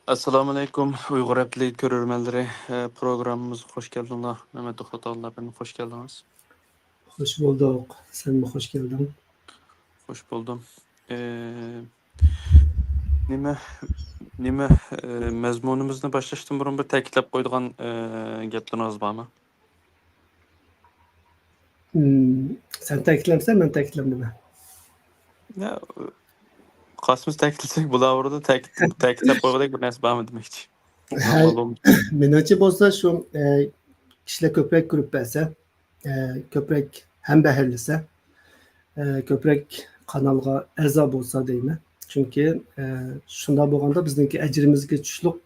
Assalamu alaikum Uyghur App'li görürmenleri programımıza hoş geldiniz. Mehmet Oxatoğlu'na benim hoş geldiniz. Hoş bulduk. Sen mi hoş geldin? Hoş buldum. Nime nime mezmunumuzni başlaştım burun bir ta'kidlab qo'ydigan gaplarınız bormi? Sen ta'kidlamsan ben ta'kidlamdimi? Ya qasimiz ta'kidlasak bularida ta'kidlab qo'ygandek bir narsa bormi demoqchi. Ma'lum. Menimcha bo'lsa shu kishilar ko'proq ko'rib bersa, ko'proq ham beherlese, ko'proq kanalga a'zo bo'lsa deymi. Chunki shunda bo'lganda bizningki ajrimizga tushliq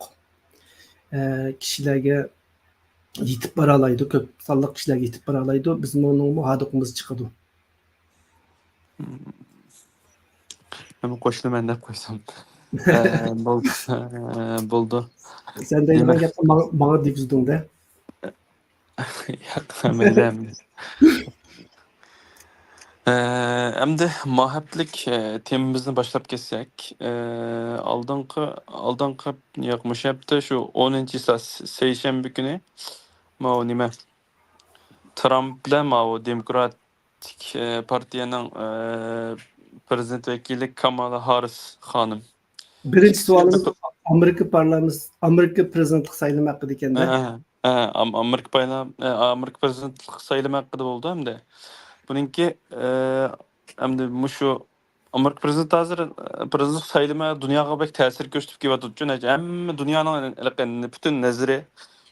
kishilarga yetib bora oladi, ko'p sonli kishilarga yetib bora oladi. Bizning hodiqimiz chiqadi. Hemen qo'shilaman deb qo'ysam. Bo'ldi. Sen deydigan gapni bana degizding-da. Yo'q, mayli. Endi muhabbatlik temamizni boshlab ketsak, oldingi yo'q, mushabda shu 10 seshanba kuni nima Trump bilan Demokratik partiyaning prezident vakili Kamala Harris xonim. Birinchi savolimiz Amerika prezidentlik saylami haqida ekanda. Amerika prezidentlik saylami haqida bo'ldi hamda. Buningki hamda mushu Amerika prezidenti hozir prezidentlik saylami dunyoga bek ta'sir ko'rsatib kelyapti. Chunki hamma dunyoning butun nazari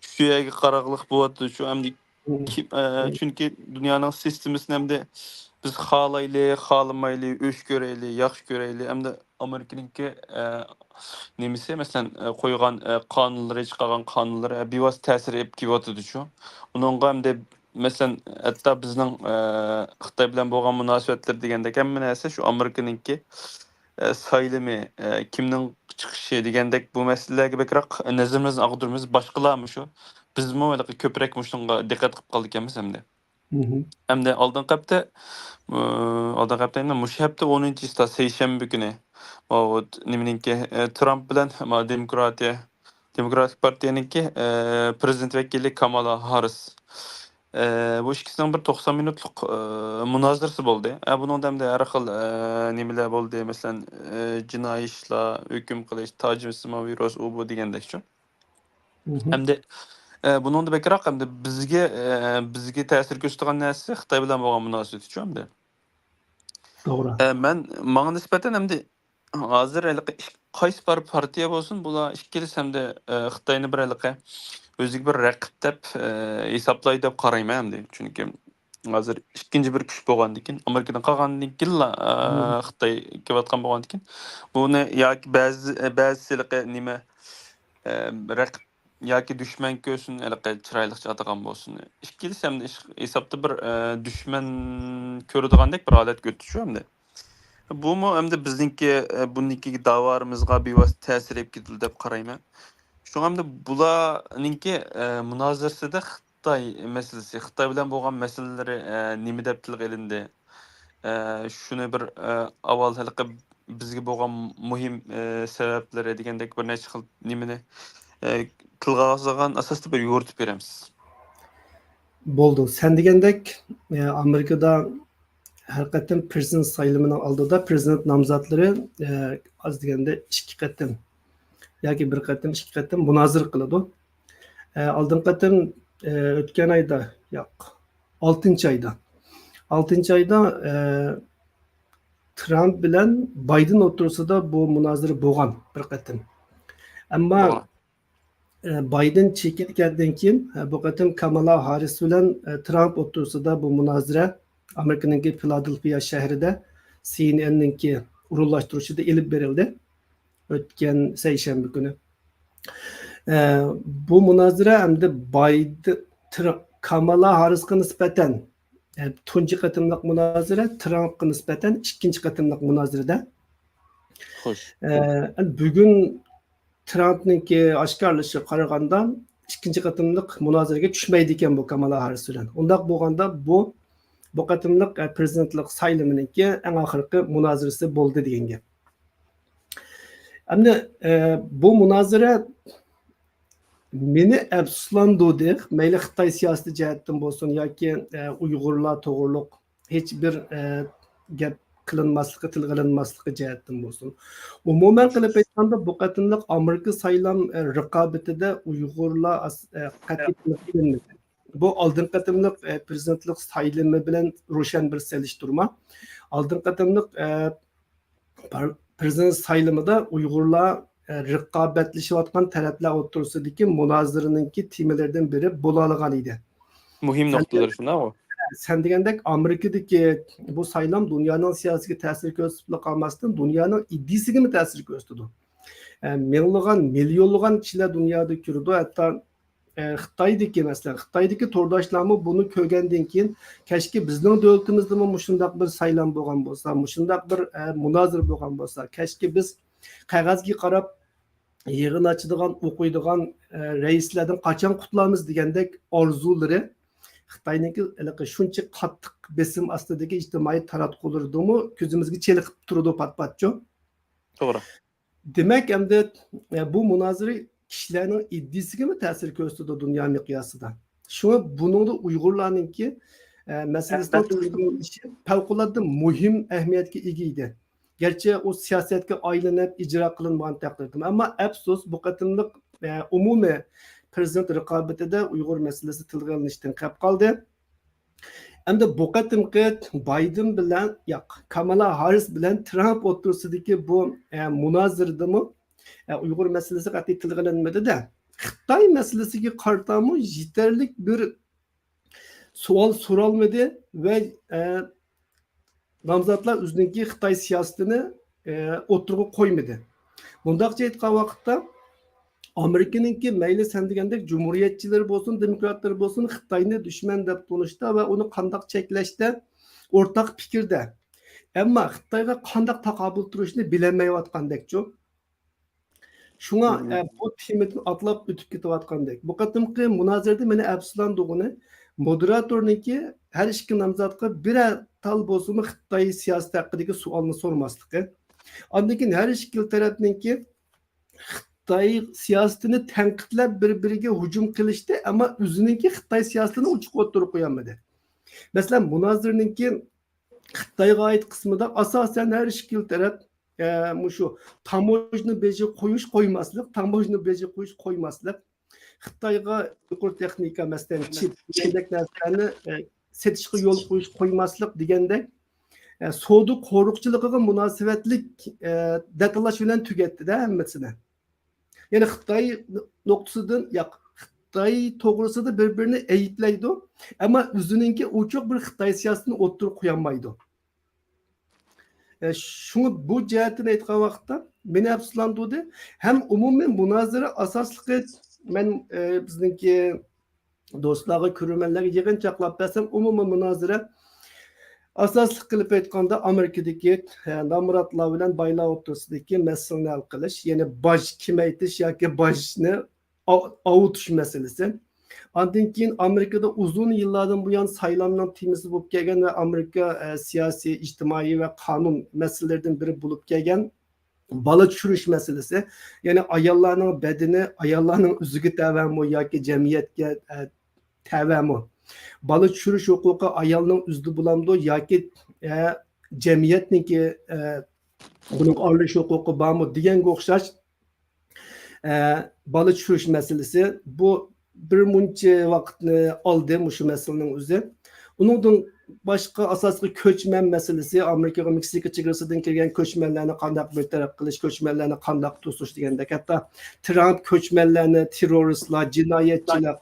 shu yerga qarag'liq bo'lyapti. Shu hamda chunki dunyoning sistemasini hamda biz xohlayli, xohlamayli, o'sh ko'rayli, yaxshi ko'rayli, hamda Amerikaningki nemisi masalan qo'ygan qonunlari, chiqargan qonunlari bevosita ta'sir etib kelyapti shu. Uningga hamda masalan hatto bizning Xitoy bilan bo'lgan munosabatlar degandek hamma narsa shu Amerikaningki saylami, kimning chiqishi degandek bu masalalarga bekroq nazarimizni og'dirmiz, boshqalarmi shu. Bizmi ko'proq shunga diqqat qilib qoldik emas hamda. Hamda oldingi hafta mush hafta 10 seshanba kuni nimaninki Trump bilan Demokratik partiyaningki prezident vakili Kamala Harris bu ikkisining bir 90 minutlik munozarasi bo'ldi. Buningda hamda har xil nimalar bo'ldi, masalan jinoiy ishlar, hukm qilish, tojimsizma virus u bu degandek-ku. Hamda buningda bekroq hamda bizga ta'sir ko'rsatgan narsa Xitoy bilan bo'lgan munosabat-ku hamda. To'g'ri. Menga nisbatan hamda hozir qaysi partiya bo'lsin, bular ikkilisi hamda Xitoyni bir o'ziga bir raqib deb hisoblaydi deb qarayman hamda. Chunki hozir ikkinchi bir kuch bo'lgandan keyin, Amerikadan qolgandan keyin Xitoy kelayotgan bo'lgandan keyin buni yoki ba'zi nima raqib yoki dushman ko'rsin, chiroylicha atagan bo'lsin. Ikkilisi hamda hisobda bir dushman ko'radigandek bir holat ko'tdi shu hamda. Bumu hamda buniki da'vorimizga bevosita ta'sir etib ketdi deb qarayman. Şoň hamda bularninki munozarasida Xitoy masalasi, Xitoy bilan bo'lgan masalaları nima deb tilga ilindi. Shuni bir avval bizga bo'lgan muhim sabablari degandek bir necha xil nimani tilga olgan asosda bir yo'ritib beramiz. Bo'ldi. Sen degandek Amerikada haqiqatan prezident saylamining oldida prezident nomzodlari az deganda 2 qatim yoki 1 qatim, 2 qatim munozara qiladi. Oldingi qatim o'tgan oyda, yo'q, 6-oyda. 6-oyda Trump bilan Biden o'rtasida bu munozara bo'lgan bir qatim. Ammo Biden chekilgandan keyin bu qatim Kamala Harris bilan Trump o'rtasida bu munozara Amerikaning Philadelphia shahrida CNN'ninki urunlashtirishida elib berildi. O'tgan seshanba kuni. Bu munozara hamda Kamala Harrisga nisbatan tunji qatimliq munozara, Trumpga nisbatan ikkinchi qatimliq munozarada. Xo'sh. Bugun Trumpningki oshkorlashi qaraganda ikkinchi qatimliq munozaraga tushmaydi ekan bu Kamala Harris bilan. Undaq bo'lganda bu qatimliq prezidentlik saylaminingki eng oxirgi munozarasi bo'ldi degan gap. Endi bu munozara meni afsuslandirdi. Mayli Xitoy siyosiy jihatdan bo'lsin yoki Uyg'urlar to'g'riliq hech bir gap qilinmasligi, til qilinmasligi jihatdan bo'lsin. Umuman qilib aytganda bu qatimliq Amerika saylam raqobatida Uyg'urlar qat'iy qilinmagan. Bu oldingi qatimliq prezidentlik saylimi bilan ro'shan bir selishtirma. Oldingi qatimliq prezident saylimida Uyg'urlar raqobatlashayotgan taraflar o'rtasidagi munozaraninki temalardan biri bo'la olgan edi. Muhim noktalar shunday o. Sen degandek Amerikadagi bu saylam dunyoning siyosiga ta'sir ko'rsatib qolmasdan dunyoning iddisiga ta'sir ko'rsatdi. Minglagan, millionlagan kishilar dunyoda ko'rdi. Hatto Xitoydagi masalan, Xitoydagi to'rdoshlarmi buni ko'rgandan keyin kashki bizning davlatimizda shunday bir saylam bo'lgan bo'lsa, shunday bir munozara bo'lgan bo'lsa, kashki biz qog'ozga qarab yig'in ochadigan, o'qiydigan raislardan qachon qutlaymiz degandek orzulari Xitoyniki shuncha qattiq besim ostidagi ijtimoiy taratqulardimi ko'zimizga cheliqib turdi pat-patcho. To'g'ri. Demak, endi bu munozara kishilarning iddisiga ta'sir ko'rsatdi dunyo miqyosida. Shuni buningda Uyg'urlarningki masalasida favqulodda muhim ahamiyatga ega edi. Gerçi o siyasetga aylanib ijro qilinmagan taqdirda, ammo afsus bu qatimliq umumiy prezident raqobatida Uyg'ur masalasi tilga olinishdan qolib qoldi. Endi bu qatimqi Biden bilan yo'q, Kamala Harris bilan Trump o'rtasidagi bu munozaradami Uyg'ur masalasi qat'iy tilga olinmadi-da. Xitoy masalasiga qaratamu yetarli bir savol so'ralmadi va nomzodlar o'zining Xitoy siyosatini o'tirg'i qo'ymadi. Bundaqcha aytgan vaqtda Amerikaningki mayli sen degandek jumhuriyatchilar bo'lsin, demokratlar bo'lsin, Xitoyni dushman deb tanishda va uni qandoq cheklashda o'rtaq fikrda. Ammo Xitoyga qandoq taqobil turishni bilmayotgandekchu. Shunga bu tematni atlab o'tib ketayotgandek. Bu qatimqi munozarada meni afsuslandig'ini moderatorniki her ikki nomzodga bir tal bo'lsin Xitoy siyosati haqidagi savolni so'rmasligi. Ondan keyin her ikki tarafningki Xitoy siyosatini tanqidlab bir-biriga hujum qilishdi, ammo o'zininki Xitoy siyosatini uchiq o'tirib qo'yolmadi. Masalan, munozaraninki Xitoyga oid qismida asosan her ikki taraf shu tamojni beji qo'yish qo'ymaslik, tamojni beji qo'yish qo'ymaslik, Xitoyga yuqori texnika masalan chip degandek narsalarni setishga yo'l qo'yish qo'ymaslik degandek savdo qo'riqchiligiga munosabatlik detalash bilan tugatdi-da hammasini. Ya'ni Xitoy nuqtasidan yo'q, Xitoy to'g'risida bir-birini ayiblaydi, ammo o'zininki ochiq bir Xitoy siyosatini o'tirib qo'yolmaydi. Shuni bu jihatini aytgan vaqtda meni afsuslantirdi. Ham umumiy munozara asosliqi men bizningki do'stlarga, ko'rmanlarga yig'in chaqlab bersam, umumiy munozara asosli qilib aytganda Amerikadagi nomzodlar bilan baylar o'rtasidagi masalani hal qilish, ya'ni boj kamaytirish yoki bojni ovutish masalasi. Ondan keyin Amerikada uzun yillardan buyon saylangan temisi bo'lib kelgan va Amerika siyosiy, ijtimoiy va qonun masalalaridan biri bo'lib kelgan bola tushirish masalasi. Ya'ni ayollarning badani ayollarning o'ziga tavammi yoki jamiyatga tavammi. Bola tushirish huquqi ayolning o'zida bo'lamdi yoki jamiyatniki buning olish huquqi bormi deganga o'xshash bola tushirish masalasi bu bir muncha vaqtni oldi shu masalaning o'zi. Uningdan boshqa asosiy ko'chman masalasi, Amerikaga Meksika chegarasidan kelgan ko'chmanlarni qanday bartaraf qilish, ko'chmanlarni qanday to'sish deganda hatto Trump ko'chmanlarni terroristlar, jinoyatchilar,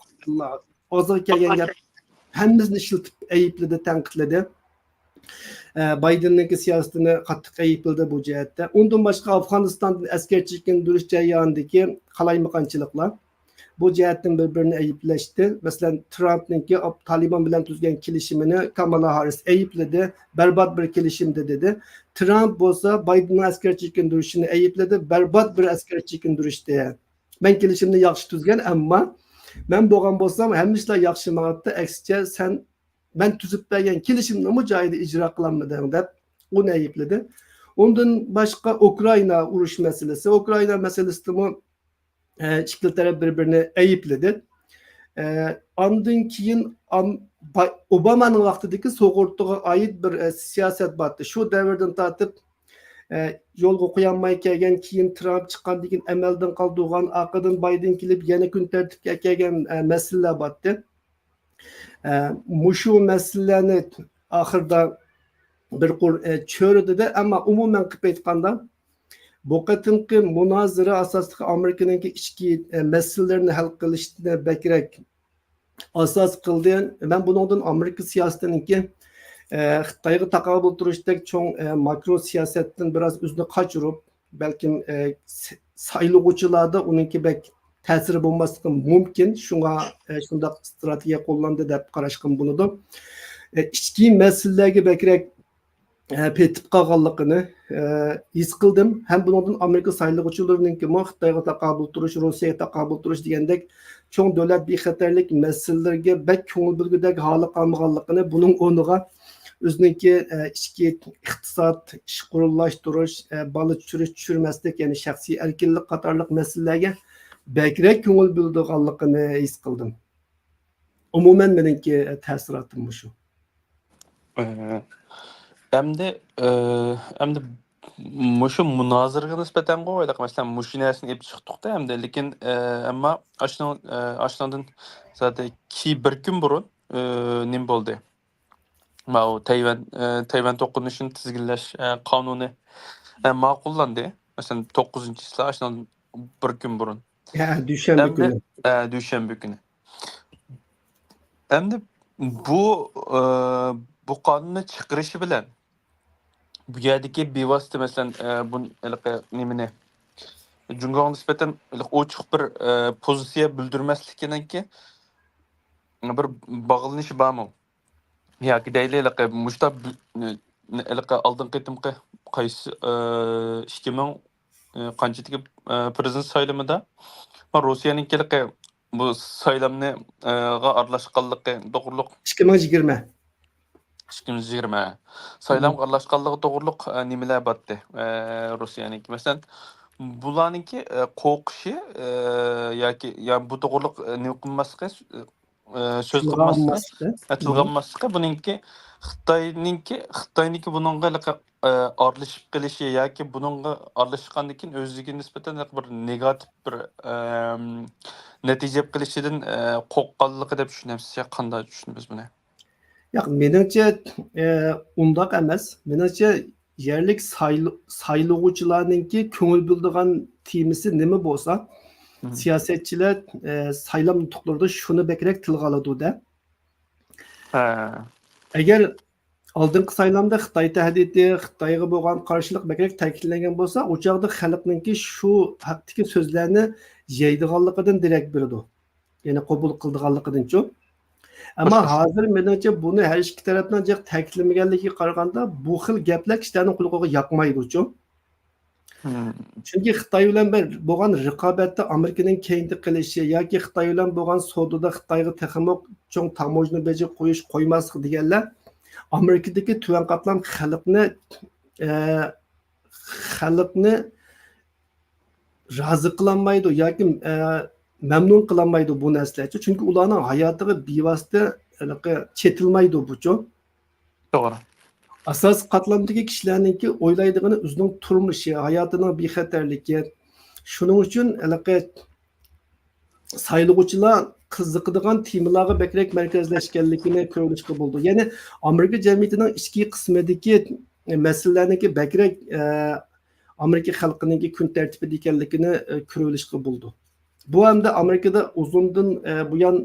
hozir kelgan gap hammamizni ishlatib aybladi, tanqidladi. Bidenning siyosatini qattiq aybladi bu jihatda. Undan boshqa Afg'onistondan askar chekindirish jarayonidagi qalaymaqonchiliklar bu jihatdan bir-birini ayblashdi. Masalan, Trump'ninki Taliban bilan tuzgan kelishimini Kamala Harris aybladi, barbod bir kelishimdi dedi. Trump bo'lsa Bidenning askar chekindirishini aybladi, barbod bir askar chekindirishdi. Men kelishimni yaxshi tuzgan, ammo men bo'lgan bo'lsam, hamma ishlar yaxshi maqsadda, aksicha sen men tuzib bergan kelishimni joyida ijro qilaman deb uni aybladi. Ondan başka Ukrayna uruş meselesi. Ukrayna meselesi de ikili taraf birbirini ayıpladı. Ondan keyin Obama'nın vaxtidagi sug'urtaga ait bir siyaset battı. Şu devirden tartib yo'lga qo'yolmay kelgan, keyin Trump chiqqandan keyin amaldan qoldirgan, orqadan Biden kelib yana kun tartibga kelgan masalalar battı. Mushu masalalarni oxirida bir qur cho'ridida, ammo umuman qilib aytganda bu qatimki munozara asosida Amerikaning ichki masalalarini hal qilishni bakrak asos qildi. Men bundan Amerika siyosatininki Xitoyga taqobil turishdek cho'ng makro siyosatdan biroz o'zini qochirib, balkim saylovchilarda uningki bek ta'siri bo'lmasligi mumkin. Shunga shunday strategiya qo'llandi deb qarashim bo'ladi. İchki masalalarga bakrak petib qolganligini his qildim. Ham bundan Amerika saylovchilarininki Xitoyga taqobil turish, Rossiyaga taqobil turish degandek cho'ng davlat bexatarlik masalalarga bek ko'ngil bilgudek holi qolmaganligini, buning o'rniga o'ziniki ichki iqtisod, ish qurullashtirish, bola tushirmaslik, ya'ni shaxsiy erkinlik qatorliq masalalarga bakrak ko'ngil bildirganligini his qildim. Umuman meniki ta'sirotim shu. Endi mushu munozaraga nisbatan qo'ydik. Masalan, mushu narsani ep chiqdik-da endi, lekin ammo ashundan zaten bir kun burun nim bo'ldi. Mao Tayvan to'qinishini tizginlash qonuni ma'qullandi. Masalan, 9-yil ashundan bir kun burun. Dushanba kuni. Dushanba kuni. Endi bu qonunni chiqarishi bilan bu yerdagi bevosita masalan bu nimani Jungoga nisbatan ochiq bir pozitsiya bildirmasligininki bir bog'lanishi bormi? Yoki deylik mushta oldin qitimqi qaysi 2000 qanchadagi prezident saylamida Rossiyaning bu saylamni aralashganligi to'g'riliq 2020 saylamga aralashganligi to'g'riliq nimalar batdi Rossiyaning. Masalan, bularninki qo'rqishi yoki bu to'g'riliq nima qilmaslikka söz qilmaslikka buningki Xitoyniki buningga aralashib qilishi yoki buningga aralashgandan keyin o'ziga nisbatan bir negativ bir natija qilishidan qo'rqqanligi deb tushunamiz. Qanday tushunamiz buni? Yo'q, menimcha undaq emas. Menimcha yerlik saylovchilarninki ko'ngil bildirgan temisi nima bo'lsa, siyosatchilar saylam nutqlarida shuni bekrak tilga oladi-da. Agar oldingi saylamda Xitoy tahdidi, Xitoyga bo'lgan qarshilik bekrak ta'kidlangan bo'lsa, o chog'da xalqninki shu haqdagi so'zlarni yeydiganligidan derak beradi. Ya'ni qabul qildiganligidan-chi. Ammo hozir menimcha buni har ikki tarafdan jiq ta'kidlamaganligiga qaraganda bu xil gaplar kishilarning quloqiga yoqmaydi-chi. Chunki Xitoy bilan bo'lgan raqobatda Amerikaning keyinda qilishi yoki Xitoy bilan bo'lgan savdoda Xitoyga texmo cho'ng tamojni beji qo'yish qo'ymaslik deganlar Amerikadagi tuvan qatlam xalqni rozi qilolmaydi yoki memnun qilolmaydi bu narsalarchi. Chunki ularning hayotiga bevosita chetilmaydi buchu. To'g'ri. Asos qatlamdagi kishilarningki o'ylaydigani o'zining turmushi, hayotining bexatarligi. Shuning uchun saylovchilar qiziqadigan temalarga bekrak markazlashganligini ko'rishga bo'ldi. Ya'ni Amerika jamiyatining ichki qismidagi masalalarniki bekrak Amerika xalqining kun tartibida ekanligini ko'rishga bo'ldi. Bu hamda Amerikada uzundan buyon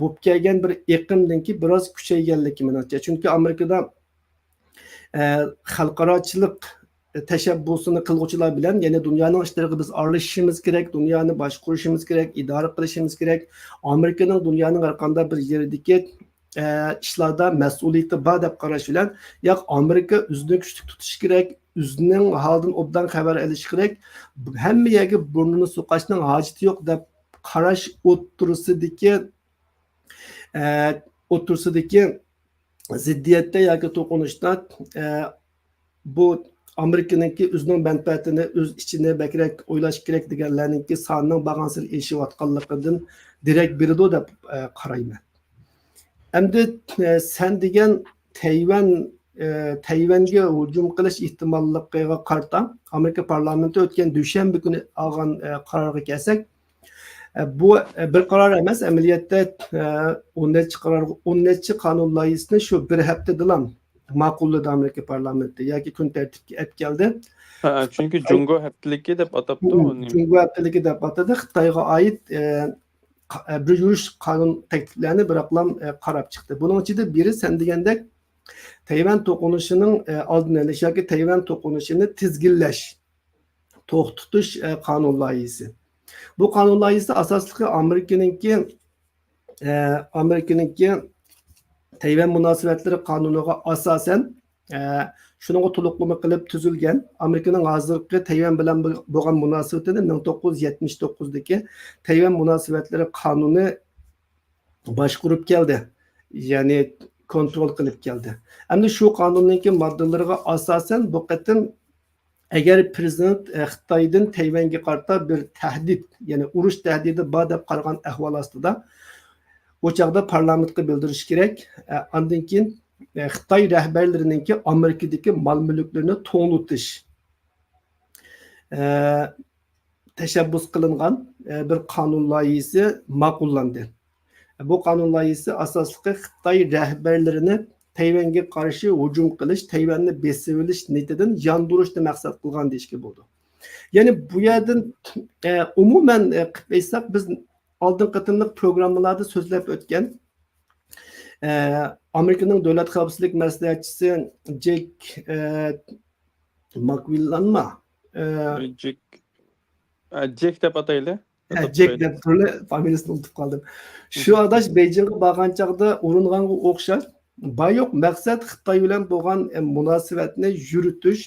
bo'lib kelgan bir iqlimdanki biroz kuchayganligi menimcha. Chunki Amerikada xalqarochilik tashabbusini qilguvchilar bilan, ya'ni dunyoning ishlariga biz aralashishimiz kerak, dunyoni boshqarishimiz kerak, idora qilishimiz kerak. Amerikaning dunyoning har qanday bir yeridagi ishlarda mas'uliyati bor deb qarash bilan, yo'q, Amerika o'zini kuchli tutish kerak, o'zining holidan obdan xabar olish kerak. Hamma yerga burnini suqashning hojati yo'q deb qarash o'tirsidagi ziddiyatda yoki to'qinishda bu Amerikanınki özünün menfaatini öz içine bekerek oylaş gerek deganlarninki sonning bag'ansil eshivatganligidan direkt birido deb qarayman. Endi sen degan Tayvanga hujum qilish ehtimolligiga qarta Amerika parlamenti o'tgan dushanba kuni olgan qarorga kelsak, bu bir qaror emas, amaliyotda 10 necha qonun loyihasini shu bir haftada ma'qulladi Amerika parlamenti yoki kun tartibga olib keldi. Ha, çünkü Jungo haftaligi deb atabdi onu. Jungo haftaligi deb atadi. Xitoyga oid bir yurish qonun takliflarini bir aqlam qarab chiqdi. Buning ichida biri sen degandek Tayvan to'qinishining oldini olish yoki Tayvan to'qinishini tizginlash, to'xtatish qonun loyihasi. Bu qonun loyihasi asosliqi Amerikaningki Tayvan munosabatlari qonuniga asosan shunga to'liqlama qilib tuzilgan. Amerikaning hozirgi Tayvan bilan bo'lgan munosabatini 1979dagi Tayvan munosabatlari qonuni boshqarib keldi. Ya'ni kontrol qilib keldi. Endi shu qonunning moddalariga asosan bu qatim agar prezident Xitoydan Tayvanga qarata bir tahdid, ya'ni urush tahdidi bor deb qaragan ahvol ostida o chaqda parlamentga bildirish kerak. Ondan keyin Xitoy rahbarlarining Amerikadagi mol-mulklarini to'nlitish tashabbus qilingan bir qonun loyihasi ma'qullandi. Bu qonun loyihasi asosliqi Xitoy rahbarlarini Tayvanga qarshi hujum qilish, Tayvanni besib olish niyatidan yondurishni maqsad qilgan deyishga bo'ldi. Ya'ni bu yerdan umuman qilib aytsak, biz oldin qatimliq programmalarda so'zlab o'tgan Amerikaning davlat xavfsizlik maslahatchisi Jack McMillanmi? Jack deb atayli. Jack deb turli familiyasini unutib qoldim. Shu adash Beijingga borgan chaqda uringanga o'xshash yo'q maqsad Xitoy bilan bo'lgan munosabatni yuritish,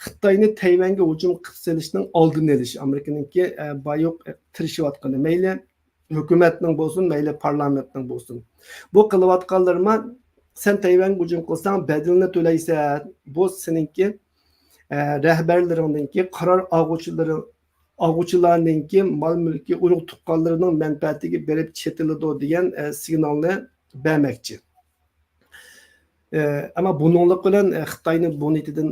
Xitoyni Tayvanga hujum qilishning oldini olish. Amerikaningki yo'q tirishayotgani mayli hukumatning bo'lsin, mayli parlamentning bo'lsin. Bu qilayotganlarma sen Tayvanga hujum qilsang bedelini to'laysan. Bu seninki rahbarlaringninki qaror olg'uvchilarninki mol-mulki urug' tuqqanlarining manfaatiga berib chetiladi degan signalni bermoqchi. Ama bununla bilan Xitoyni bu niyatidan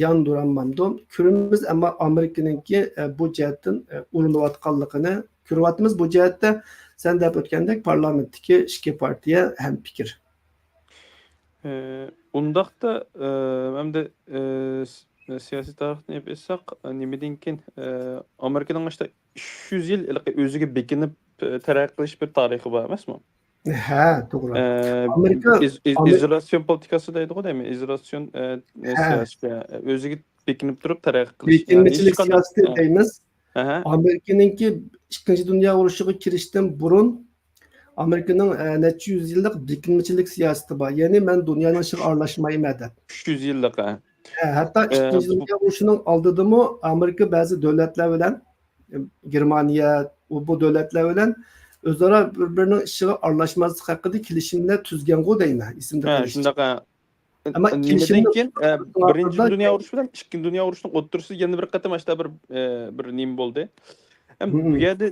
yonduramamdi. Ko'ramiz, ammo Amerikaningki bu jihatdan urinayotganligini ko'ryapmiz. Bu jihatda sen deb o'tgandek parlamentdagi ikki partiya ham fikr. Undaqda hamda siyosiy tarixni yapsak, nimadan keyin Amerikaning işte 300 yil o'ziga bekinib taraqqi qilish bir tarixi bor emasmi? Ha, to'g'ri. Amerika izolasyon politikasi deydi-ku, deymi? Izolasyon siyosati o'ziga bekinib turib taraqqi qilish. Bekinmachilik siyosati deymiz. Amerikaningki Ikkinchi dunyo urushiga kirishdan burun Amerikaning necha yuz yillik bekinmachilik siyosati bor. Ya'ni men dunyoning ishiga aralashmayman deb. 300 yillik. Hatto Ikkinchi dunyo urushining oldidami Amerika ba'zi davlatlar bilan Germaniya bu davlatlar bilan o'zaro bir-birining ishiga aralashmaslik haqida kelishimlar tuzgan-ku deyman, esimda qolishi. Shunaqa. Ammo kelishimdan keyin Birinchi dunyo urushi bilan Ikkinchi dunyo urushining o'rtasida yana bir qatam ashta bir nim bo'ldi. Bu yerda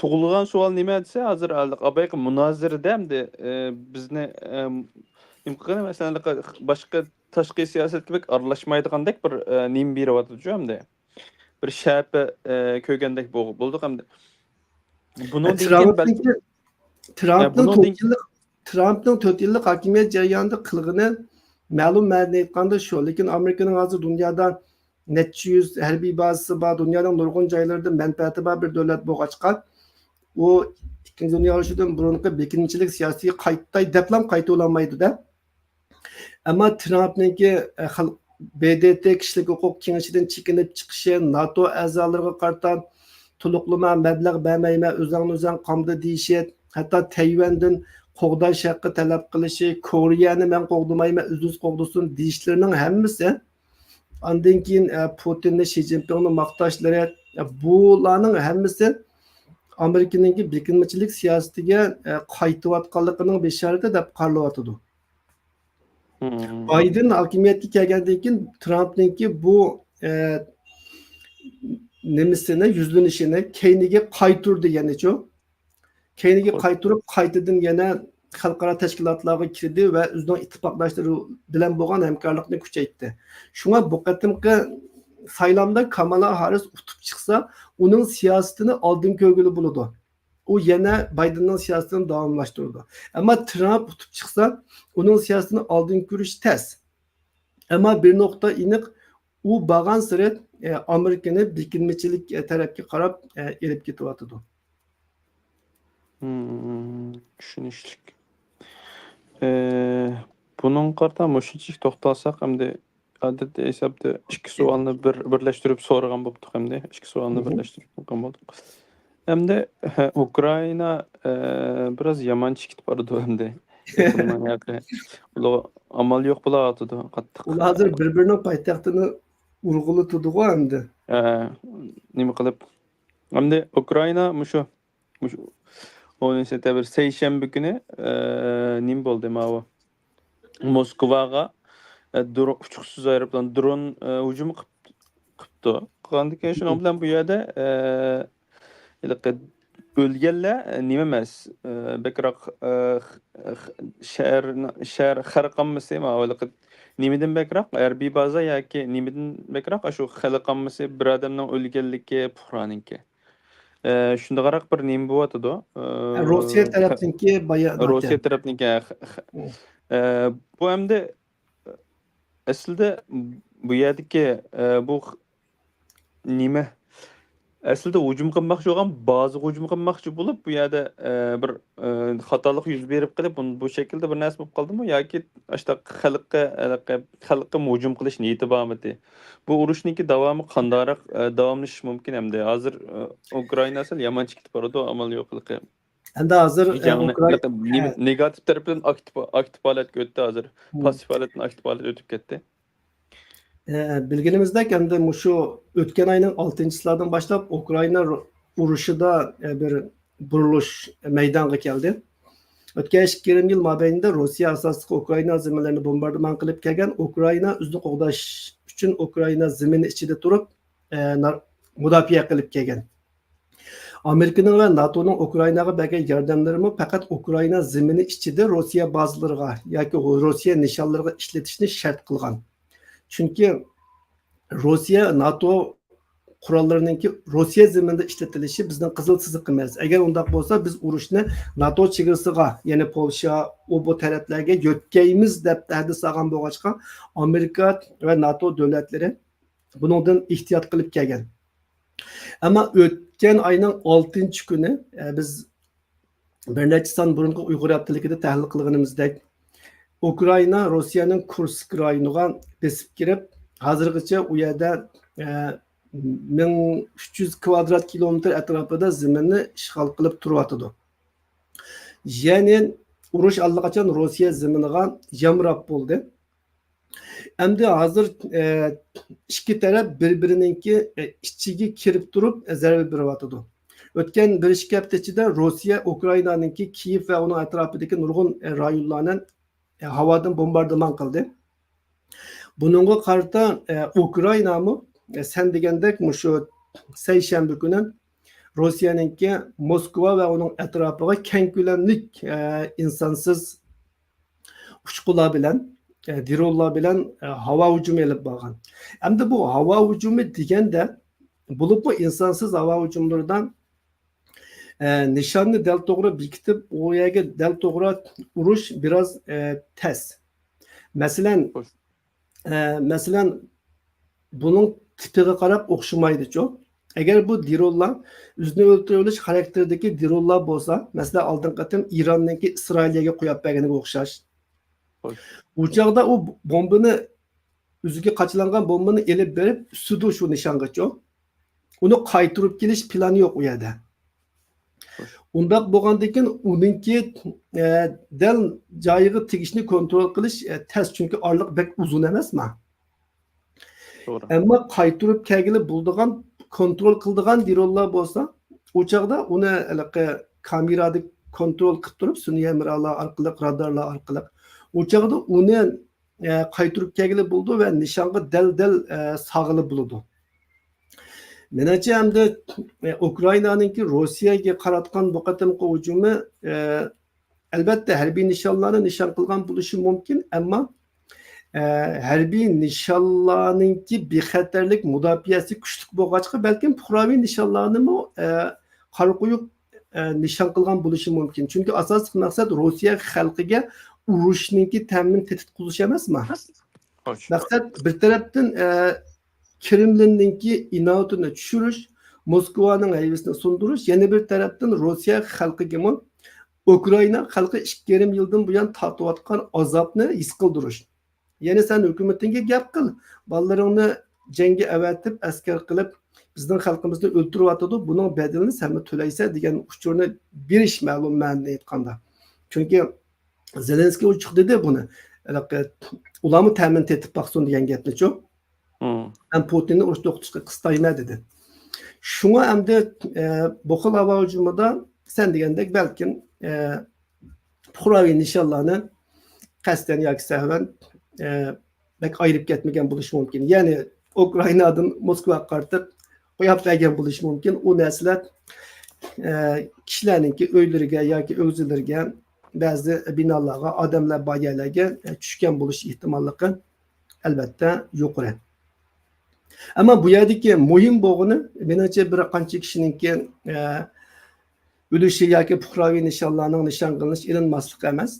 tug'ilgan savol nima desa, hozir abayqa munozirada hamda bizni imkon masalan boshqa tashqi siyosatga bek aralashmaydigandek bir nim beryapti hamda. Bir shapi ko'rgandek bo'ldi hamda. Trumpning 4 yillik hokimiyat jarayonida qilg'ini ma'lum ma'noda aytganda shu, lekin Amerikaning hozir dunyoda necha yuz harbiy bazasi bor, dunyoning nurg'un joylarida manfaati bor bir davlat bo'lg'achqa, u Ikkinchi dunyo urushidan burungi bekinchilik siyosiy qayta olmaydi-da. Ammo Trumpningki BDT kishilik huquq kengashidan chekinib chiqishi, NATO a'zolariga qarata to'liqlama mablag' bermayman, o'zing qomda deyishi, hatto Tayvandan qo'g'dash haqqi talab qilishi, Koreyani men qo'g'damayman, o'zingiz qo'g'dasin deyishlarining hammasi, ondan keyin Putinni, Shi Jinpingni maqtashlari, bularning hammasi Amerikaning bekinmachilik siyosatiga qaytayotganligining beshorati deb qaralyapti. Biden hokimiyatga kelgandan keyin Trump'ninki bu nemisini, yuzlanishini keyniga qaytirdi yanachu. Keyniga qaytirib, qaytadan yana xalqaro tashkilotlarga kirdi va o'zining ittifoqdoshlari bilan bo'lgan hamkorlikni kuchaytirdi. Shunga bu qatimqi saylamda Kamala Harris utib chiqsa, uning siyosatini oldin ko'rgili bo'ladi. U yana Bidenning siyosatini davomlashtirdi. Ammo Trump utib chiqsa, uning siyosatini oldin ko'rish tez. Ammo bir nuqta aniq, u bag'an siri Amerikani bikinmichilik tarafga qarab elib ketyapti. Tushunishlik. Bunun qarta mushunchalik to'xtalsak, hamda odatda hisobda ikki savolni birlashtirib so'ragan bo'ldik, hamda ikki savolni birlashtirib qo'ygan bo'ldik. Hamda Ukraina biraz yamanchi ketib bordi hamda. Ular amal yo'q bo'lardi qattiq. Ular hozir bir-birining poytaxtini urg'ulatadi-ku hamda. Nima qilib? Hamda Ukraina mushu 10 sentabr seshanba kuni nim bo'ldi ma'vo. Moskvaga uçuqsiz aeroplan dron hujum qilibdi. Qanday ki shuning bilan bu yerda o'lganlar nima emas, bakroq shahar xarqanmasi ma'vo. Nimadan bakroq harbiy baza yoki nimadan bakroq shu xalqanmasi bir odamning o'lganligi puhroninki. Shunda qaraq bir nima bo'yotdi. Rossiya tarafninki Rossiya tarafninki bu hamda aslida bu yerdagi bu nima aslida hujum qilmoqchi bo'lgan, ba'zi hujum qilmoqchi bo'lib, bu yerda bir xatolik yuz berib qilib, bu shaklda bir narsa bo'lib qoldimi yoki ashta xalqqa hujum qilish niyati bormi? Bu urushniki davomi qandoq davomlashishi mumkin hamda hozir Ukraina asal yamanchi ketib boradi, amal yo'qligi. Endi hozir negativ tarafdan aktiv holatga o'tdi hozir. Passiv holatdan aktiv holatga o'tib ketdi. Bilginimizdek endi shu o'tgan oyning 6-silardan boshlab Ukraina urushida bir burilish maydonga keldi. O'tgan 2 yil mobaynida Rossiya asosida Ukraina zaminlarini bombardimon qilib kelgan. Ukraina o'zini qo'g'dash uchun Ukraina zamini ichida turib mudofaa qilib kelgan. Amerikaning va NATOning Ukrainaga bergan yordamlari faqat Ukraina zamini ichida Rossiya bazalariga yoki Rossiya nishonlariga ishlatishni shart qilgan. Chunki Rossiya NATO qurollarininki Rossiya zaminida ishlatilishi bizning qizil chiziq emas. Agar undaq bo'lsa, biz urushni NATO chegarasiga, ya'ni Polsha, bu taraflarga yo'tkaymiz deb tahdid solgan bo'lg'achqa, Amerika va NATO davlatlari bundan ehtiyot qilib kelgan. Ammo o'tgan oyning 6-kuni biz bir necha son burungi Uyg'ur haftaligida tahlil qilganimizdek Ukraina Rossiyaning Kursk rayoniga besib kirib, hozirgacha u yerda 1300 kvadrat kilometr atrofida zaminni ishg'ol qilib turyapti. Ya'ni urush allaqachon Rossiya zaminiga yamrab bo'ldi. Endi hozir ikki taraf bir-birininki ichiga kirib turib zarba beryapti. O'tgan 1-2 hafta ichida Rossiya Ukrainaninki Kiyev va uning atrofidagi nurg'un rayonlarni havodan bombardimon qildi. Buningga qarata Ukrainami sen degandek shu seshanba kuni Rossiyaninki Moskva va uning atrofiga keng ko'lamli insonsiz uçqular bilan, dronlar bilan havo hujumi olib borgan. Endi bu havo hujumi deganda bo'lib bu insonsiz havo hujumlaridan nishonni dal to'g'ri bekitib, u yerga dal to'g'ri urush biroz tez. Masalan, buning tipiga qarab o'xshamaydi-ku. Agar bu dronlar o'zini o'ldirilish xarakteridagi dronlar bo'lsa, masalan, oldin qatim Ironniki Isroilga qo'yib berganiga o'xshash. U chog'da u bombani o'ziga qachilangan bombani elib berib, ustida shu nishongacha uni qaytirib kelish plani yo'q u yerda. Undaq bo'lgandan keyin uninki dal joyiga tegishni kontrol qilish tez, chunki orliq bek uzun emasmi? To'g'ri. Ammo qaytirib kelgili bo'ladigan, kontrol qiladigan dronlar bo'lsa, u chog'da uni kamerada kontrol qilib turib, sun'iy miralar orqali, radarlar orqali u chog'da uni qaytırıp kelgili buldu ve nişanğı del sağılı buldu. Menimce hem de Ukrayna'nınki Rusiyaga qaratgan bu qatimqi hujumi albatta harbiy nishonlarni nishon qilgan bo'lishi mumkin, ammo harbiy nishonlarninki bexatarlik mudofaasi kuchli bo'lg'achqa balkim puhraviy nishonlarni qora quyuq nishon qilgan bo'lishi mumkin. Chunki asosiy maqsad Rossiya xalqiga urushninki ta'min qilish emasmi? Hoş. Maqsad bir tarafdan Kremlinninki inoatini tushirish, Moskvaning haybasini sundirish, yana bir tarafdan Rossiya xalqiga Ukrayna xalqi 2,5 yildan buyon tortayotgan azobni his qildirish. Yana sen hukumatingga gap qil, bolalaringni jangga avatib, askar qilib, bizning xalqimizni o'ltiryotdi, buning bedelini sen to'laysa degan uchurni berish ma'lum ma'noda aytganda. Chunki Zelenskiy uchiq dedi buni. Ularni ta'min etib baqsin degan gapni-chu. Ben Putinni urush to'xtatishga qistayman dedi. Shunga hamda bu xil havo hujumida sen degandek balkim puhraviy nishonlarni qasddan yoki sahvan bak ayirib ketmagan bo'lishi mumkin. Ya'ni Ukrainadan Moskvaga qaratib qo'yib bergan bo'lishi mumkin. U narsalar kishilarningki uylariga yoki o'zlariga ba'zi binolarga, odamlar bor joylarga tushgan bo'lish ehtimolligi albatta yuqori. Ama bu yerdeki muhim bo'g'ini menimcha bir qancha kishininki o'lishi yoki puhraviy nishonlarning nishon qilinish ilinmasligi emas.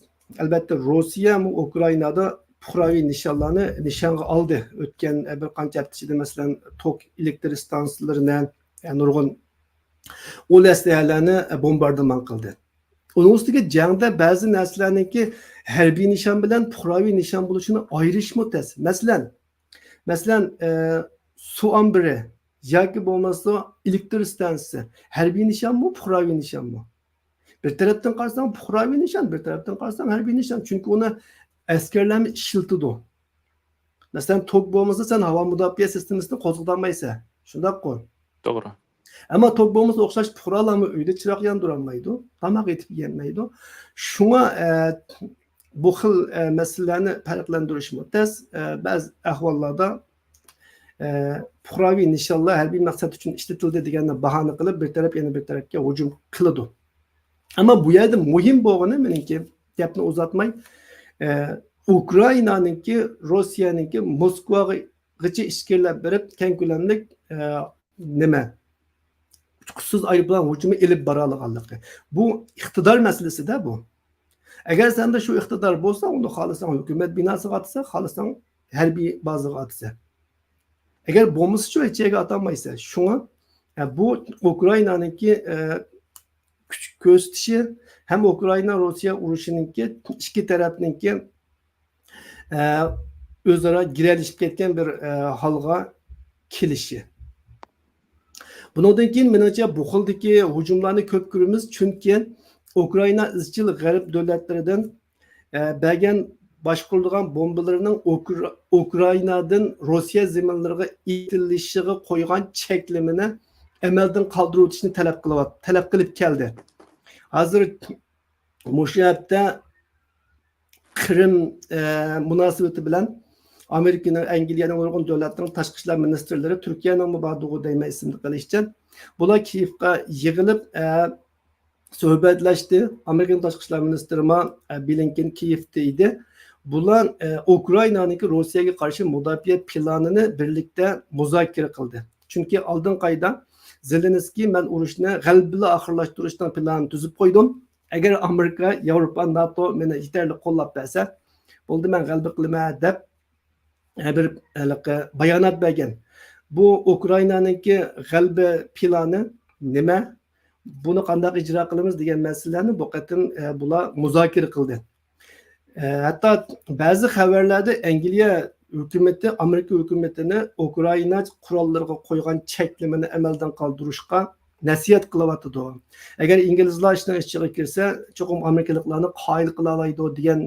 Albatta Rossiya Ukrainada puhraviy nishonlarni nishonga oldi. O'tgan bir qancha hafta ichida masalan tok elektr stansiyalarini, nurg'un aslahalarni bombardimon qildi. Onun ustiga jangda ba'zi narsalarningki harbiy nishon bilan puhraviy nishon bo'lishini ayirish mutas. Masalan su ombiri yoki bo'lmasa elektr stansiyasi harbiy nishonmi, puhraviy nishonmi? Bir tarafdan qarasang puhraviy nishon, bir tarafdan qarasang harbiy nishon. Chunki uni askarlar ishiltidi. Masalan, tok bo'lmasa sen havo mudofaa sistemasini qo'zg'atolmaysan. Shundaq-ku. To'g'ri. Ammo tok bo'lmasa o'xshash puhralarni uyda chiroq yondirolmaydi, tomoq etib yemaydi. Shunga bu xil masalalarni farqlantirish mutas. Ba'zi ahvollarda puhraviy nishonlar harbiy maqsad uchun ishlatildi deganni bahona qilib bir taraf yana bir tarafga hujum qiladi. Ammo bu yerda muhim bo'lgani menimki gapni uzatmay Ukrainaninki Rossiyaninki Moskvagacha ishkirlab berib keng ko'lamli nima kuchsiz ayblan hujumi ilib bora olganligi. Bu iqtidor masalasida bu. Agar senda shu iqtidor bo'lsa, unda xohlasan hukumat binosiga atsa, xohlasan harbiy bazaga atsa. Eğer bo'lmasa hech yerga atanmaysa, shunga bu Ukrainaninki kuch ko'rsatishi ham Ukraina Rossiya urushininki ikki tarafninki o'zaro giralishib ketgan bir holga kelishi. Bundan keyin menimcha bu xildagi hujumlarni ko'p ko'ramiz, chunki Ukraina izchil g'arb davlatlaridan bergan boshqarilgan bombalarning Ukrainadan Rossiya zaminlariga itilishiga qo'ygan cheklimini amaldan qoldirib o'tishni talab qilib keldi. Hozir mushu hafta Qrim munosabati bilan Amerikaning, Angliyaning nurg'un davlatlarining tashqi ishlar ministrlari Turkiyaning Mubodugu deyman ismini qilishdi. Bular Kiyevga yig'ilib suhbatlashdi. Amerikaning tashqi ishlar ministri Blinken Kiyevda edi. Bular Ukraynanınki Rossiyaga qarshi mudofaa planini birlikda muzokara qildi. Chunki oldin qayda Zelenskiy men urushni g'alaba oxirlashtirishning planini tuzib qo'ydim. Agar Amerika, Yevropa, NATO meni yetarli qo'llab bersa, bo'ldi men g'alaba qilaman deb bir bayonot bergan. Bu Ukraynanınki g'alaba plani nima? Buni qanday ijro qilamiz degan masalalarni bu qatim bular muzokara qildi. Hatta bazı xabarlarda Angliya hukumati Amerika hukumatini Ukraina qurollariga qo'ygan cheklimini amaldan qoldirishga nasihat qilyapti. Agar inglizlar ishdan ichiga kirsa, cho'qim amerikaliklarni qoyil qila oladi degan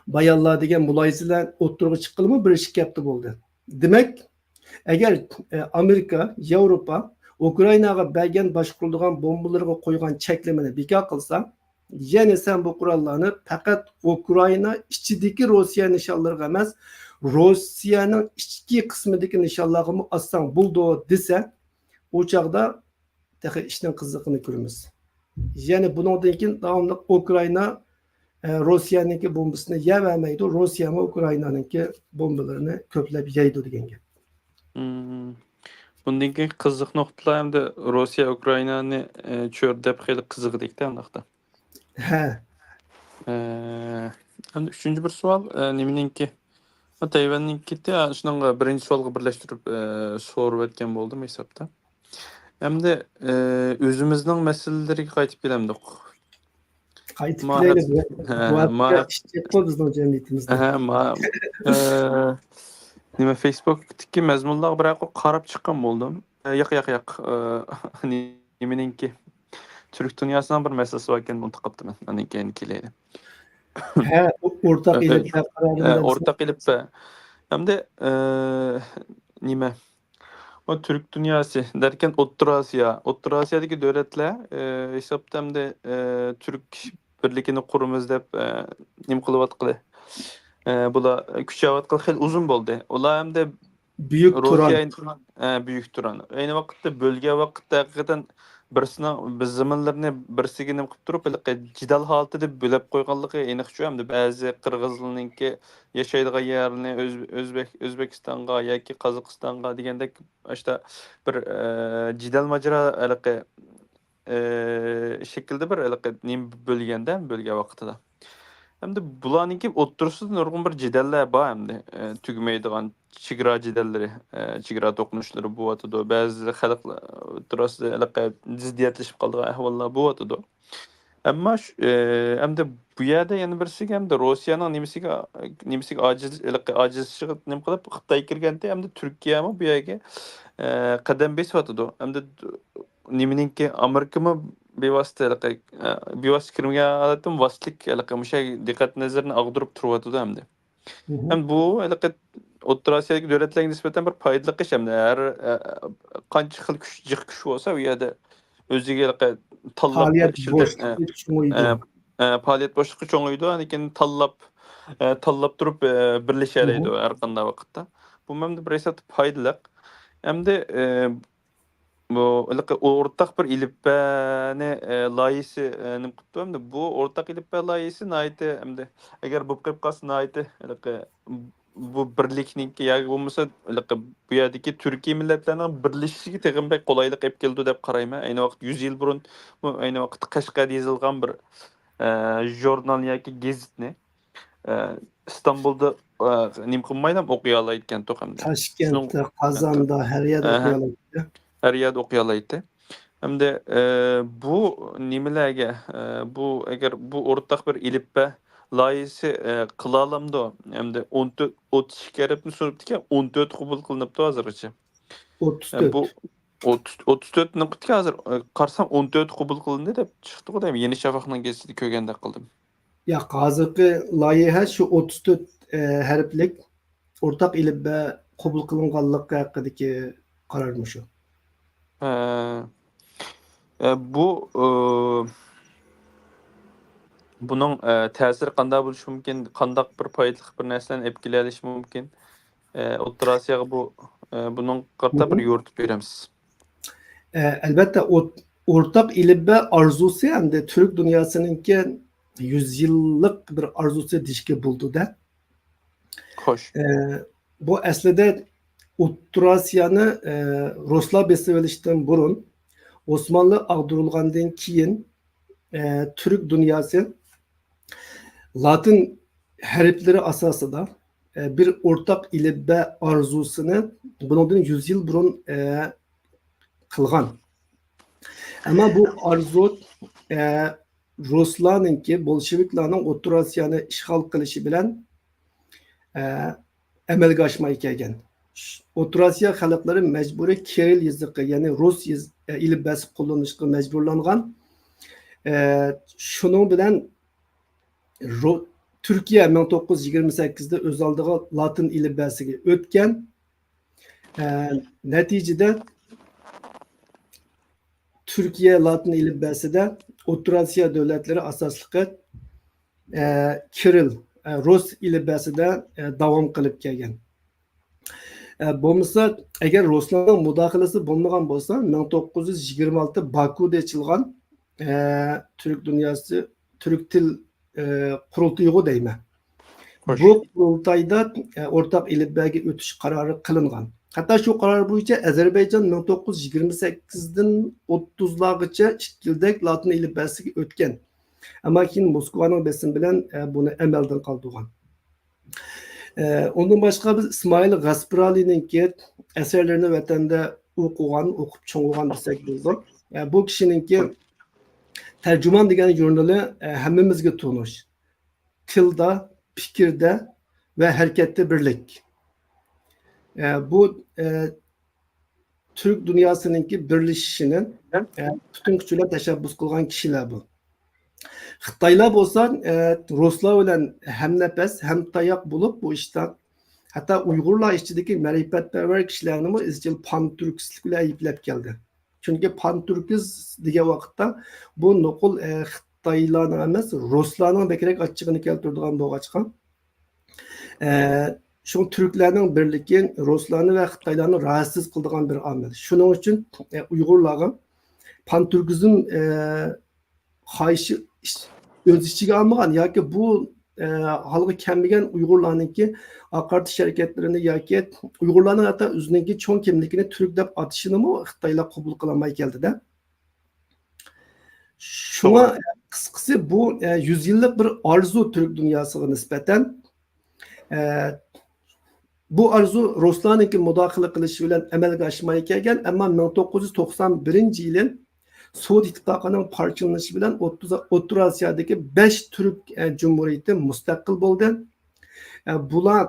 bayonlar degan muloyizalar o'ttirg'i chiqilmi bir ish kapti bo'ldi. Demak, agar Amerika, Yevropa Ukrainaga bergan boshqarilgan bombalarga qo'ygan cheklimini bekor qilsa, Yine sen bu kurallarını fakat Ukrayna içindeki Rusya nişanları emas, Rusya'nın içki kısmındaki nişanları mı aslan buldu dese, o çağda tehi işten kızlıkını görürüz. Yani bundan keyin devamlı Ukrayna Rusya'nınki bombasını yevermeydi. Rusya mı Ukrayna'nınki bombalarını köplep yaydı degan gap. Hmm. Bundan keyin qiziq nuqtalar hem de Rossiya Ukrainani cho'rdab xeyli qiziqdikda undaqda. He. Hem de üçüncü bir sual nimeninki Tayvan'ninki de şununla birinci sualga birleştirip sorup etken boldum hesapta. Hem de özümüzning meseleleriga qaytib kelamdik. Qaytib Ma kelaylik. Bu ma haqda ish qilib bizning jamiyatimizda. ma nima Facebook'taki mazmunlarga biroq qarab chiqqan bo'ldim. Yo'q. Nimeninki Türk dünyasından bir meselesi var ekan unutqaptiman. Anan keyin keleydi. He, o'rtaq ilibda qarorida Ortak ilip hem de nime o Türk dünyası derken O'rta Asya'daki devletler hesapta hem de Türk birlikini kurumuz dep nim kılıp atqılı. Bula küçük atqılı xel uzun boldu. Ola hem de Büyük Turan. büyük duran. Aynı vakitte bölge vakitte hakikaten birisinin biz zamanlarını birisiga nim qilib turib jidal holati deb bo'lib qo'yganligi aniq shu hamda ba'zi qirg'izlarniki yashaydigan yerini O'zbekistonga yoki Qozog'istonga degandek işte bir jidal majra şekilde bir nim bo'lganda bölge vaqtida. Hem de bulanınki otursun nurgun bir cideller var hem de tügmeydiğen çigra cidelleri, çigra dokunuşları bu atıda. Bazı halklar turası ziddiyetleşip kaldığı ahvallar bu atıda. Ama hem de bu yerde yani birisi hem de Rusya'nın nimisi aciz çıkıp nim kılıp Xitay kirgende hem de Türkiye ama bu yerde kadem beş atıda. Hem de nimeninki Amerika mı bevosita kirmagan holatda vositlik o'sha diqqat nazarini ag'dirib turyapti hamda. Hem bu O'rta Osiyodagi davlatlarga nisbatan bir foydali ish hamda har qancha xil jiq kuch bo'lsa u yerda o'ziga tanlab Faaliyet boşluğu çoğuydu. faoliyat boshliqi cho'ng'iydi, lekin tanlab turib birlashalaydi har qanday vaqtda. Bu hamda bir esat foydali. Hamda bu ortak bir ilipbeni layisi nim qilibdi hamda bu ortak ilipbe layisi naiti hamda agar bu qilib qolsa naiti bu birlikniki yoki bo'lmasa bu yerdagi turkiy millatlarning birlashishiga teg'inbek qulaylik olib keldi deb qarayman. Ayni vaqt 100 yil burun bu ayni vaqt Qashqarda yozilgan bir jurnal yoki gazetni İstanbul'da nim qilmaydan o'qiy olayotgan to'qimda. Taşkent'te, Kazan'da her yerde okuyorlar. Her yerde okuyalaydı. Hem de bu nimelerge bu eğer bu ortak bir ilipbe layisi kılalamdı hem de 14 30 kerepni sunuptike 14 kubul kılınıptı hazırca. 34. Bu 34 nokta hazır karsam 14 kubul kılındı dep çıktı o da Yeni Şafak'ın gezisi kögende kıldım. Ya hazırki layiha şu 34 harflik ortak ilibbe kabul kılınganlık hakkındaki kararmış o. Bu bunun ta'siri qanday bo'lishi mumkin, qandaq bir foydali bir narsani olib kelishi mumkin. O'rta Osiyoga bunun qarta bir yo'ritib beramiz. Elbette ortak ilibbe arzusu hem de Türk dünyasınınki 100 yıllık bir arzusu dişki buldu da. Xo'sh. Bu aslida O'rta Osiyoni Ruslar besib burun Osmanlı ag'dirilgandan keyin Türk dünyası Latin harfleri asasında bir ortak ilibbe arzusunu bundan 100 yıl burun kılgan. Ama bu arzu Ruslarınki Bolşeviklarning O'rta Osiyoni ishg'ol qilishi bilan amalga oshmay kelgan. O'rta Osiyo xalqlari majburiy Kiril yoziqi, ya'ni Rus ilibasi qo'llanishga majburlangan. Şunun bilan Türkiye 1928'de öz aldığı Latin ilibasiga o'tgan. Neticede Türkiye Latin ilibesida O'rta Osiyo davlatlari asosliqi Kiril Rus ilibesida davom qilib kelgan. Bo'lmasa agar Ruslarning mudohalasi bo'lmagan bo'lsa 1926 Bakuda ochilgan Türk dunyosi Türk til qurultayı deyman. Hoş. Bu qurultayda o'rtaq ilibbaga o'tish qarori qilingan. Hatta şu karar bo'yicha Azerbaycan 1928'den 30'largacha 2 yildek Latin ilibasiga o'tgan. Ama keyin Moskvaning besim bilan buni amaldan qoldirgan. Ondan başqa biz İsmail Gasparali'ninki eserlerini vatanda o'qigan, o'qib cho'ng'igan desak bo'ladi. Bu kishininki Tercüman degan jurnali hammamizga tanish. Tilda, fikirde ve harekette birlik. Bu Türk dünyasınınki birleşişinin bütün güçlüler teşebbüs kılgan kişiler bu. Xitaylar olsa Ruslar bilen hem nefes hem tayak bulup bu işten hatta Uygurlar işçideki merifetperver kişilerini izcil pan-Türkislik bile ayıplap geldi. Çünkü pan-Türkiz diye vakitte bu nokul Xitaylarning emas Ruslarning bekerek açığını keltirdiğin bu açıkan. Şu Türklerning birligi Ruslarni ve Xitaylarni rahatsız kıldığan bir amel. Şunun için Uygurlarga pan-Türkizm xahişi öz içiga almagan yoki bu halkı kemmigen Uygurlarninki akartı şirketlerini yoki Uygurlarning hatta o'zininki cho'ng kimligini Türk deb atışını mı Xitaylar qabul qilmay keldi de. Şuna kıskısı bu 100 yıllık bir arzu Türk dünyasına nispeten. Bu arzu Ruslarninki mudahala qilishi bilan amalga oshmay kelgan, ammo 1991 yilin Sovet İttifakı'nın parçalanışı bilen O'rta Osiyo'daki 5 Türk Cumhuriyeti müstakil bo'ldi. Bular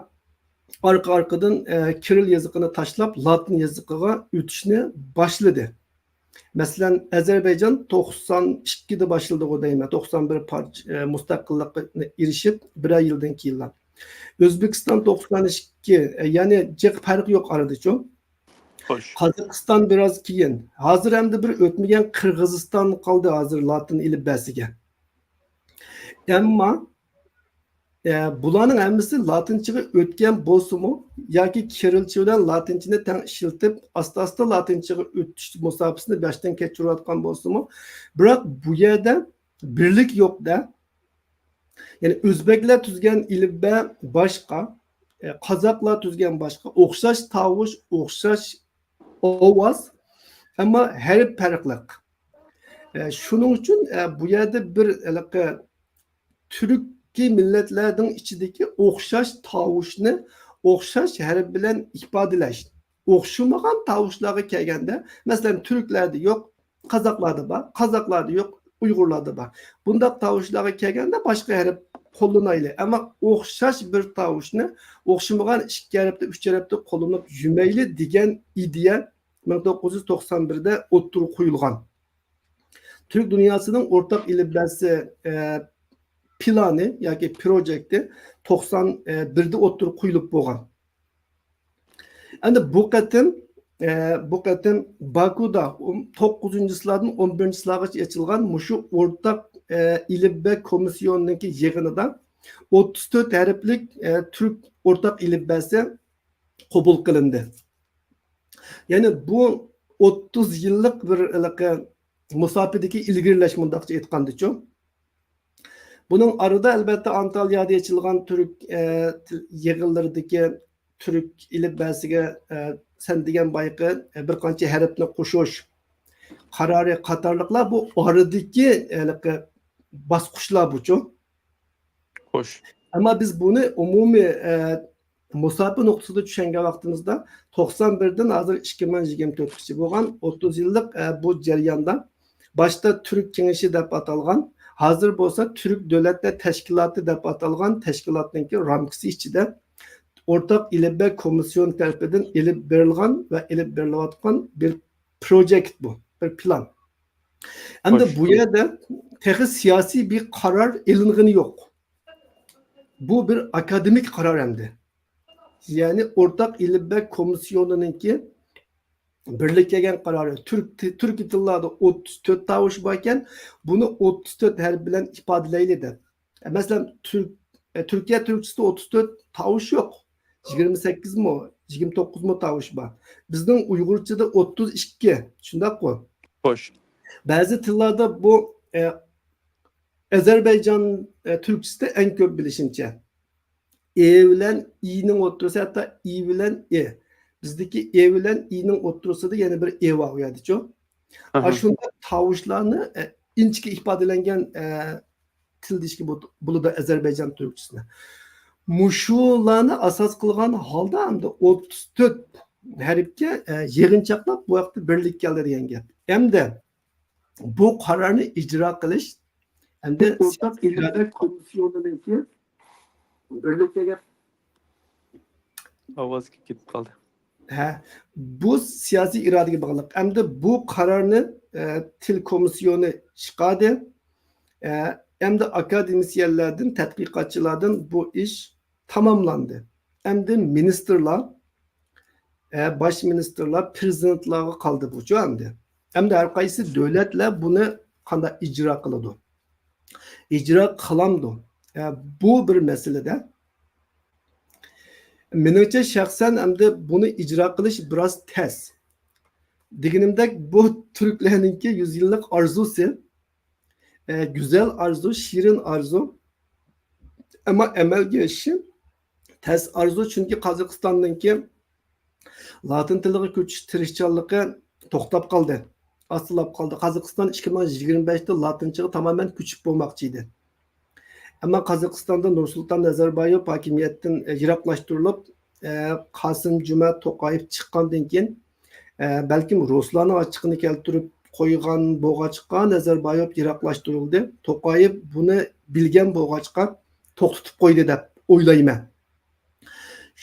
arkadan Kiril yazıqını taşlap Latin yazıqıga o'tishni boshladi. Mesela Azerbaycan 92'de başladı o deyme. 91 müstakillikka erişip bir yıldan keyin. Özbekistan 92 yani cek farkı yok arada çok. Hoş. Kazakistan biraz keyin. Hazır hem de bir ötmeyen Kırgızistan kaldı hazır Latin ilibesiga. Ama bularning hammasi Latinchaga o'tgan bo'lsa-mu yoki Kirilcha bilan Latinchani teng ishiltib, asta-asta Latinchaga o'tish musofasini boshdan kechirayotgan bo'lsa-mu, biroq bu yerda birlik yo'q-da. Yani Özbekler tuzgan ilibba boshqa, Qozaqlar tuzgan boshqa, o'xshash tovush, o'xshash ovoz, ammo harf farqli. Shuning uchun bu yerda bir Türk milletlerдің içindeki o'xshash tovushni o'xshash harf bilan ifodalash. O'xshamagan tovushlarga kelganda, masalan, Türklarda yo'q, Qozoqlarda bor, Qozoqlarda yo'q, Uyg'urlarda bor. Bundaq tovushlarga kelganda boshqa harf qo'llanayli. Ammo o'xshash bir tovushni o'xshamagan 2 harfda, 3 harfda qo'llanib yurmayli degan ideya 1991'de o'ttirib qo'yilgan. Türk dünyasının ortak ilibasi planı yoki projekti 91'de o'ttirib qo'yilib bo'lgan. Endi bu qatim Bakuda 9-yillardan 11-yillargacha ochilgan mushu o'rtaq ilibba komissionininki yig'inida 34 harflik Türk o'rtaq ilibbasi qabul qilindi. Yani bu 30 yıllık bir musafideki ilgirleş mundaqça aytqandichu. Bunun arada elbette Antalya'da açılgan Türk yığınlarındaki Türk ilibbasiga sen degan bayqı bir qancha harfni qo'shish qarori qatorliqlar bu aradagi bosqichlar buchu. Hoş. Ama biz bunu umumiy musafa noktasında tushungan vaqtimizda 91'den hazır 2024 bo'lgan 30 yıllık bu jarayonda başta Türk Kengeshi deb atalgan, hazır bo'lsa Türk Davlatlar Tashkiloti deb atalgan tashkilotning ramkasi ichida o'rtaq ilibba komissiyon tarafidan ilib berilgan ve ilib berilayotgan bir projekt bu, bir plan. Endi bu yerda texi siyosiy bir qaror ilingani yo'q. Bu bir akademik qaror endi. Yani ortak ilibba komisyonuninki birlik kelgan qarori Türk tillarida 34 tavuş varken bunu 34 harf bilan ifodalayli deb. Masalan Türkiye Türkçesinde 34 tavuş yok. 28 mi? 29 mu tavuş var. Bizning Uyg'urchada 32. Shundaq ku. Xo'sh. Ba'zi tillarda bu Azerbaycan Türkçesinde en ko'p bilishimcha. E bilan i'ning o'ttirisi hatta i bilan e. Bizdeki e bilan i'ning o'ttirisida yana bir e var uyadichu. Shunda tavushlarni inchga ifodalangan til deyishga bo'ladi Azerbaycan Türkçesine. Mushularni asos qilgan holda hamda 34 harfga yig'inchoqlab bu vaqtda birlik keldi degan gap. Hamda bu qarorni ijro qilish hamda o'rtaq iroda komissiyonidagi birlikka Ovoz ketib qoldi. Bu siyosiy irodaga bog'liq. Hamda bu qarorni til komissiyoni chiqadi. Hamda akademisyenlerden, tadqiqotchilardan bu iş tamamlandı. Hamda ministerlar, baş ministerlar, prezidentlarga qoldi bu hamda. Hamda har qaysi davlatlar buni qanday ijro qiladi? Ijro qilamdi. Bu bir masalada. Menimcha shaxsan hamda buni ijro qilish biroz tez. Deganimdek bu Türklarninki 100 yillik orzusi. Güzel arzu, şirin arzu. Ama amalga oshishi tez arzu, çünkü Qozog'istondagi Latin tiliga ko'chish tirishchanligi to'xtab qoldi. Asılab qoldi. Qozog'iston 2025'te Latinchaga tamamen ko'chib bo'lmoqchi edi. Ama Qozog'istonda Nursulton Nazarboyev hokimiyatdan yiroqlashtirilib, Qosim-Jo'mart To'qayev chiqqandan keyin balkim ruslarning ochiqini keltirib qo'ygan bo'g'achqa Nazarboyev yiroqlashtirildi. To'qayev buni bilgan bo'g'achqa to'xtatib qo'ydi deb o'ylayman.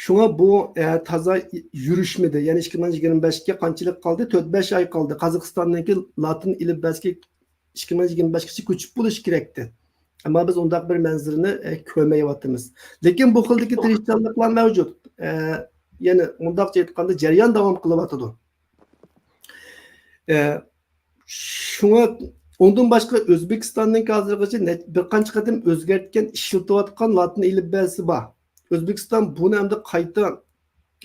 Shunga bu toza yurishmadi. Ya'ni 2025 ga qanchalik qoldi? 4-5 oy qoldi. Qozog'istondagi Latin ilibasiga 2025gacha ko'chib bo'lish kerakdi. Ama biz undaq bir manzirini ko'rmayapmiz. Lekin bu xildagi tirishchanliklar mavjud. Ya'ni undaqcha aytganda jarayon davom qilyapti. Şuna ondan başka Özbekistan'ın hozirgacha bir qancha qatim o'zgartgan ishlatayotgan Latin ilibasi bor. O'zbekiston buni hamda qayta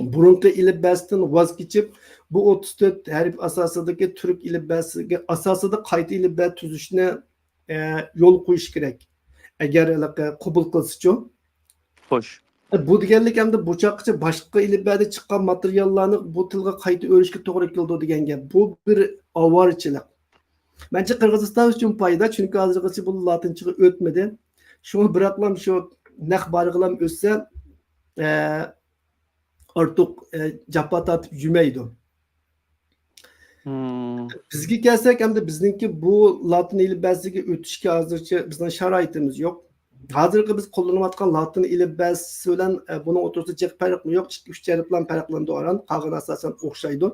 burunqi ilibasidan voz kechib, bu 34 harf asosidagi Türk ilibasiga asosida qayta ilibas tuzishni yo'l qo'yish kerak. Agar qabul qilsa-chu. Xo'sh. Bu deganlik hamda bu chaqcha boshqa ilibada chiqqan materiallarni bu tilga qayta o'rishga to'g'ri keldi degan gap. Bu bir avorchilik. Bence Qirg'iziston uchun foyda, çünkü hozirgacha bu Latinchaga o'tmadi. Shuni biroqlam shu naq barg'ilam o'tsa, ortiq jafo tortib yurmaydi. Bizga kelsak hamda bizningki bu Latin ilibasiga o'tishga hozircha bizning sharoitimiz yo'q. Hozirgi biz qo'llanayotgan Latin ilibasi bilan buni o'rtasida jiq farqi yo'q. 2-3 taraf bilan farqlanadigan, qolgan asosan o'xshaydi.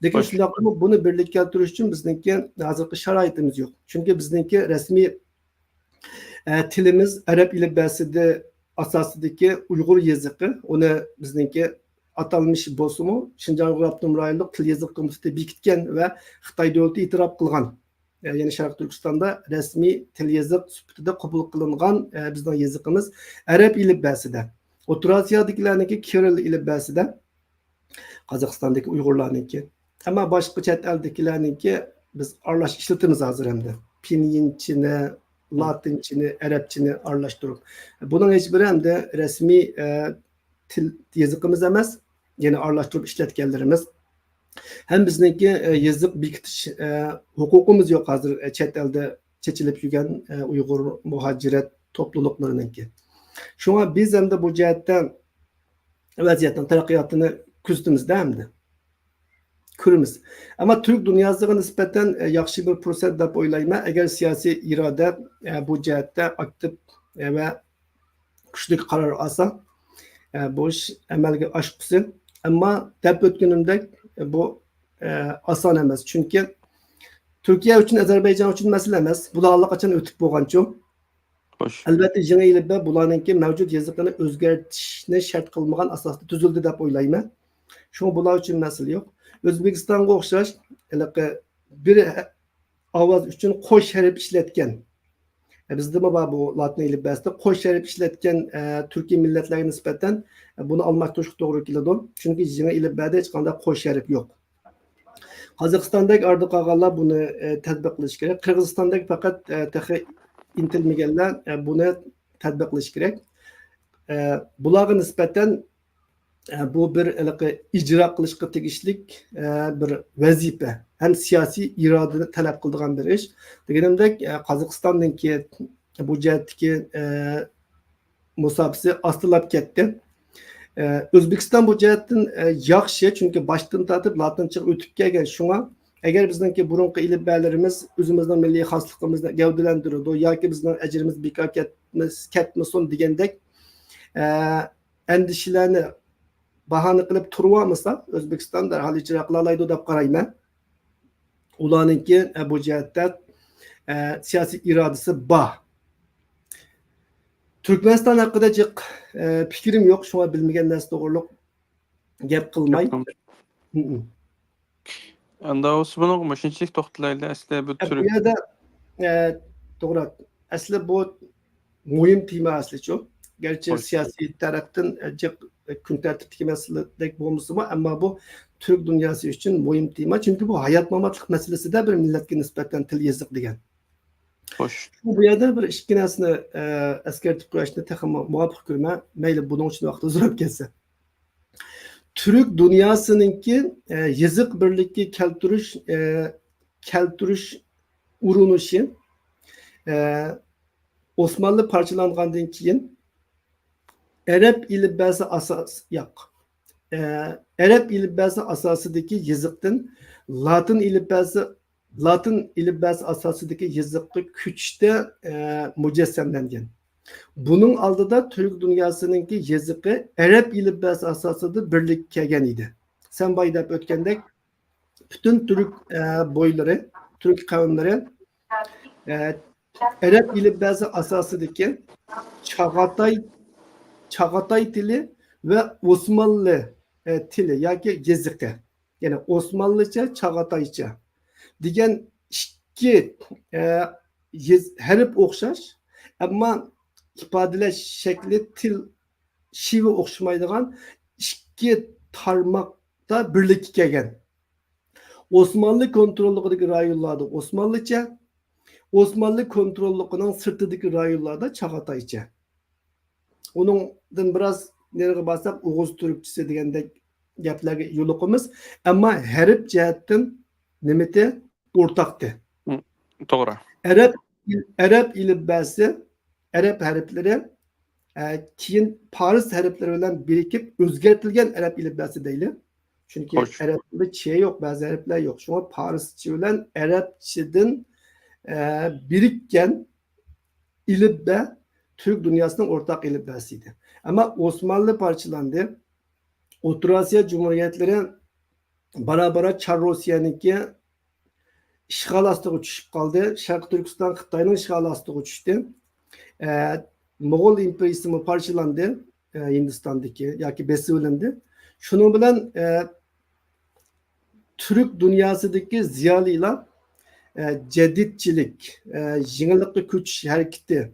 Lekin shunday qilib buni birlikka keltirish uchun bizningki hozirgi sharoitimiz yo'q. Chunki bizningki rasmiy tilimiz arab ilibasida asosidagi Uyg'ur yoziqi, uni bizningki atalmış bo'lsa-mu, Şinjan Avtonom rayonluq til yoziq komiteti bekitgan va Xitoy davlati e'tirof qilgan. Yani Sharq Turkistonda rasmiy til yoziq sifatida qabul qilingan bizning yoziqimiz arab ilibasida. O'rta Osiyodagi Kiril ilibasida, Qozog'istondagi Uyg'urlarniki. Ama boshqa chet eldagilarniki biz aralash ishlatamiz hozir hamda. Pinyinchini, Latinchini, Arabchini aralashtirib. Bunun hech biri hamda rasmiy til yoziqimiz emas, yine aralashtirib ishlatganlarimiz. Hem bizniki yoziq bekitish huquqimiz yo'q hozir chet elda chechilib yurgan Uyg'ur muhojirat to'pluluqlariniki. Shunga biz hamda bu jihatdan vaziyatning taraqqiyotini kuzatimizda hamda ko'ramiz. Ama Türk dünyasiga nisbatan yaxshi bir fursat deb o'ylayman. Agar siyosiy iroda bu jihatda aktiv va kuchli qaror olsa, bu ish amalga oshqisi. Ammo deb o'tganimdek bu oson emas. Chunki Türkiye uchun, Azerbaycan uchun masala emas. Bular allaqachon o'tib bo'lganchu. Xo'sh. Albatta yangi ilibba bularninki mavjud yoziqini o'zgartirishni shart qilmagan asosda tuzildi deb o'ylayman. Shunga bular uchun masala yo'q. O'zbekistonga o'xshash bir ovoz uchun qo'sh harf ishlatgan. Bizda bu latin alifbasida qo'sh harf ishlatgan turkiy millatlarga nisbatan buni almashtirishga to'g'ri keladi. Chunki yangi alifbada hech qanday qo'sh harf yo'q. Qozog'istondagi ardi qolganlar buni tatbiq qilish kerak. Qirg'izistondagi faqat intilmaganlar buni tatbiq qilish kerak. Bularga nisbatan bu bir ijro qilishga tegishlik bir vazifa, ham siyosiy irodani talab qiladigan bir ish. Deganimdek, Qozog'istonniki bu jihatdagi musobaqasi ostilab ketdi. O'zbekiston bu jihatdan yaxshi, chunki boshdan tortib latinchaga o'tib kelgan. Shunga agar bizningki burunqi ilibbalarimiz o'zimizning milliy xosligimizni gavdalantiradi yoki bizning ajrimiz bekor ketmasin degandek andishalarni bahona qilib turib olmasa, O'zbekiston darhol ijro qila oladi deb qarayman. Ularningki bu jihatda siyosiy irodasi bor. Turkmeniston haqida fikrim yo'q, shunga bilmagan narsa to'g'riliq gap qilmay. Anda o'sbuning mashinchilik to'xtalaydi asli bu Bu yerda to'g'ri. Asli bu muhim tema aslicha. Gerçi siyasi taraftan kun tartibdagi masaladak bo'lmasa, ammo bu Türk dünyası uchun muhim tema. Çünkü bu hayat mamatlik meselesida bir millatga nisbatan til yoziq degan. Xo'sh. Bu yerda bir ikki narsani eskartib qo'yishni texmo muvofiq ko'rma. Mayli buning uchun vaqt uzrab kelsa. Türk dünyasınınki yazık birlikki keltirish urinişi Osmanlı parçalangandan keyin Arap ilibasi Arap ilibasi asosidagi yazıqdan Latin ilibasi asosidagi yazıqqa kuchda mujassamlangan. Bunun oldida Türk dünyasınınki yazıqı Arap ilibasi asosida birlik kelgan edi. Sen baydab o'tgandek bütün Türk boyları, Türk kavimleri Arap ilibasi asosidagi Çağatay dili ve Osmanlı dili yoki yazıqı. Yani Osmanlıca, Çağatayca degan ikki harf o'xshash, ammo ifodalash shakli til shivi o'xshamaydigan ikki tarmoqda birlikka kelgan. Osmanlı kontrolligidagi rayonlarda Osmanlıca, Osmanlı kontrolligining sirtidagi rayonlarda Çağatayca. Onundan biraz nereye bassak Oğuz Türkçesi degandek gaplarga yo'liqimiz, ammo harf jihatdan nimati o'rtaqdi. To'g'ri. Arap ilibasi, Arap harflari keyin Fars harflari bilan birikib o'zgartirilgan Arap ilibasi deyli. Chunki Arabda ch yo'q, ba'zi harflar yo'q. Shunga Farscha bilan Arabchadan birikkan ilibba Türk dünyasının ortak ilibasıydı. Ama Osmanlı parçalandı. Orta Asya Cumhuriyetleri bara Çar Rusya'nınki işgal astığı uçuşup kaldı. Şarkı Türkistan Xitayning işgal astığı uçuştu. Moğol imperiyasını parçalandı. Hindistan'daki yoki besilindi. Şunun bilan Türk dünyasındaki ziyolilar jadidchilik, yenilikka kuch harakati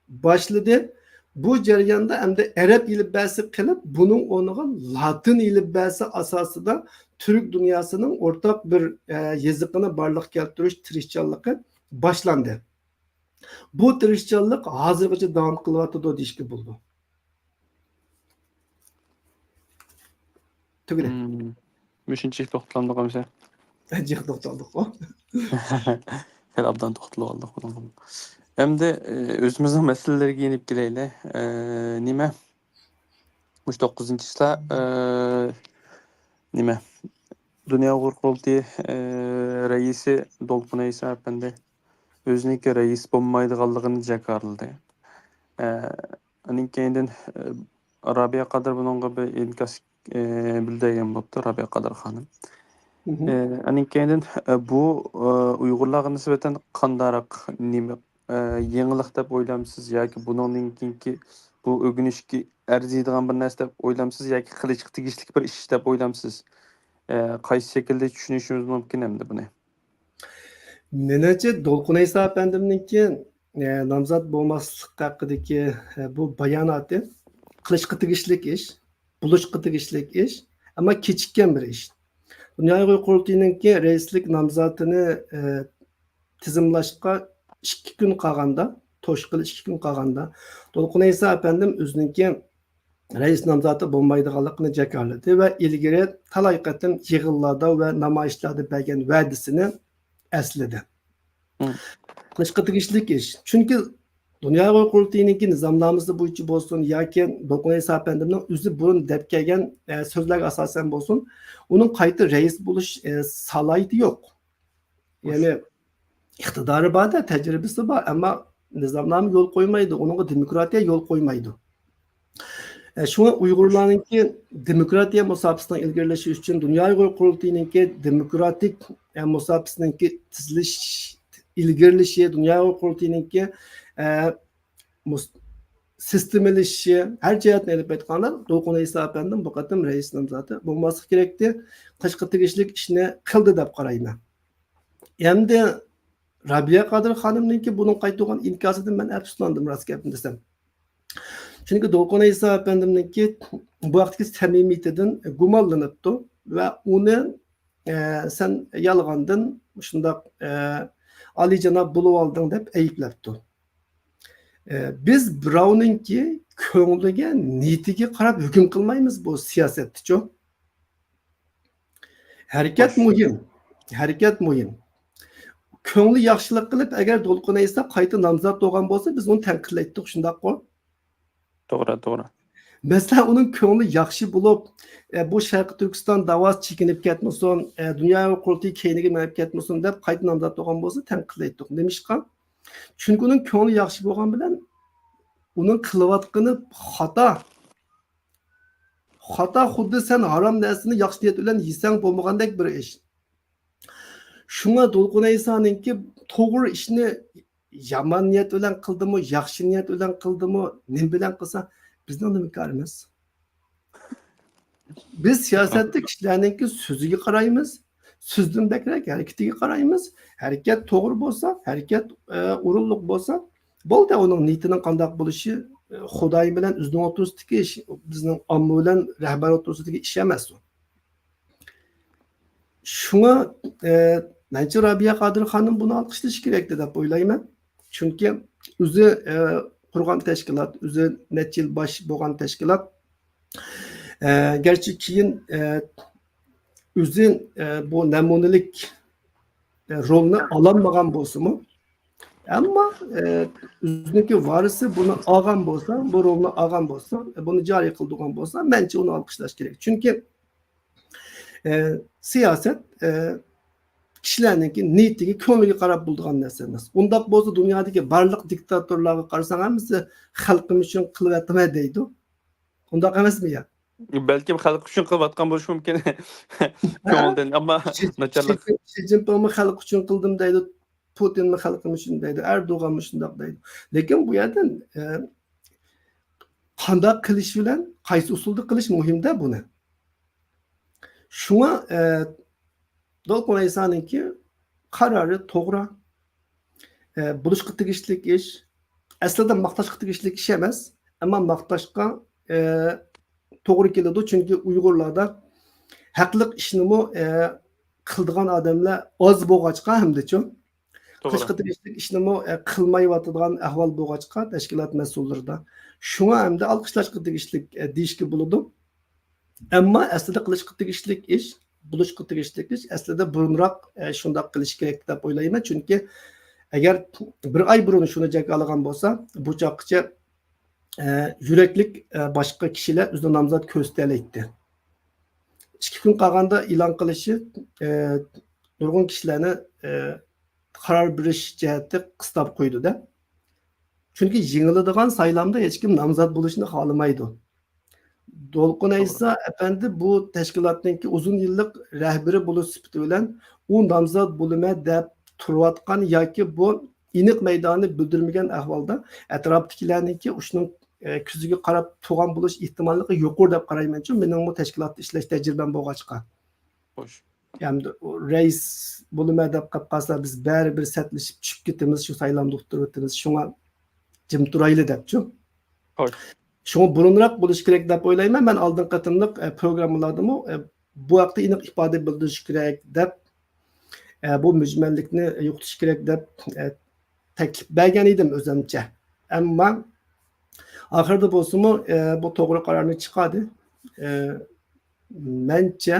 başladı. Bu jarayonda hamda Arap ilibasi qilib, buning o'rniga Latin ilibasi asosida Türk dünyasının ortak bir yazıqını barliq keltirish tirishchanligi boshlandi. Bu tirishchanlik hozirgacha davom qilyotdi deyishga bo'ldi. Tug'ri. Mashinchilik to'xtalandiq hamsa. Jiq to'xtaldik. Hel abdan to'xtalib oldik buni. Endi o'zimizning masalalarga yenib kelaylik. Nima? 9-yilda nima? Dünya Qurultayı raisi Dolqun Isa Efendi o'ziniki rais bo'lmaydiganligini jakarladı. Uning keyin Rabiya Qadar buningga bir inkas bildirgan bo'ldi, Rabiya Qadar xonim. Uning keyin bu Uyg'urlarga nisbatan qandaroq nima yangilik deb o'ylamsiz yoki buningki bu o'rganishga arziydigan bir narsa deb o'ylamsiz yoki qilishga tegishli bir ish deb o'ylamsiz? Qaysi şekilde düşünüşümüz mümkün emdi bunu? Menimce Dolqun İsa Efendimninki namzat bo'lmaslik haqidagi bu bayonoti qilishga tegishli ish, bulishga tegishli ish, ammo kechikkan bir ish. Dunyo Uyg'ur qurultayiningki raislik nomzodini tizimlashga 2 kun qolganda, to'shqil 2 kun qolganda Dolqun İsa Efendim o'zininki rais nomzodi bo'lmaydiganligini jakarladi va ilgari talay qatim yig'inlarda va namoyishlarda bergan va'dasini esledi. Hı. Qilishga tegishli ish. Chunki Dunyo Uyg'ur qurultayiningki nizomnomasi bo'yicha bo'lsin yoki Dolqun İsa Efendimning o'zi burun deb kelgan so'zlarga asosan bo'lsin, uning qayta rais bo'lish salohiyati yo'q. Ya'ni iqtidori bor-da, tajribasi bor, ammo nizomnoma yo'l qo'ymaydi, uningga demokratiya yo'l qo'ymaydi. Şuna Uygurlarınki demokratiya musafasını ilgirleşi için Dünya Uygur Kurultayı'nınki demokratik musafasınınki tiziliş ilgirleşi, Dünya Uygur Kurultayı'nınki sistemleşi, her cihetini elip etkanlar Dolqun İsa Efendim bu kadın reis namzatı bulması gerekti. Qışqı tegishlik işini kıldı dep qarayman. Hem de Rabia Kadir Hanım'ınki bunun qaytığın inkasıdan ben afsuslandım rast gapini desem. Çünkü Dolqun İsa Efendim'ninki bu vaktki samimiyetinden gumallanıptı ve onu sen yalgandın, şunda Ali Cenab bulup aldın dep eyiplepti. Biz Brown'unki köngülüge, niyetiga qarab hüküm kılmayımız bu siyasetçi çok. Hareket muhim. Hareket muhim. Köngülü yaxşılık kılıp eğer Dolqun İsa qayta namzat doğan bolsa biz onu tenkitlaytdık şundaq qol. Doğru. Mesela onun köngülü yaxşı bulup bu Şarkı Türkistan davası çekinip ketmesin, Dünya Kurultayı keyniga menip ketmesin dep qayta namzat doğan bolsa tenkitlaytdık. Demişqa? Çünkü onun köngülü yaxşı bolgan bilen onun kılıvatqını xata. Xata xuddi sen haram narsani yaxshi niyat bilan yesang bo'lmagandek bir ish. Şuna Dolqun İsa'nınki to'g'ri ishni yomon niyat bilan qildimi, yaxshi niyat bilan qildimi, nim bilan qilsa bizning nimakarimiz. Biz siyosatda kishilarninki so'ziga qaraymiz, so'zdan bakrak harakatiga qaraymiz. Harakat to'g'ri bo'lsa, harakat o'rinliq bo'lsa, bo'ldi uning niyatining qanday bo'lishi Xudoy bilan o'zining o'rtasidagi ish, bizning omma bilan rahbar o'rtasidagi ish emas. Şuna bence Rabia Kadir Hanım bunu alkışlaşı gerekli dep o'ylayman. Çünkü o'zi qurgan tashkilot, o'zi necha yil bosh bo'lgan tashkilot. Gerçi keyin o'zi bu namunalik rolni ololmagan bo'lsa-mu, ammo o'ziniki varisi buni olgan bo'lsa, bu rolni olgan bo'lsa, buni joriy qildigan bo'lsa, menimcha uni alqishlash kerak. Chunki siyaset kishilarninki niyatiga, ko'ngliga qarab bo'ladigan narsa emas. Undaq bo'lsa dunyodagi barliq diktatorlarga qarasan hammasi xalqim uchun qilyaptimi deydi. Undaq emasmi ya? Belki xalq uchun qilayotgan bo'lishi mumkin. Ko'ngildan, ammo nacharlik. Xi Jinpingmi xalq uchun qildim deydi, Putinmi xalqim uchun deydi, Erdo'g'anmi shundoq deydi. Lekin bu yerdan qanday qilish bilan, qaysi usulda qilish muhimda buni. Şuna Dolqun İsa'nınki kararı to'g'ri. Bulishqa tegishlik ish. Aslida maqtashqa tegishlik ish emas, ammo maqtashqa to'g'ri keladi. Chunki Uyg'urlarda haqliq ishnimi qildigan odamlar oz bo'lg'achqa hamda-chu. Qilishqa tegishlik ishnimi qilmayotadigan ahvol bo'lg'achqa tashkilot mas'ullarida. Shunga hamda alqishlashqa tegishlik deyishga bo'ladi. Ammo aslida qilishqa tegishlik ish, bulishqa tegishlik ish aslida burunroq shundoq qilish kerak deb o'ylayman. Chunki agar bir oy burun shuni jakalagan bo'lsa, bu chaqgacha yuraklik boshqa kishilar o'zini nomzod ko'rsatyapti. 2 kun qolganda e'lon qilishi nurg'un kishilarni qaror berish jihatda qistab qo'ydi-da. Chunki yengiladigan saylamda hech kim nomzod bo'lishni xohlamaydi. Dolqun İsa Efendi bu teşkilatınki uzun yıllık rehberi buluş sıfatı bilen o namzat buluma dep turvatkan yoki bu iniq meydanı bildirmegen ahvalda etrafdagilarninki ushning ko'ziga qarab tug'an bo'lish ehtimolliigi yuqori deb qarayman. Chunki mening bu tashkilotda ishlash tajribam bo'lg'achqa. Xo'sh. Endi reis bo'lma deb qolib qolsa biz baribir satlashib tushib ketamiz, shu saylanib turib o'tamiz. Shunga jim turayli debchi. Xo'sh. Şunu burunroq bo'lishi kerak deb o'ylayman. Men oldin qatimliq programmalardimi bu haqda aniq ifoda bildirish kerak deb bu mujmallikni yo'qotish kerak deb taklif bergan edim o'zimcha. Ammo oxirida bo'lsa-mu bu to'g'ri qarorni chiqadi. Mencha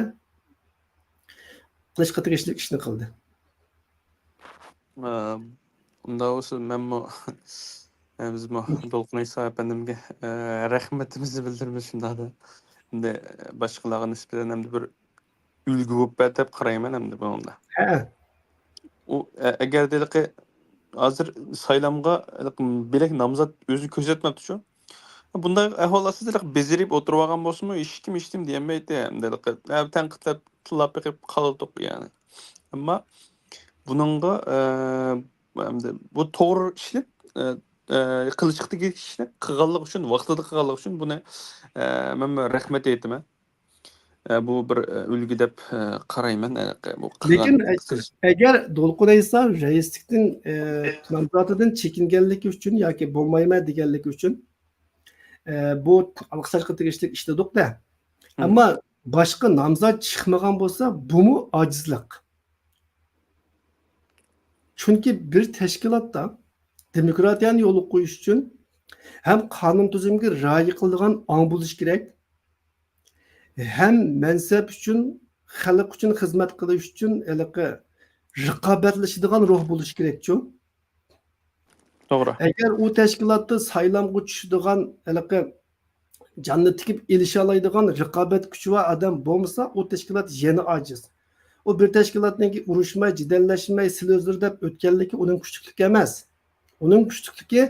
qilishga tegishli ishni qildi. Unda olsa menmi bizmi Dolqun İsa efendimge rahmetimizni bildirmiz shunda da. Endi boshqalarga nisbatan ham bir ulgu bo'lib deb qarayman endi bunda. Ha. U agar deliqi hozir saylamga bilek nomzod o'zi ko'rsatmabdi-ku. Bunday ahvolasizlik bezirib o'tirib olgan bo'lsa-mu, ishtim demaydi endi. Tanqidlab tilab beqib qoldik yani. Ammo buningga endi bu to'g'ri ishni qilishqidagi ishni qilganlik uchun, vaqtida qilganlik uchun buni men rahmat aytaman. Bu bir ulgu deb qarayman. Bu Lekin agar Dolqun İsa reislikdan nomzodidan chekinganligi uchun yoki bo'lmayman deganligi uchun bu alqishlarga tegishli ish dedik-da. Ammo boshqa nomzod chiqmagan bo'lsa, bumi ojizlik. Chunki bir tashkilotda demokratiyani yo'l qo'yish uchun ham qonun tuzumga rioya qiladigan ong bo'lish kerak, ham mansab uchun, xalq uchun xizmat qilish uchun raqobatlashadigan ruh bo'lish kerak-ku. To'g'ri. Agar u tashkilotda saylamga tushadigan jonni tikib elisha oladigan raqobat kuchi va odam bo'lmasa, u tashkilot yana ojiz. O bir tashkilotniki urushmay, jidallashmay, silozir deb o'tganligi uning kuchlikligi emas. Uning kuchlikligi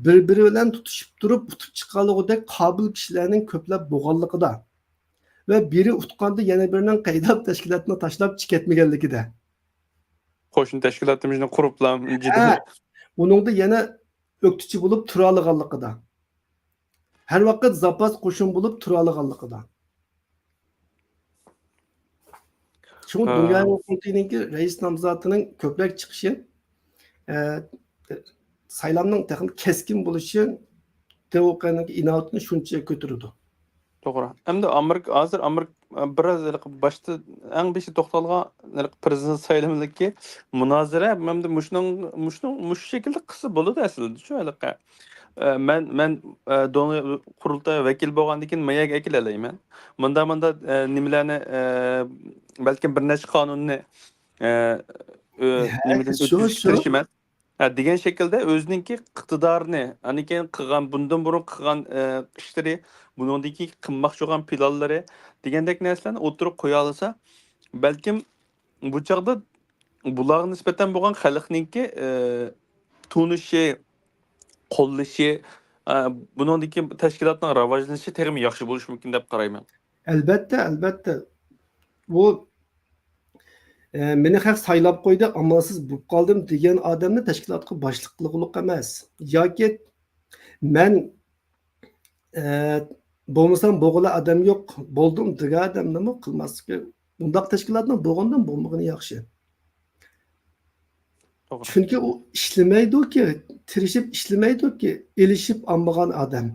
bir-biri bilan tutishib turib, utib chiqqanligidek qobil kishilarning ko'plab bo'lganligida va biri utqanda yana birining qaydab tashkilotni tashlab ketmaganligida. Qo'shni tashkilotimizni quriblar, uningda yana o'qituvchi bo'lib tura olganligida. Har vaqt zapas qo'shin bo'lib tura olganligida. Şu dünyanın kontiniki reis namzatının köplek çıkışı saylamның texnik keskin buluşu teoqanın inoatını şuncha götürdü. To'g'ri. Endi hozir biraz başta eng beshi to'xtalgan prezident saylamidagi munozara hamda mush şekilde qilsa bo'ladi aslida. Shu haliqa men qurultay vakil bo'lgandan keyin mayak akil alayman. Munda nimalarni balkim bir nechta qonunni nimadan o'tkazishman. Degan şekilde o'zininki iqtidorini, aniken qilgan bundan burun qilgan ishlari, buningdagi qilmoqchi bo'lgan planlari degandek narsalarni o'tirib qo'ya olsa, balkim bu chaqda bularga nisbatan bo'lgan xalqninki tunishi, qo'llashi, buningdagi tashkilotning rivojlanishi terimi yaxshi bo'lishi mumkin deb qarayman. Albatta. Bu meni haq saylab qo'ydi, amalsiz bo'lib qoldim degan odamni tashkilotga boshliq qilgulik emas. Yoki men bo'lmasam bo'g'ila odam yo'q, bo'ldim degan odamni qilmaslikka. Bundaq tashkilotning bo'lgandan bo'lmagani yaxshi. To'g'ri. Chunki u ishlamaydi-ki, tirishib ishlamaydi-ki, elishib olmagan odam.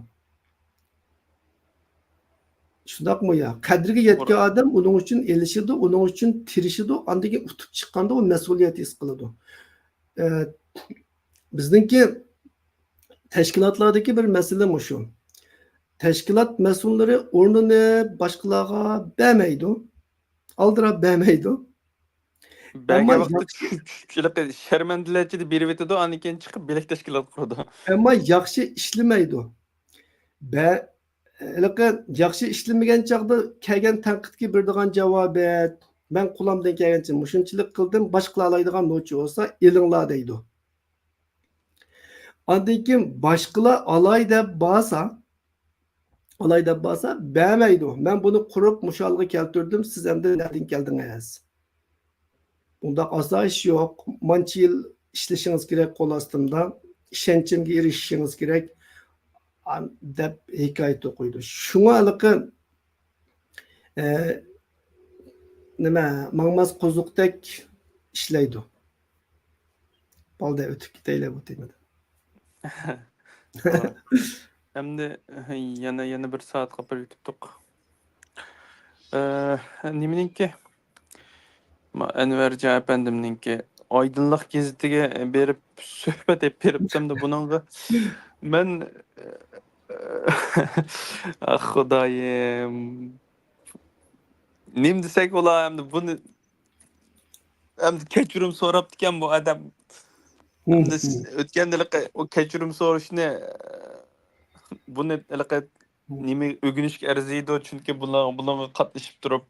Shundaqmi ya? Qadriga yetgan odam uning uchun elishidi, uning uchun tirishidi, andan keyin utib chiqqanda u mas'uliyat his qiladi. Bizningki tashkilotlardagi bir masala shu. Tashkilot mas'ullari o'rnini boshqalarga bermaydi, oldirib bermaydi. Belki vaqtda sharmandalarcha berib o'tadi, andan keyin chiqib belak tashkilot quradi. Ammo yaxshi ishlamaydi. Yaxshi ishlamagan chaqda kelgan tanqidga beradigan javobat, men qo'limdan kelgancha mushunchalik qildim, boshqalar oladigan nochi bo'lsa, elinglar deydi. Andan keyin boshqalar olay deb bo'lsa, bermaydi. Men buni qurib mushalga keltirdim, siz endi nerdan keldingiz? Bunda asosh yo'q. Mancha yil ishlashingiz kerak qo'l ostimda, ishonchimga erishishingiz kerak. Deb hikoya qo'ydi. Shunga nima mangmas qo'ziqdek ishlaydi. Balda o'tib ketaylar bu temada. Valla. Hem de yana bir saat kapır tuttuk. Nimeninki Enver Efendimninki Aydınlık Geziti'ge berip söhbet hep beriptim de bununla ben ah Xudayım nim desek ola hem de bunu hem de keçürüm sorap diken bu adam hem de ötkendelik o keçürüm soruşunu bunu ılık nimi ögünüşke erziydi çünkü bunlar katlaşıp durup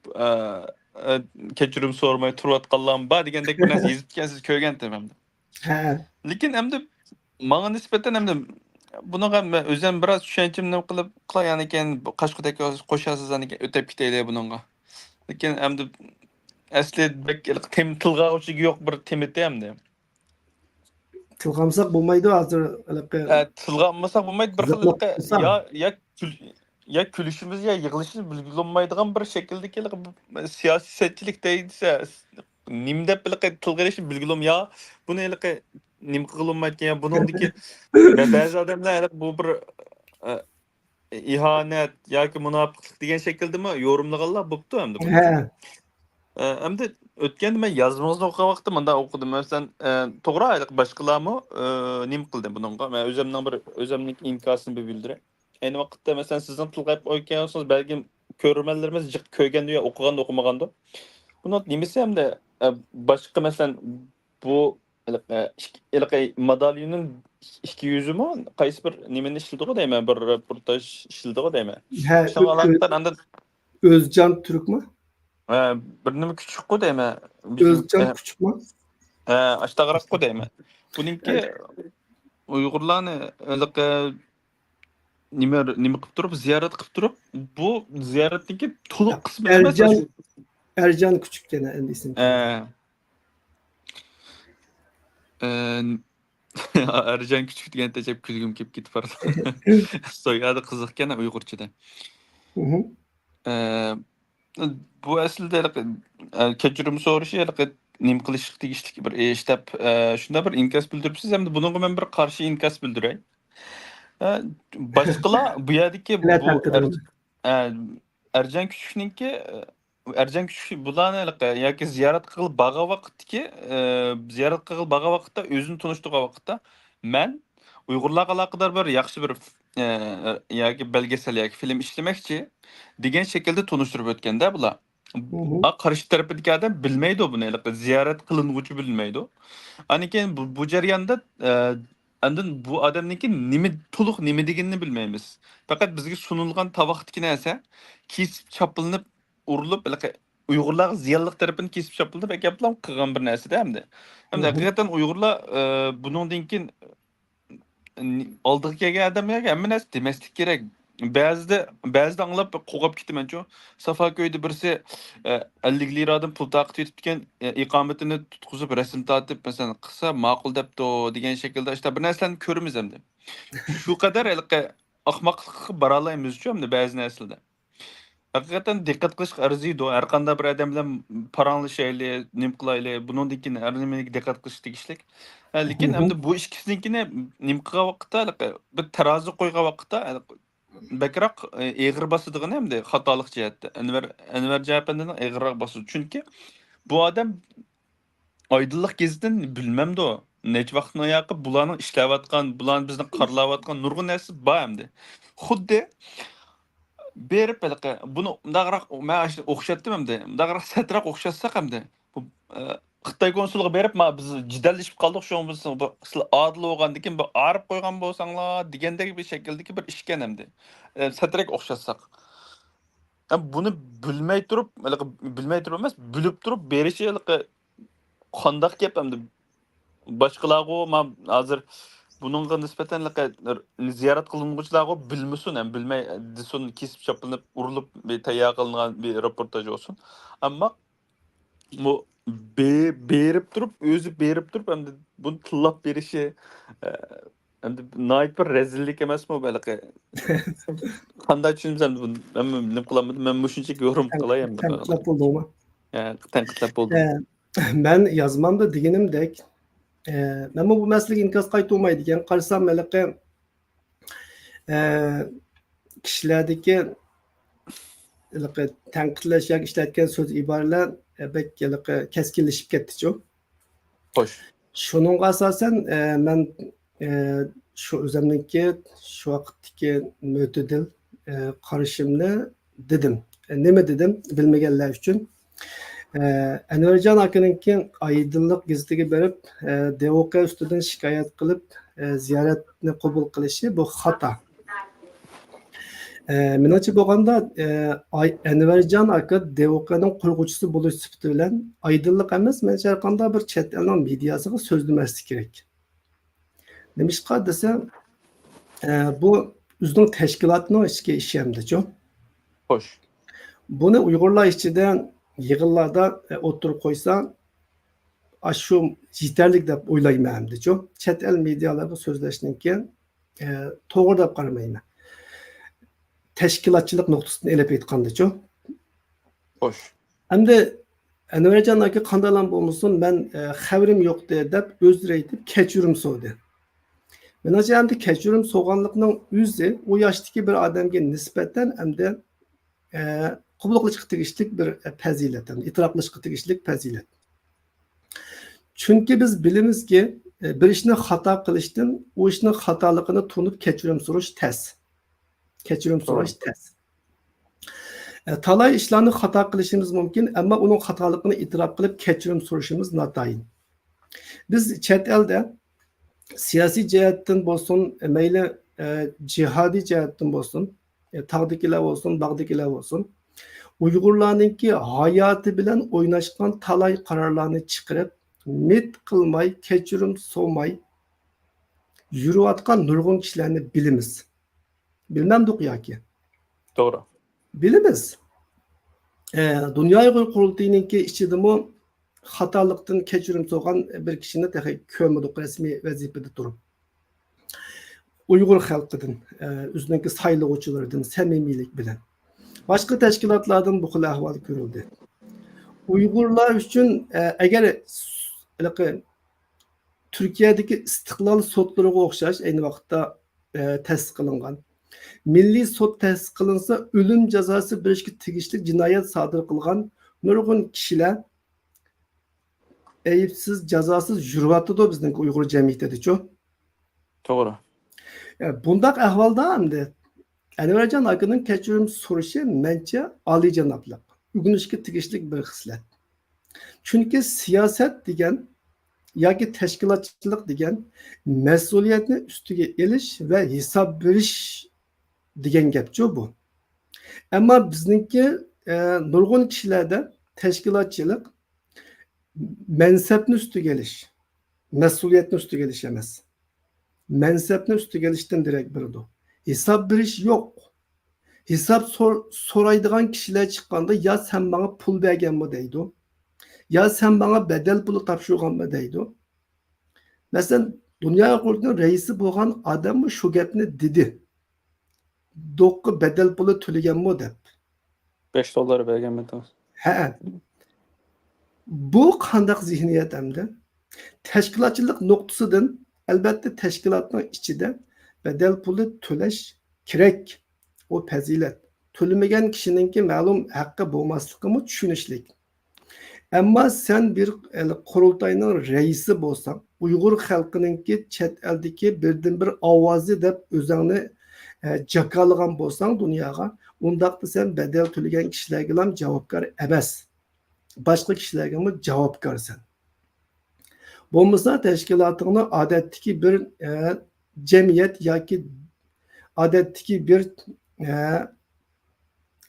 keçürüm sormay turvatkallam ba degендek bir narsa yezip dikensiz köygen tememde. Ha, Lekin hem de manga nispeten hem de buna hem özen biraz düşüncemle kılıp kılayan eken kaşkıdaki koşasız hani ötep giteyle bununla. Lekin hem de asli bek tem tılga uçu yok bir temette hem de. tilgamsak bo'lmaydi hozir Tılganmasak bulmaydı bir qiziqmoq xil bo'lsa. ya külüşümüz ya yığılışımız bilgilenmeydiğin bir şekildeki siyasisetçilik değilse nimde bir tılgırışı bilgilem ya bunu nim kılınmaydı ya bunundaki bazı adamlar bu bir ihanet ya ki münafıklık diyen şekilde mi yorumlaganlar buptu hem de bunu. Ha, Hem de ötken ben yazmamızda okuyan vakti manda okudum. Mesela toğra aylık başkalar mı nim kıldım bununla. Ben özemlik inkasını bir bildire. Aynı vakitte mesela sizin tılgayıp okuyorsunuz belki körürmelerimiz cık köygen diyor okugan da okumagan da. Bunu nimisi hem de başka mesela bu madalyonun iki yüzü mü? Kayısı bir nimenin işildiği değil mi? Bir röportaj işildiği değil mi? ha, İşte Allah'tan andan Özcan Türk mü? bir nima küçük ku değil mi? Bizim Özcan Küçük mü? aşağırak ku değil mi? Bununki Uygurlarni nima qilib turib ziyorat qilib turib bu ziyoratniki to'liq qismi emas. Ercan Küçük gene endi isim. Ercan Küçük degan tejab kulgim kelib ketib bardi. So'yadi qiziq ekan Uyg'urchada. Bu aslida kechirim so'rashi nim qilish tegishli bir ishlab shunda bir inkas bildiribsiz hamda bunga men bir qarshi inkas bildiray. Boshqalar bu yerdagi bu Ercan Küçük'ninki Ercan Küçük bularni yoki ziyorat qilib bag'a vaqtki ziyorat qilib bag'a vaqtda o'zini tunishtirgan vaqtda men Uyg'urlarga aloqador bir yaxshi bir yoki belgesel yoki film ishlamoqchi degan shaklda tunishtirib o'tganda bular. Qarshi tarafidagi odam bilmaydi buni, ziyorat qilinuvchi bilmaydi. Aniken bu jarayonda andın bu adamniki to'liq nima deganini bilmaymiz. Faqat bizga sunilgan tabaqdagi narsa kesib chopilib urilib Uyg'urlar ziyonliq tarafini kesib chopilib akaplam qilgan bir narsada hamda. Hamda haqiqatan Uyg'urlar buningdan keyin oldiga kelgan odamlarga hamma narsa demaslik kerak. Ba'zida anglab qo'g'ab ketaman-ku. Safako'yda birisi 50 liradan pul taqib etibgan iqomatini tutqizib rasm tortib masalan qilsa ma'qul debdi degan shaklda işte bir narsalarni ko'ramiz hamda. Shu qadar ahmoqlikqa bora olamiz-ku hamda ba'zi narsalarda. Haqiqatan diqqat qilish arziydi. Har qanday bir odam bilan paranglashayli, nim qilayli, buningdan keyin har nimaga diqqat qilish tegishli. Lekin hamda bu ikkisinikini nim qilgan vaqtda bir tarozi qo'ygan vaqtda bakroq eg'ir bosadigan hamda xatolik jihatda. Anvar Japanning eg'irroq bosadi. Chunki bu odam Aydınlık gezitidan bilmemdi o. Necha vaqtni yoqib bularning ishlayotgan, bularni bizni qarlayotgan nurg'un narsa bor hamda. Xuddi berib buni undaqroq men o'xshatdim hamda. Undaqroq satroq o'xshatsak hamda. Bu Xitoy konsulga berib biz jidallashib qoldik shu biz sizlar adil bo'lgandan keyin bu arib qo'ygan bo'lsanglar degandek bir shakldagi bir ishkan hamda. Satroq o'xshatsak. Buni bilmay turib emas, bilib turib berishi qandaq gap hamda. Boshqalarga men hozir bununla nispeten ziyorat qilinuvchilarga bilmasin ham bilmay desin kesib chopilib urilib tayyor qilingan bir reportaj olsun. Ammo bu berib turib o'zi berib turib hamda buni tillab berishi hamda nayt bir rezillik emasmi balki qanday tushunsan buni men nima qilamadim men shunchaki yorum qilaman. Tanqidlab bo'ldingmi? Yani tenqitlep boldu. Ben yazmamda degenimdek men bu mesele inkas qaytılmaydı diken qarsam meleke kişilerdeki tenqitleş yoki ishlatgan so'z iboralar bek keskinleşip ketdi çok. Hoş. Şununga asasen men şu özümdeki şu vaqtdagi mötedil qarashimni dedim. Nima dedim bilmaganlar uchun. Envercan akaninki Aydınlık gazetiga berib DOK ustidan shikoyat qilib ziyoratni qabul qilishi bu xato. Menimcha bo'lganda Envercan aka DOK'ning qurg'uvchisi bo'lish sifati bilan Aydınlık emas, menimcha har qanday bir chet elning mediasiga so'zlamaslik kerak. Nimishqa desa, bu o'zining tashkilotining ichki ishi hamda-ku. Hoş. Buni Uyg'urlar ichidan yig'inlarda o'tirib qo'ysa, shu yetarli deb o'ylayman hamda-ku. Chet el medialarga so'zlashninki to'g'ri deb qaramayman. Teşkilatçılık noktasını elep aytganda-ku. Hoş. Endi Envercan aka qandalan bo'lmasin, men xabarim yo'q deb o'zlari aytib kechirim so'radi. Menimcha endi kechirim so'rganlikning o'zi u yoshdagi bir odamga nisbatan endi qabul qilishga tegishli bir fazilat, e'tirof qilishga tegishli fazilat. Chunki biz bilimizki bir ishni xato qilishdan u ishning xatoligini tunib kechirim so'rash tez. Kechirim so'rash tez. Talay ishlarni xato qilishimiz mumkin, ammo uning xatoligini e'tirof qilib kechirim so'rashimiz notayin. Biz chet elda siyosiy jihatdan bo'lsin, mayli jihodiy jihatdan bo'lsin, tog'dagilar bo'lsin, bog'dagilar bo'lsin, Uyg'urlarningki hayoti bilan o'ynashgan talay qarorlarni chiqarib, mit qilmay, kechirim so'may yurayotgan nurg'un kishilarni bilamiz. Bilmemdik yoki. Doğru. Bilimiz. Dünya Uyghur Qurultayı'nınki içidimi xatolikdan kechirim so'rgan bir kishini ko'rmadik rasmiy vazifada turib. Uyg'ur xalqidan, o'zining saylovchilaridan samimiylik bilan. Boshqa tashkilotlardan bu xil ahvol ko'rildi. Uyg'urlar uchun agar Turkiyadagi istiqlol sotlariga o'xshash ayni vaqtda ta'sis qilingan milliy sud ta'sis qilinsa o'lim jazosi berishga tegishli jinoyat sodir qilgan nurg'un kishilar ayıpsiz, cazasız yurvatıdı bizning Uyg'ur jamiyatida-ku. Doğru. Bundaq ahvolda hamda Envercan akaning kechirim so'rashi mencha oliyjanoblik, o'rganishga tegishli bir xislat. Chunki siyosat degan yoki tashkilotchilik degan mas'uliyatni ustiga elish va hisob berish degan gapchu bu. Ammo bizningki nurg'un kishilarda tashkilotchilik mansabni ustiga elish, mas'uliyatni ustiga elish emas. Mansabni ustiga elishdan derak berdi. Hisob berish yo'q. Hisob so'raydigan kishilar chiqqanda ya sen bana pul berganmi deydi, ya sen bana bedel pulu topshirganmi deydi. Masalan, Dünya Qurultayı'nın reisi bo'lgan odam shu gapni dedi. Do'qqa bedel pulu to'laganmi deb. $5 bergan edim. Ha. Bu qandaq zihniyat hamda tashkilotchilik nuqtasidan albatta tashkilotning ichida bedel puli to'lash kerak. O fazilat. To'lamagan kishininki ma'lum haqqi bo'lmasligimi tushunishlik. Ammo sen bir qurultayning raisi bo'lsang, Uyg'ur xalqininki chet eldagi birdan bir ovozi deb o'zingni jakalagan bo'lsang dunyoga, undaqda sen bedel to'lagan kishilarga ham javobgar emas. Başka kişilerge mi javobgarsan. Bo'lmasa tashkilotingni odatdagi bir jamiyat yoki odatdagi bir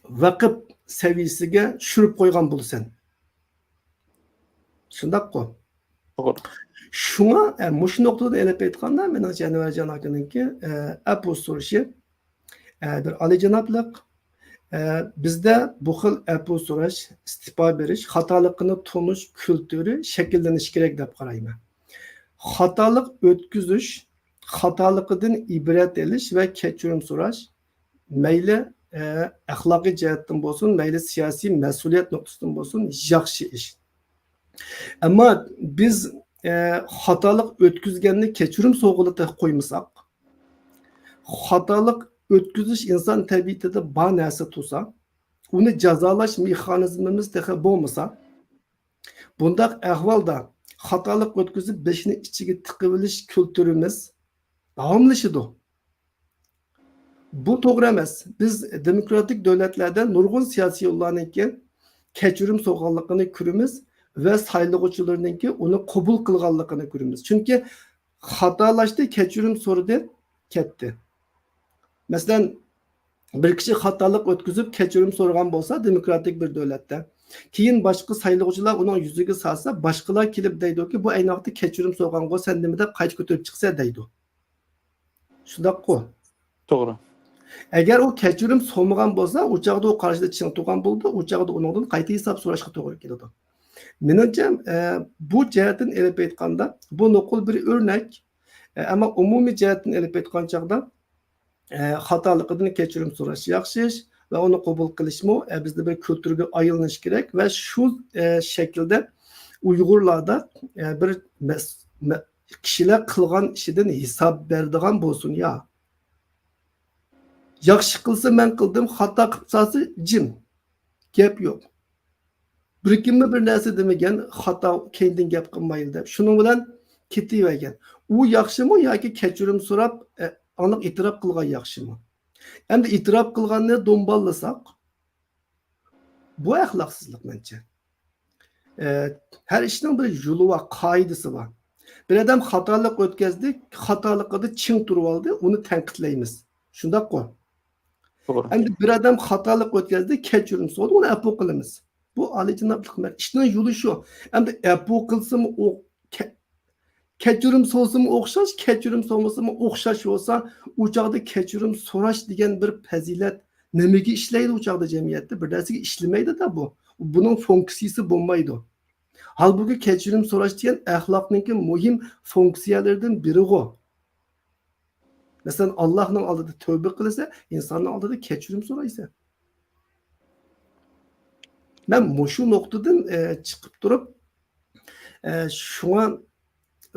vaqf saviyasiga tushirib qo'ygan bo'lsan. Shundaqku. Doğru. Shunga mush nuqtada elib aytganda menimcha Envercan akaninki bu so'rashi bir oliyjanoblik. Bizde bu xil apul so'rash, istifa berish, xatoligini tunish kulturi shakllanishi kerak deb qarayman. Xatolik o'tkazish, xatoligidan ibrat olish va kechirim so'rash mayli axloqiy jihatdan bo'lsin, mayli siyosiy mas'uliyat nuqtasidan bo'lsin, yaxshi ish. Ammo biz xatolik o'tkazganni kechirim so'g'ilida qo'ymasak, xatolik o'tkazish inson tabiatida bor narsa tursa, uni jazolash mexanizmimiz dahi bo'lmasa, bundaq ahvolda xatolik o'tkazib beshini ichiga tiqib olish kulturimiz davomlashadi. Bu to'g'ri emas. Biz demokratik davlatlarda nurg'un siyosiy yo'llarniki kechirim so'rganligini ko'ramiz va saylovchilarniki uni qabul qilganligini ko'ramiz. Chunki xatolashdi, kechirim so'radi, ketdi. Masalan, bir kishi xatolik o'tkazib kechirim so'ragan bo'lsa demokratik bir davlatda, keyin boshqa saylovchilar uning yuziga solsa, boshqalar kelib deydiki, bu ayni vaqtda kechirim so'rgan sen nima deb qayta ko'tarib chiqsa deydi. Shundaq-ku. To'g'ri. Agar u kechirim so'rmagan bo'lsa, u chaqda u qarshida chiqib turgan bo'ldi, u chaqda uningdan qayta hisob so'rashga to'g'ri keladi. Menimcha bu jihatdan elib aytganda, bu nuqul bir o'rnak, ammo umumiy jihatdan elib aytgan chaqda xatoliqidan kechirim so'rash yaxshi ish va uni qabul qilishmi bizda bir kulturga aylanish kerak va shu shaklda Uyg'urlarda bir kishilar qilgan ishidan hisob beradigan bo'lsin ya. Yaxshi qilsa men qildim, xato qilsa jim. Gap yo'q. Bir kimni bir narsa demagan, xato kendin gap qilmaydi deb. Shuning bilan ketavergan. U yaxshimi yoki kechirim so'rab aniq e'tirof qilgan yaxshimi? Endi e'tirof qilganni domballasak, bu axloqsizlik mencha. Her ishning bir yo'li va qoidasi bor. Bir odam xatolik o'tkazdi, xatoligida ching turib oldi, uni tanqidlaymiz. Shundaq-ku. To'g'ri. Endi bir odam xatolik o'tkazdi, kechirim so'radi, uni afu qilamiz. Bu olijanoblıq. Ishning yo'li shu. Endi afu qilsimi u kechirim so'rasimi o'xshash, kechirim so'ramasimi o'xshash bo'lsa, u chaqda kechirim so'rash degan bir fazilat nimaga ishlaydi u chaqda jamiyatda? Bir narsaga ishlamaydi-da bu. Buning funksiyasi bo'lmaydi. Halbuki kechirim so'rash degan axloqning muhim funksiyalaridan biri o. Masalan, Allohning oldida tövbe qilsa, insonning oldida kechirim so'raysan. Men shu nuqtadan chiqib turib, shuna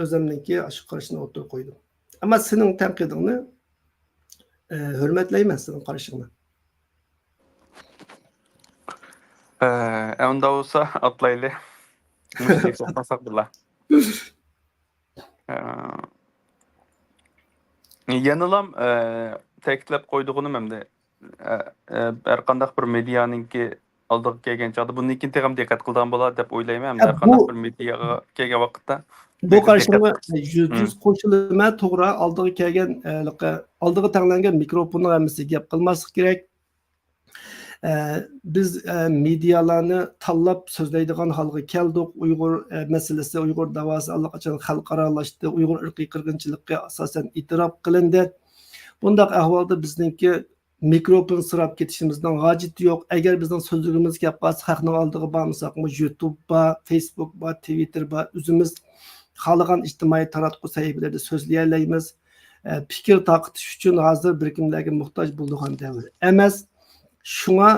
o'zimniki shu qarashni o'tirib qo'ydim. Ammo sening tanqidingni hurmatlayman, sening qarashingni. Unda olsa atlaylı. Müzik to'xtasak bular. Yanılam ta'kidlab qo'ydig'ini hamda har qanday bir medianinki oldiga kelgan chog'da bundan keyin ham diqqat qilgan bo'ladi deb o'ylayman. Hamda har qanday bir mediaga kelgan vaqtda bu qarashimga %100 qo'shilaman. To'g'ri, oldiga kelgan oldiga tanlangan mikrofonni hammasi gap qilmaslik kerak. Biz medialarni tanlab so'zlaydigan holga keldik. Uyg'ur masalasi, Uyg'ur davosi allaqachon xalqaralashdi. Uyg'ur irqiy qirg'inchilikka asosan e'tirof qilindi. Bundaq ahvolda bizningki mikrofon sirab ketishimizdan hojati yo'q. Agar bizning so'zligimiz gap qilsa, xalqning oldiga bormasaqmi, YouTube ba, Facebook ba, Twitter ba, o'zimiz xohlagan ijtimoiy taratquv sahifalarida so'zlay olamiz. Fikr taqitish uchun hozir bir kimlarga muhtoj bo'lgan davr emas. Şuna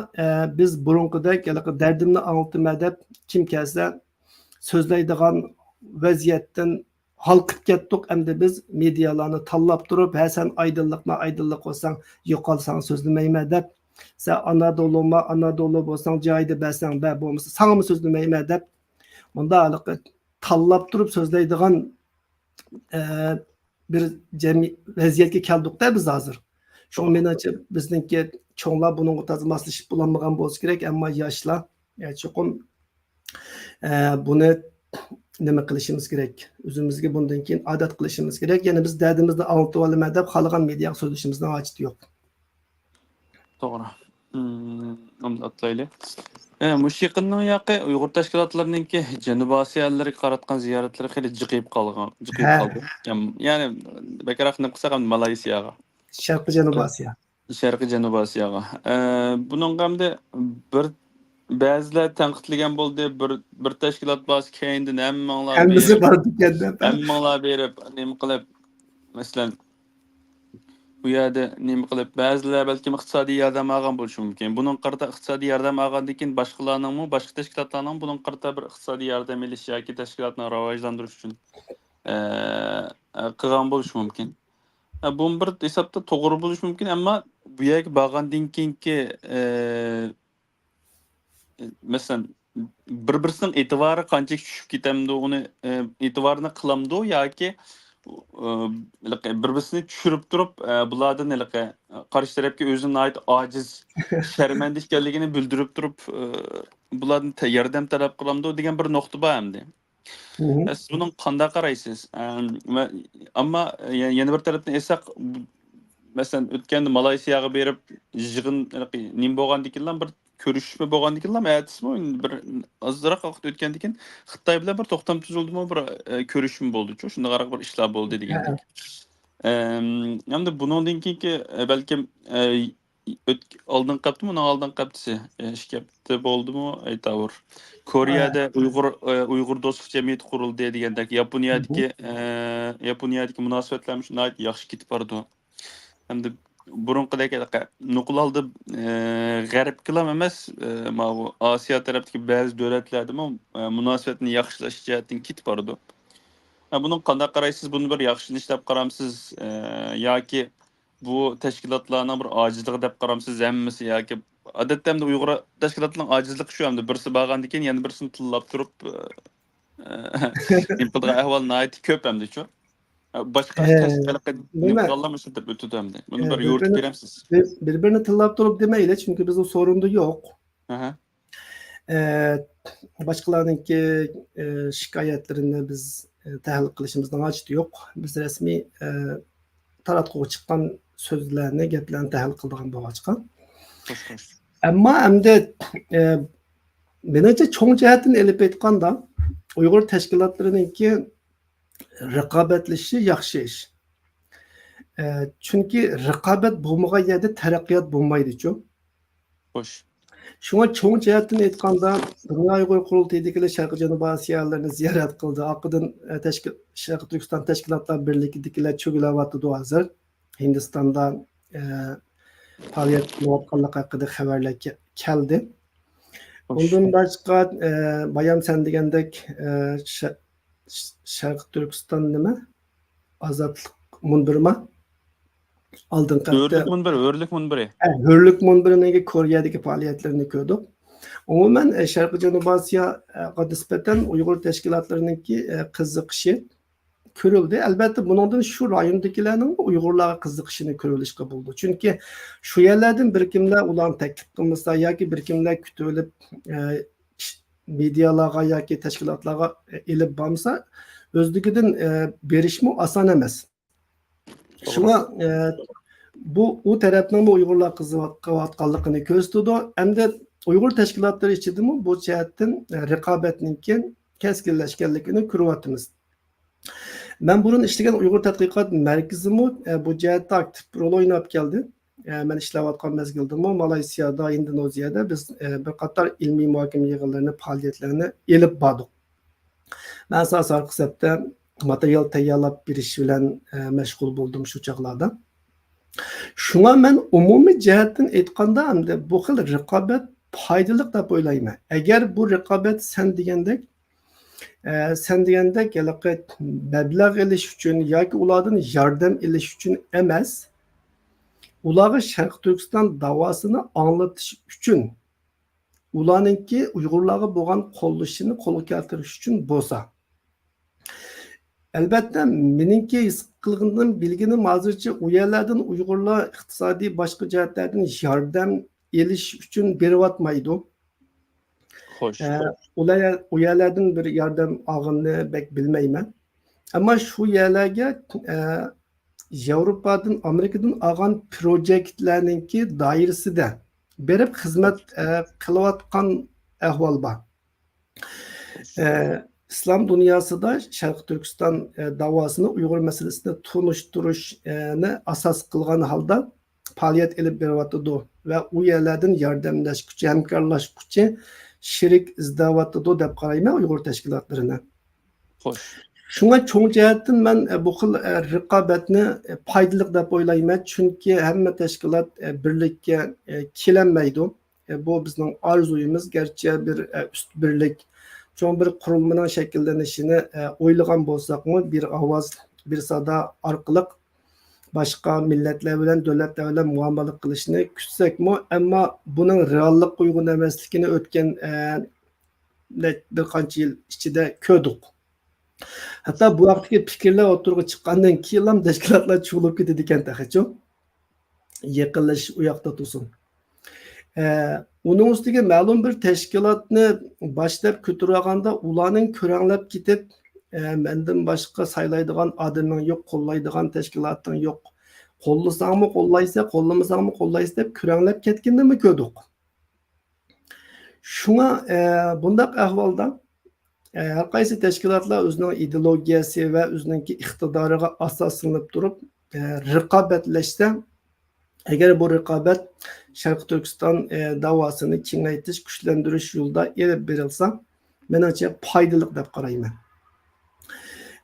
biz burunqidek derdimni anlatıma deb kim kelsa so'zlaydigan vaziyatdan halqib ketdik. Endi biz medialarni tanlab turib, "Ha sen aydınlık olsan, yo'qolsang so'zlamayman" deb, "Sen Anadolu bo'lsang, joyida bersan, bo'lmasa sanmi so'zlamayman" deb, bunda tanlab turib so'zlaydigan bir vaziyatga keldik-da biz hozir. Şu menimcha bizningki cho'nglar buningga tazmoslashib bo'lmagan bo'lsa kerak, ammo yoshlar cho'qim buni nima qilishimiz kerak? O'zimizga bundan keyin odat qilishimiz kerak. Ya'ni biz dardimizni anlatib olaman deb xalqan mediaga so'zlashimizdan hojati yo'q. To'g'ri. Unda atlayli. Mush yaqinning yoqi Uyg'ur tashkilotlarininki Janubiy Osiyo ellariga qaratgan ziyoratlari xili jiqib qoldi. Ya'ni bekaraq nima qilsak ham Malayziyaga. Sharqiy Janubiy Osiyo. Sharqiy Janubiy Osiyoga. Buning hamda bir ba'zilar tanqidlagan bo'ldi. Bir tashkilot bor, keyindan hammanglar berib, nima qilib, masalan, bu yerda nima qilib ba'zilar balkim iqtisodiy yordam olgan bo'lishi mumkin. Buning qarta iqtisodiy yordam olgandan keyin boshqalarningmi, boshqa tashkilotlarning buning qarta bir iqtisodiy yordam olish yoki tashkilotni rivojlantirish uchun qilgan bo'lishi mumkin. Bu bir hisobda to'g'ri bo'lishi mumkin, ammo bu yerga borgandan keyingi masalan bir-birisining e'tibori qancha tushib ketamdi, uni e'tiborini qilamdi yoki bir-birisini tushirib turib, bulardan qarshi tarafga o'zini ojiz, sharmanda ekanligini bildirib turib, bulardan yordam talab qilamdi degan bir nuqta bor hamda. Hı hı. Siz bunun qanday qaraysiz? Ammo yana bir tarafdan esa masalan o'tganda Malayziyaga berib yig'in nim bo'lgandikinlar bir ko'rishma bo'lgandikinlar aytismi bir ozroq vaqt o'tgandan keyin Xitoy bilan bir to'xtam tuzildimi bir ko'rishma bo'ldi-ku, shunda qaraq bir ishlar bo'ldi degandek. Hamda bundan keyingi balkim oldin qaptimi, uni oldin qaptisi ish kapti bo'ldimi aytavur. Koreyada Uyg'ur do'stlik jamiyati qurildi degandek, Yaponiyadagi munosabatlar shunday yaxshi ketib bordi. Hamda burunqidagi nuqul oldi g'arbkilar emas, bu Osiyo tarafdagi ba'zi davlatlarda munosabatni yaxshilash jihatdan ketib bordi. Bunun qanday qaraysiz? Buni bir yaxshilish deb qaramsiz yoki bu tashkilotlarning bir ojizligi deb qaramsiz hammasi yoki odatda ham Uyg'ur tashkilotlarining ojizligi shu hamda birisi borgandan keyin yana birisini tillab turib impilga ahvol nayt ko'p hamda-ku. Başka tashkilotlar Nima? nimqallamışı deb o'tdi hamda. Buni bir yo'ritib beramiz. Birbirini tillab turib demeyle çünkü bizim sorunda yok. Aha. Başkalarınınki şikayetlerini biz tahlil qilishimizdan hojati yo'q. Biz resmiy taratquga chiqqan so'zlarni, gaplarni tahlil qiladigan bo'lgan. Xo'sh. Ammo endi menimcha cho'ng jihatdan elib aytganda Uyg'ur tashkilotlarininki raqobatlashishi yaxshi ish. Chunki raqobat bo'lmagan yerda taraqqiyot bo'lmaydi-ku. Xo'sh. Şuna çoğun cihetten aytganda Dünya Uyghur Qurultayıdagilar Sharqi Janubiy Osiyolarni ziyorat qildi. Oqidan Sharqi Turkiston Tashkilotlar Birligidagilar cho'gilayotdi hozir. Hindistonda faoliyat qilayotganligi haqida xabarlar keldi. Bundan boshqa bayam sen degandek Sharqi Turkiston nima? Ozodlik munbirma? Aldın Hürlük munbiri. Hürlük munbirining Koreyadagi faoliyatlarini ko'rdik. Umuman Sharqi Janubiy Osiyoga nisbatan Uyg'ur tashkilotlarininki qiziqishi ko'rildi. Albatta bundan shu rayondagilarning Uyg'urlarga qiziqishini ko'rilishga bo'ldi. Chunki shu yerlardan bir kimlar ularni taklif qilmasa yoki bir kimlar kutib olib medialarga yoki tashkilotlarga elib bormasa o'zligidan berishmi oson emas. Şuna bu tarafdan bu Uyg'urlar qiziqayotganligini ko'rsatdi. Hamda Uyg'ur tashkilotlari ichidami bu jihatdan raqobatninki keskinlashganligini ko'ryapmiz. Men bunun ishlagan Uyg'ur tadqiqot markazimi bu jihatda aktiv rol o'ynab keldi. Men ishlayotgan mezgildami Malayziyada, Indoneziyada biz bir qator ilmiy muhokama yig'inlarini, faoliyatlarini elib bordik. Men asosan hisobda material tayyorlab berish bilan mashg'ul bo'ldim shu chog'larda. Shunga men umumiy jihatdan aytganda hamda bu xil raqobat foydali deb o'ylayman. Agar bu raqobat sen degandek mablag' olish uchun yoki ulardan yordam olish uchun emas, ularga Sharq Turkiston davosini anglatish uchun, ularninki Uyg'urlarga bo'lgan qo'llashini qo'lga keltirish uchun bo'lsa, albatta meningki his qilganim bilginim hozircha u yerlardan Uyg'urlar iqtisodiy boshqa jihatlardan yordam olish uchun beryapmaydi. Xo'sh. Ular u yerlardan bir yordam olganini bek bilmayman. Ammo shu yerlarga Yevropadan, Amerikadan olgan projektlarninki doirasida berib xizmat qilayotgan ahvol bor. İslam dünyasında Şarkı Türkistan davasını Uyghur meselesine tunuşturuşni asas kılgan halda faaliyet elib beriyotydy ve u yerlerden yardımlaşgıçı, hemkarlaşgıçı şerik izdiyotydy dep qarayman Uyghur teşkilatlarına. Xo'sh. Şuna çoğun jihatdan men bu xil raqobatni foydali deb o'ylayman. Chunki hamma tashkilot birlikka kelolmaydi. Bu bizning orzuyimiz. Garchi bir üst birlik, cho'ng bir qurilmaning shakllanishini o'ylagan bo'lsakmi, bir ovoz, bir sada orqali boshqa millatlar bilan, davlatlar bilan muomala qilishni kutsakmi, ammo buning reallik uyg'un emasligini o'tgan bir qancha yil ichida ko'rdik. Hatta bu vaqtdagi fikrlar o'tirg'i chiqqandan keyin ham tashkilotlar cho'g'ilib ketadi ekan taxachu. Yaqinlashish u yoqda tursin. Uning ustiga ma'lum bir tashkilotni boshlab ko'targanda ularning ko'ranglab ketib, mendan boshqa saylaydigan odamning yo'q, qo'llaydigan tashkilotning yo'q. Qo'llasangmi qo'llaysa, qo'llamasangmi qo'llaysa deb ko'ranglab ketganini ko'rdik. Shunga bundaq ahvolda har qaysi tashkilotlar o'zining ideologiyasi va o'zining iqtidoriga asoslanib turib raqobatlashsa, agar bu raqobat Sharq Turkiston davosini kengaytirish, kuchlantirish yo'lida elib berilsa, menimcha foydali deb qarayman.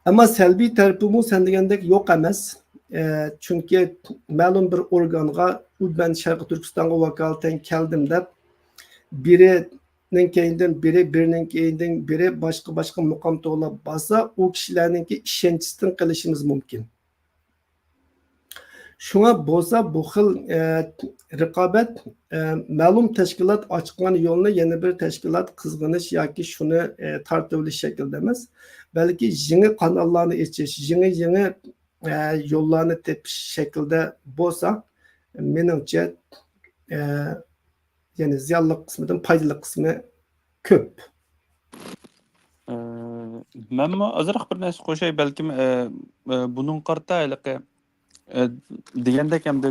Ammo salbiy tarafi bu sen degandek yo'q emas. Chunki ma'lum bir organga ben Sharq Turkistonga vakolatan keldim deb birining keyinden biri, birinin keyinden biri başka muqam to'g'lab basa, o kishilarninki ishonchsiz qilishimiz mumkin. Şuna bo'lsa bu xil raqobat ma'lum tashkilot ochgan yo'lni yana bir tashkilot qizg'inish yoki shuni tortib olish shaklida emas, balki yangi kanallarni ochish, yangi yo'llarni tepish shaklida bo'lsa, menimcha yani ziyonli qismidan foydali qismi ko'p. Menmi azroq bir narsa qo'shay, balkim buning qarta degandek hamda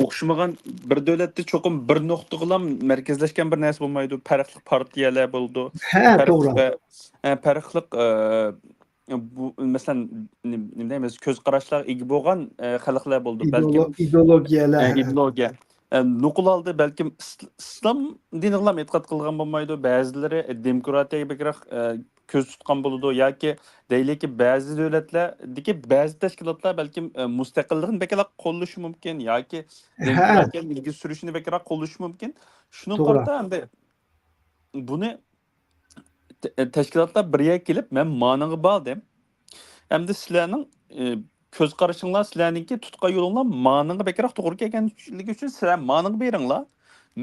o'xshamagan bir davlatda cho'qim bir nuqtaga ham markazlashgan bir narsa bo'lmaydi. Farqli partiyalar bo'ldi. To'g'ri. Farqli bu masalan nima deymiz, ko'z qarashlar ega bo'lgan xalqlar bo'ldi. Balkim ideologiya nuqul oldi, balkim islom diniga ham e'tiqod qilgan bo'lmaydi. Ba'zilari demokratiyaga bekroq ko'z tutgan bo'ladi yoki deylik ba'zi davlatlardagi ba'zi tashkilotlar balkim mustaqillikni bekroq qo'llashi mumkin yoki demokratiyaning ilgi surishini bekroq qo'llashi mumkin. Shuning qarta hamda buni tashkilotlar birga kelib, men ma'noga bordim. Hamda sizlarning ko'z qarashinglar, sizlarningki tutqa yo'linglar ma'noga bekroq to'g'ri kelganligi uchun sizlar ma'noga beringlar.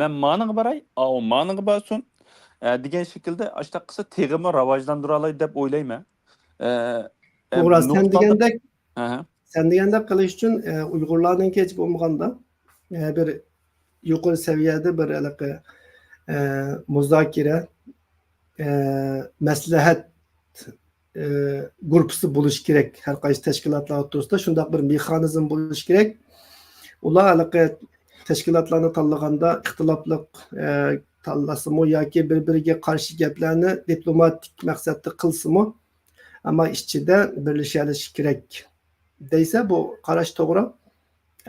Men ma'noga boray, o ma'noga borsin degan shaklda ashta qilsa teg'imi rivojlantira oladi deb o'ylayman. To'g'ri, sen degandek qilish uchun Uyg'urlarning kech bo'lmaganda bir yuqori saviyada bir muzokara, maslahat gruppasi bo'lishi kerak. Har qaysi tashkilotlar o'rtasida shunday bir mexanizm bo'lishi kerak. Ular tashkilotlarni tanlaganda ixtilofliq tanlasimi yoki bir-biriga qarshi gaplarni diplomatik maqsadda qilsimi, ammo ichida birlashish kerak deysa, bu qarash to'g'ri,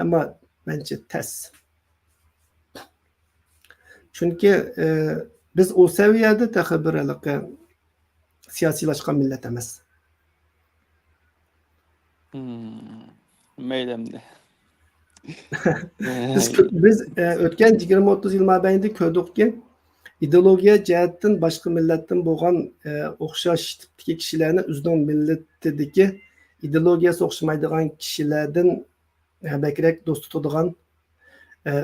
ammo menimcha tez. Chunki biz o saviyada bir siyosiylashgan millat emas. Maylimdi. Biz o'tgan 20-30 yil mobaynida ko'rdikki, ideologiya jihatdan boshqa millatdan bo'lgan o'xshash tipdagi kishilarni o'zining millatidagi ideologiyasi o'xshamaydigan kishilardan bakrak do'st tutadigan,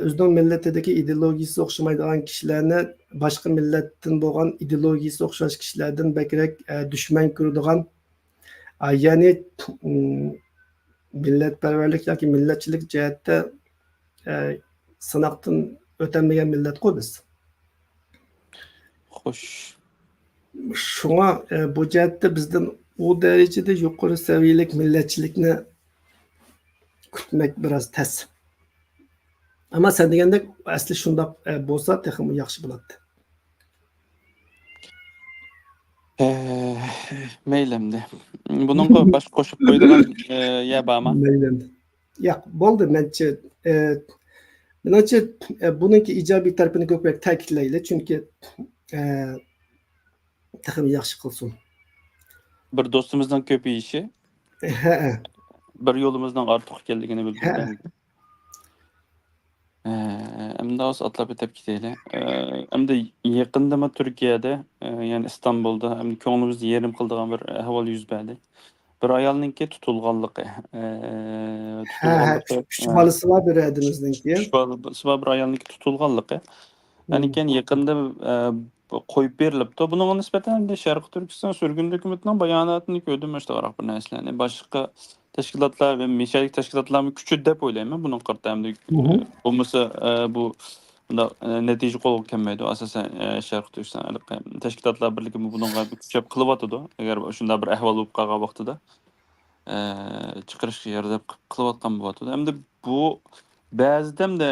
o'zining millatidagi ideologiyasi o'xshamaydigan kishilarni boshqa millatdan bo'lgan ideologiyasi o'xshash kishilardan bakrak dushman ko'radigan, ya'ni millatparvarlik yoki millatchilik jihatda sinoqdan o'tamagan millatku biz. Xo'sh. Shunga bu jihatda bizdan u darajada yuqori saviyalik millatchilikni kutmak biroz tez. Ammo sen degandek asli shundoq bo'lsa, texmi yaxshi bo'ladi. Maylimdi. Buningga boshqa qo'shib qo'yadigan ya bormi? Maylimdi. Yo'q, bo'ldi. Menimcha buningki ijobiy tarafini ko'proq ta'kidlaylik, chunki texmi yaxshi qilsin. bir dostumuzdan köpeyişi, He, bir yolumuzdan artık ekanligini bildirdi. he. Endi hozir atlab o'tib ketaylik. Endi yaqinda Turkiyada, ya'ni Istanbulda ko'nglimizni yerim qiladigan bir ahvol yuz berdi. Bir ayolninki tutilganligi, He, tutilganligi, pişmanlısı var bir edimizden ki. sabab bir ayolninki tutilganligi. Hmm. Aniken yaqinda qo'yib berilibdi. Bunga nisbatan Sharq Turkiston sürgün hukumatining bayonotini ko'rdim mana shunaqa bir narsalarni. Boshqa tashkilotlar va mishalik tashkilotlarning kuchi deb o'ylayman buning qirtamda. Hı hı. Bo'lmasa bu bunda natija qo'lga kelmaydi. Asosan Sharq Turkiston tashkilotlar birligi bunga kuchab qilyotidi. Agar shunday bir ahvol bo'lib qolgan vaqtida chiqarishga yordam qilayotgan bo'lyotidi. Endi bu ba'zida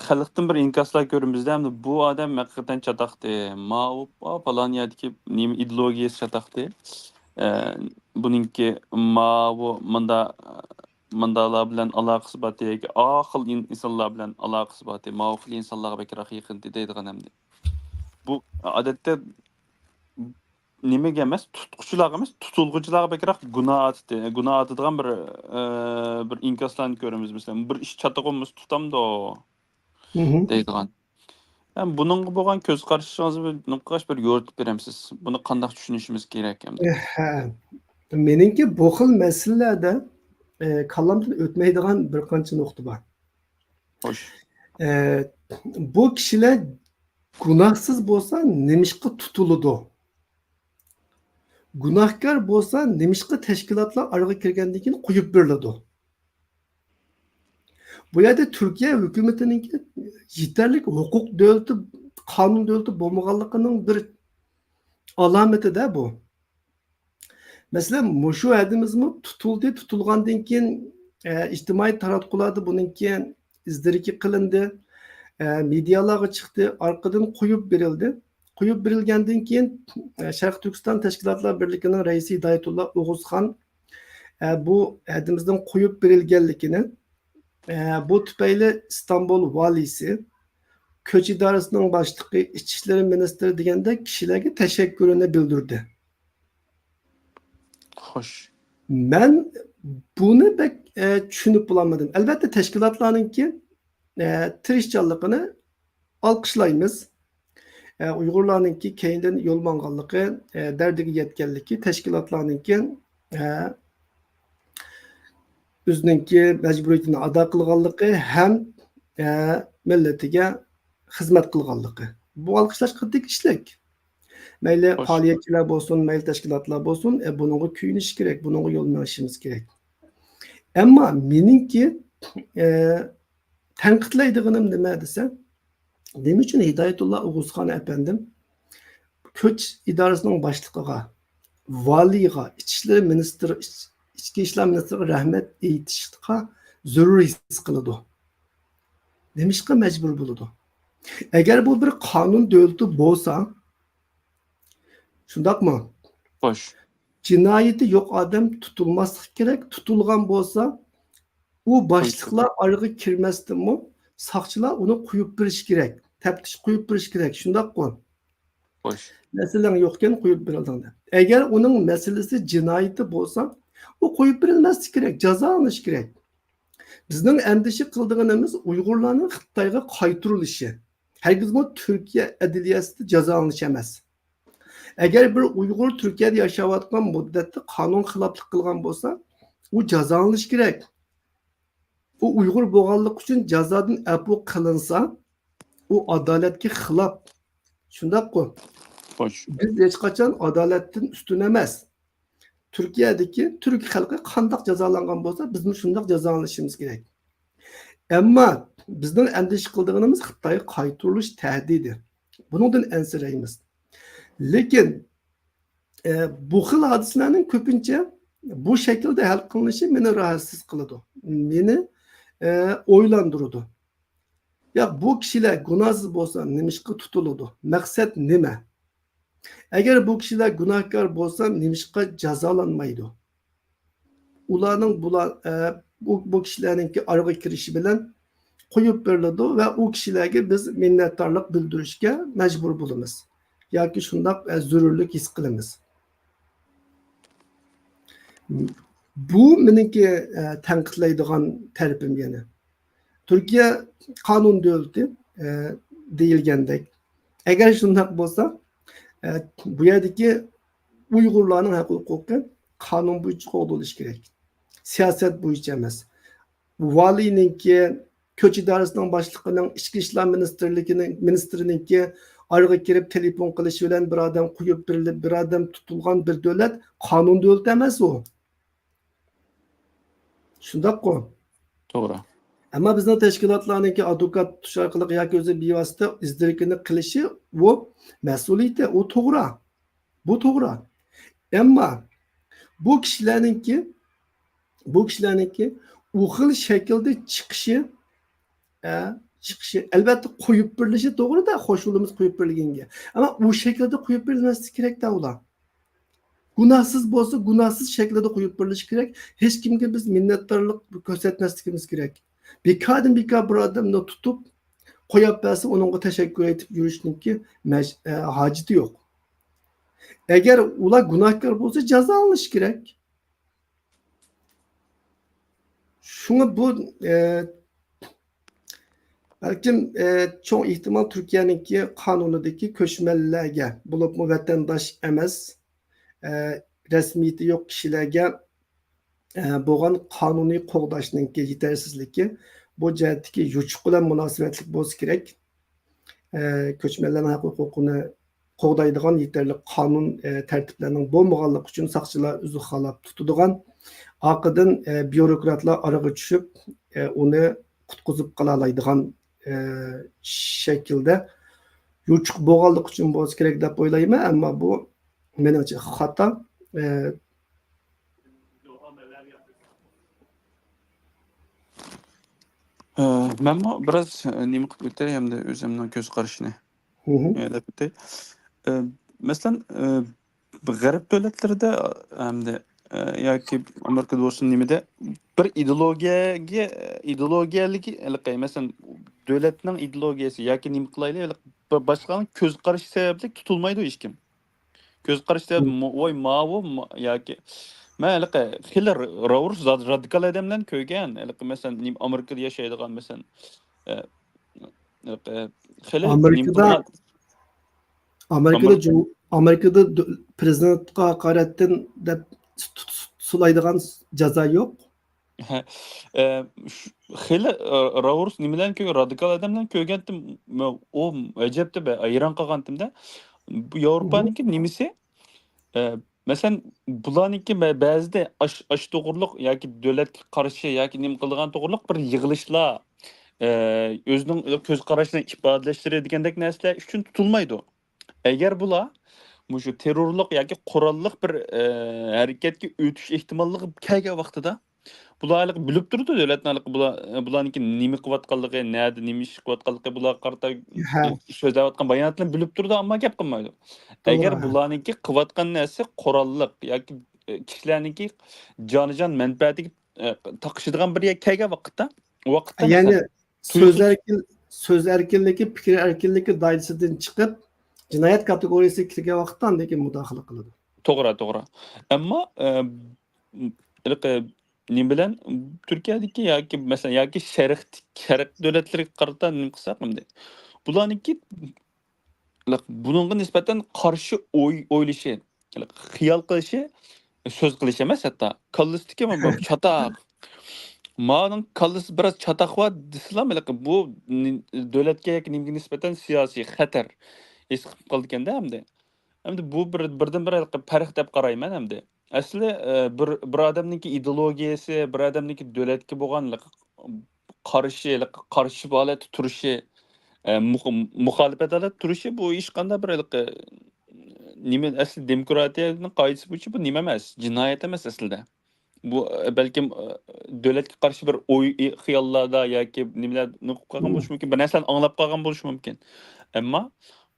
xalqdan bir inkaslar ko'rimizda hamda bu odam haqiqatan chataqdi. Ma'u falan yerdagi nima ideologiyasi chataqdi. Buningki ma'u mandalar bilan aloqasi bor yoki oxil insonlar bilan aloqasi bor. Ma'u insonlarga bekroq yaqin deydigan hamda. Bu odatda nimaga emas, tutquchilarga emas, tutilg'uchilarga bekroq gunoh atadigan bir inkaslarni ko'ramiz. Masalan, bir ish chatag'imiz tutamdi Hı hı. deydigan. Yani bunun bo'lgan ko'z qarashingizni niqash bir yo'ritib beramiz. Buni qanday tushunishimiz kerak endi? He. Meninki bu xil meselelerde kallamdan ötmeydiğen bir qancha nokta var. Xo'sh. E, bu kişiler günahsız bolsa nemişki tutuludu. Günahkar bolsa nemişki teşkilatlar araya kirgenden keyin qo'yib beriladi. Bu yerde Türkiye hükümetinin yeterli hukuk devleti, kanun devleti bo'lmaganligining bir alameti de bu. Mesela muşu edimizmi tutuldu, tutulgandan keyin ijtimoiy taratqularda buningki izdiriki qilindi, medialarga chiqdi, orqadan qo'yib berildi. Qo'yib berilgandan keyin Sharq Turkiston Tashkilotlar Birligining raisi Hidayatullah O'g'uzxon bu edimizdan qo'yib berilganligini, bu tufayli İstanbul valisi, Koç İdaresining boshlig'i, İchki ishlar ministri deganda kishilarga tashakkurini bildirdi. Xo'sh. Ben bunu pek tushunib bulamadım. Elbette teşkilatlarınki tirishchanligini alqishlaymiz. Uyg'urlarninki keyindan yo'l manganligi, dardiga yetganligi, teşkilatlarninki o'zininki majburiyatini ado qilganligi ham millatiga xizmat qilganligi. Bu alqishlashga tegishlik. Mayli Xo'sh. faaliyetçiler olsun, mayli teşkilatlar olsun, bununla kuyunish kerak, bununla yo'llanishimiz kerak. Ama meninki tanqidlaydiganim nima desa, demek için Hidayatullah O'g'uzxon efendim Koç idorasining boshlig'iga, valiga, ichki ishlar ministriga rahmat aytishga zarur his qiladi. Demishqa majbur bo'ladi. Agar bu bir qonun davlati bo'lsa, shundaqmi? Xo'sh. Cinayeti yok adam tutulması gerek. Tutulgan bolsa u başlıklar arığı kirmesdi mi? Sakçılar onu koyup biriş gerek. Teptiş koyup biriş gerek. Şundak koy. Xo'sh. Meselen yokken koyup birildin. Eğer onun meselesi cinayeti bolsa o koyup birilmesi gerek. Ceza almış gerek. Bizden endişe kıldığımız Uygurların Xitayga qaytırılışı. Herkes bu Türkiye ediliyesinde ceza almış emez. Eğer bir Uygur Türkiye'de yaşayotgan müddetde kanun xilaflık kılgan bolsa, o jazalanış gerek. O Uygur boğanlık için jazadan afu kılınsa, o adaletki xilaf. Şundak koy. Xo'sh. Biz hiç kaçan adaletin üstün emez. Türkiye'deki Türk halkı kandak jazalangan bolsa, bizim şundak jazalanışımız gerek. Ama bizden endişe kıldığımız Xitay'a qaytırılış tehdidi. Bundan ensireyimiz. Lekin bu xil hadiselerin köpünçe bu şekilde hal kılınışı beni rahatsız kıldı. Beni oylandırdı. Ya bu kişiler günahsız olsa nemişki tutuldu. Maksat nime? Eğer bu kişiler günahkar olsa nemişki cezalanmaydı. Ulanın bu kişilerinki araya kirişi bilen koyup verildi ve o kişilerge biz minnettarlık bildirişke mecbur bulunuz. Yoki shundoq zururlik his qilamiz. Bu meniki tanqidlaydigan tarafim yana. Türkiye kanun devleti deyilgandek. Eğer şundak bolsa, bu yerdeki Uygurlarning huquqi kanun bo'yicha qo'llanishi kerak. Siyoset bo'yicha emas. Valiyninki, Ko'ch idorasining boshlig'ining, Ichki ishlar ministrininki orqa kirib telefon qilishi bilan bir odam qo'yib berilib, bir odam tutilgan bir davlat qonun davlati emas u. Shundaqku. To'g'ri. Ammo bizning tashkilotlarningki advokat tutish orqali yoki o'zi bevosita izdirkini qilishi bu mas'uliyati, u to'g'ri. Bu to'g'ri. Ammo bu kishilarningki u xil shaklda chiqishi albatta qo'yib berilishi to'g'ri-da, qo'shilimiz qo'yib berilganga. Ammo u shaklda qo'yib berilmasligi kerak-da ular. Gunohsiz bo'lsa, gunohsiz shaklda qo'yib berilishi kerak. Hech kimga biz minnatdorlik ko'rsatmasligimiz kerak. Bekordan bekor bir odamni tutib qo'yib bersa, uningga tashakkur aytib yurishningki hojati yo'q. Agar ular gunohkor bo'lsa, jazolanishi kerak. Şunu bu balkim çoğ ihtimal Türkiye'ninki kanunudaki köçmellerge bulup mu vatandaş emas resmiyeti yok kişilerge boğan kanuni qo'g'dashninki yetersizligi bu jihatdagi yuchuq bilan munosabatlik bo'lsa kerak. Ko'chmanlarning huquqini qo'g'daydigan yetarli qonun tartiblarining bo'lmaganligi uchun soqchilar o'zi xohlab tutadigan Arkadan bürokratlar araga düşüp onu qutquzib qalalaydigan şekilde yuchuq bo'lganlik uchun bo'lsa kerak deb o'ylayman, ammo bu menimcha xato. Men biraz nima qilib o'tay hamda o'zimning ko'z qarashini. Deb o'tay. Masalan, g'arb davlatlarida hamda yoki Amerikada bo'lsin nimada bir ideologiyaligi masalan davlatning ideologiyasi yoki nima qilaylik boshqaning ko'z qarashi sababli tutilmaydi hech kim. Ko'z qarashi sababli voy ma'vu yoki men xiller ravurs radikal odamdan ko'rgan masalan Amerikada yashaydigan masalan Amerikada prezidentga haqoratdan deb sulaydigan jazo yo'q. Xili ravurs nimadan ko'rgan radikal odamdan ko'rgandim, o ajabda ayron qolgandim-da. Bu Yevropaniki nimasi? Masalan, bularniki ba'zida ash to'g'riliq yoki davlatga qarshi yoki nima qilgan to'g'riliq bir yig'ilishlar o'zining ko'z qarashini ifodalashtiradigan narsalar uchun tutilmaydi. Agar bular şu terörlük yoki qurolliq bir harakatga o'tish ehtimolligi kelgan vaqtida bularlik bilib turdi davlatning bularniki nima qilayotganligi, nada nima ish qilayotganligi bular qarta so'zlayotgan bayonotlarni bilib turdi, ammo gap qilmaydi. Agar bularniki qilayotgan narsa qurolliq yoki kishilarniki jonijon manfaatiga taqishadigan bir kelgan vaqtda ya'ni so'z erkinligi, fikr erkinligi doirasidan chiqib jinoyat kategoriyasiga kirgan vaqtda lekin mudohala qiladi. To'g'ri. Ammo nima bilan Turkiyadagi yoki masalan yoki sharq davlatlariga qarata nima qilsak endi bularniki buningga nisbatan qarshi o'ylashi, xiyol qilishi, so'z qilish emas, hatto kallisdiki bu chataq. Ma'ning kallisi biraz chataq va deslam bu davlatga yoki nimga nisbatan siyosiy xatar his qilib qolganda hamda bu birdan bir farq deb qarayman hamda. Asli bir odamningki ideologiyasi, bir odamningki davlatga bo'lgan qarshi holatda turishi, muxolifat holatda turishi bu hech qanday bir nima asli demokratiyaning qoidasi bo'yicha bu nima emas, jinoyat emas aslida. Bu balkim davlatga qarshi bir o'y xiyollarda yoki nimalarni qilib qolgan bo'lishi mumkin, bir narsani anglab qolgan bo'lishi mumkin. Ammo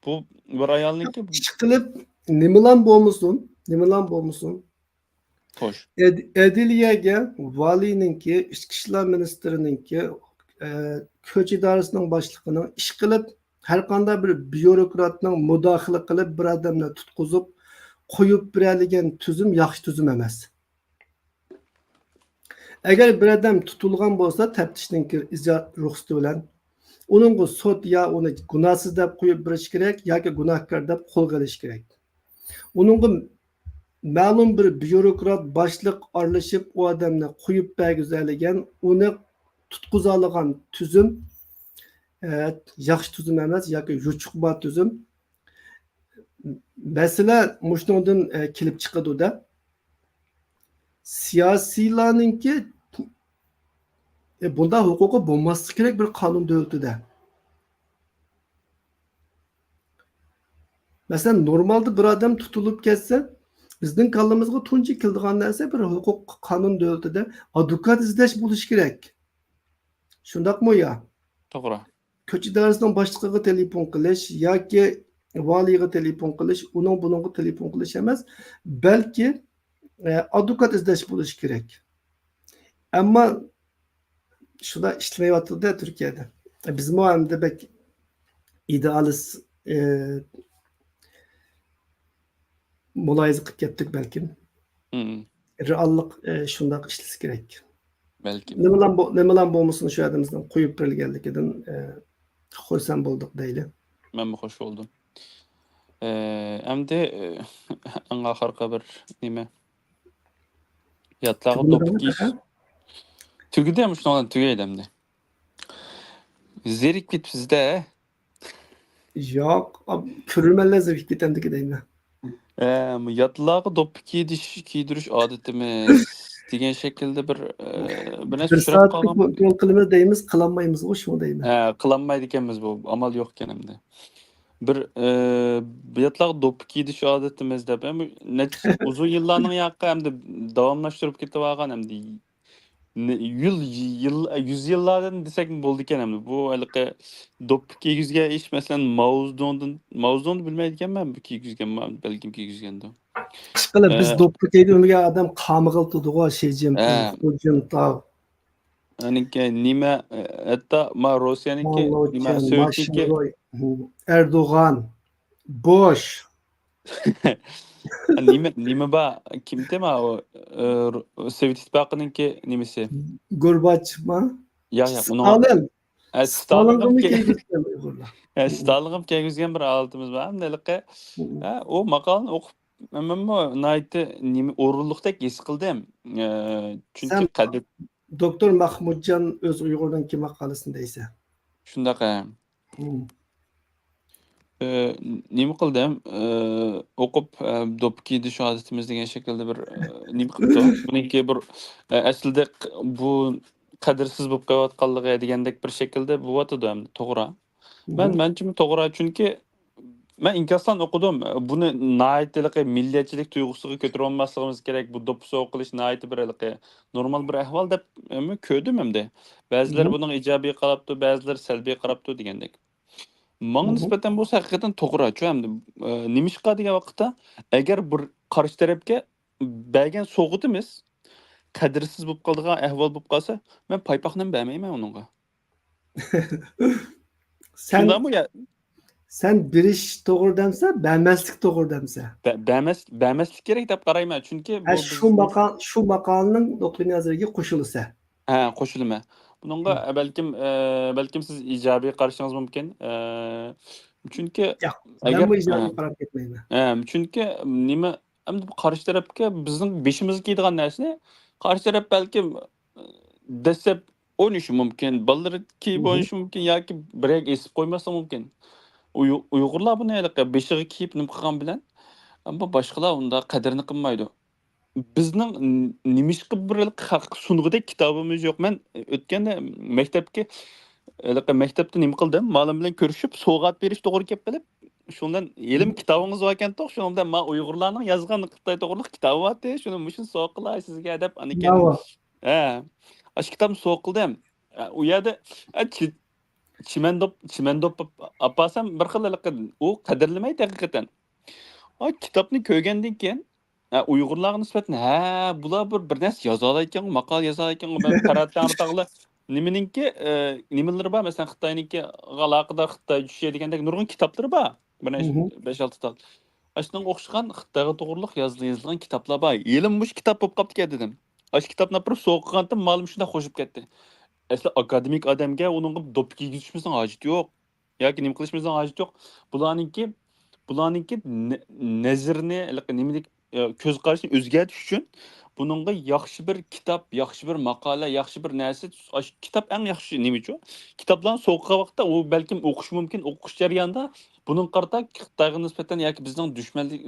bu bir ayolniki chiqilib nimalar bo'lmasin. Xo'sh. Adliyaga valiyninki, ichki ishlar ministrininki, ko'ch idorasining boshlig'ining ish qilib, har qanday bir byurokratning mudohala qilib bir odamni tutqizib qo'yib beradigan tuzum yaxshi tuzum emas. Agar bir odam tutilgan bo'lsa, taftishdan ijro ruxsati bilan uningga sud ya uni gunohsiz deb qo'yib berish kerak yoki gunohkor deb qo'lga olish kerak. Uningga ma'lum bir byurokrat boshliq aralashib u odamni qo'yib bergizalagan, uni tutqizalagan tuzum yaxshi tuzum emas yoki yuchuq bor tuzum. Masala mushundan kelib chiqadi-da. Siyosiylarninki bunda huquqi bo'lmasligi kerak bir qonun davlatida. Masalan, normalda bir odam tutilib ketsa, bizning kallamizga tunji keladigan narsa bir huquq qonun davlatida advokat izlash bo'lishi kerak. Shundaqmi yo? To'g'ri. Ko'cha idorasining boshlig'iga telefon qilish yoki valiyga telefon qilish, uning buningga telefon qilish emas, balki advokat izlash bo'lishi kerak. Ammo shunda ishlamayotdi Turkiyada. Bizmo hamda bek idealist muloyiza qilib ketdik balkim. Reallik shundoq ishlashi kerak. Balkim. Nimalar bo'lmasin shu adamizdan qo'yib berilganligidan xursand bo'ldik deyli. Men xo'sh bo'ldim. Endi eng oxirgi bir nima? Yatlag'i to'piq kiyish. Tugida ham shundan tugaydi endi. Zerikib ketibsiz-da. Yo'q, ko'rmanlar zerikib ketandiki deyman. Yatlag'i to'piq kiydirish odatimiz degan shaklda bir narsa tushirib qolgan. Kontrol qilamiz deymiz, qilolmaymiz shuni deyman. Qilolmaydi ekanmiz bu, amal yo'q ekan endi. Bir yatlag'i to'piq kiydish odatimiz deb ham uzun yillarning yoqqa hamda davomlashtirib ketib olgan hamda yüz yıllardan desek bo'ldi ekan hamda bu haliqi to'piq kiygizgan ish masalan Mao Zedongni bilmaydi ekanman bu kiygizgan balkim kiygizganda. Ishqilib biz to'piq kiydi o'lgan odam qamig'il turdi-ku Shi Jinping, Hu Jintao. Aniki nima hatto Rossiyaniki nima Sovetniki Erdo'g'an, Bosh. nima ba kim tema o Sovet İttifaqınınki nimasi? Gorbachevmi? Yo'q, Stalin. Stalinga kiygizgan bir odatimiz bor. Hamdaliqi o maqolani o'qib men naytni nima o'rinliqdek his qildim. Chunki qadr Doktor Mahmudjon o'z Uyg'urninki maqolasini deysa. Shundaqa. Nima qildim? O'qib to'piq kiydish odatimiz degan shaklda bir nima qildi? Buningki bir aslida bu qadrsiz bo'lib qolayotganligi degandek bir shaklda bo'yotdi ham, to'g'ri. Menimcha to'g'ri, chunki men inkosdan o'qidim. Buni naytiliqi milliyatchilik tuyg'usiga ko'tarib olmasligimiz kerak. Bu do'ppi qilish nayti bir normal bir ahvol deb ko'rdim hamda. Ba'zilar buning ijobiy qarabdi, ba'zilar salbiy qarabdi degandek. Menga nisbatan bu haqiqatan to'g'ri. Shu hamda nimishqa degan vaqtda agar bir qarshi tarafga bergan so'g'itimiz qadrsiz bo'lib qoladigan ahvol bo'lib qolsa, men paypoqni bermayman uningga. Sen berish to'g'ri demsa, bermaslik to'g'ri demsa. Bermaslik kerak deb qarayman, chunki bu shu maqolning nuqtai nazariga qo'shilsa. Qo'shilma. Buningga balkim siz ijobiy qarashingiz mumkin. Chunki agar men ijobiy qarab ketmayman. Chunki nima endi bu qarshi tarafga bizning beshimizga kiydigan narsani qarshi taraf balkim desep o'ynashi mumkin, bolalar kiyib o'ynashi mumkin yoki birek esib qo'ymasa mumkin. Uyg'urlar buni beshiga kiyib nima qilgan bilan, ammo boshqalar unda qadrini qilmaydi. Bizning nimishqi bir sunug'idek kitobimiz yo'q. Men o'tganda maktabda nima qildim? Ma'lum bilan ko'rishib, sovg'at berish to'g'ri kelib qilib, shundan elim kitobingiz bor ekan to'q, shundan men Uyg'urlarning yozgan Xitoy to'g'riliq kitobi bor-da, shuni mushin sovg'a qilay sizga deb anikan. Ash kitobni sovg'a qildim. U yerda chimendop apasam bir xil u qadrlamaydi haqiqatan. Kitobni ko'rgandan keyin Uyg'urlarga nisbatan bular bir narsa yoza olayotgan, maqol yoza olayotgan, men qaratgan tog'lar nimaninki nimalar bor, masalan Xitoyniki aloqador Xitoy tushishi degandek nurg'un kitoblar bor. Mana 5-6 ta. Ashunga o'xshagan Xitoyga to'g'riliq yozilgan kitoblar bor. Elim mush kitob bo'lib qolibdi dedim. Aş kitapni yapıp soğuqqandan malum şunda hoşup ketdi. Asli akademik adamga onun dop kiygizishimizning hojati yo'q. Yoki nima qilishimizning hojati yo'q. Bularninki bularninki nazrni nimadik ko'z qarashni o'zgartirish uchun buningga yaxshi bir kitob, yaxshi bir maqola, yaxshi bir narsa, kitob eng yaxshi nima uchun? Kitoblarni so'qqa vaqtda u balkim o'qish mumkin, o'qish jarayonida buning qarta Xitoyga nisbatan yoki bizning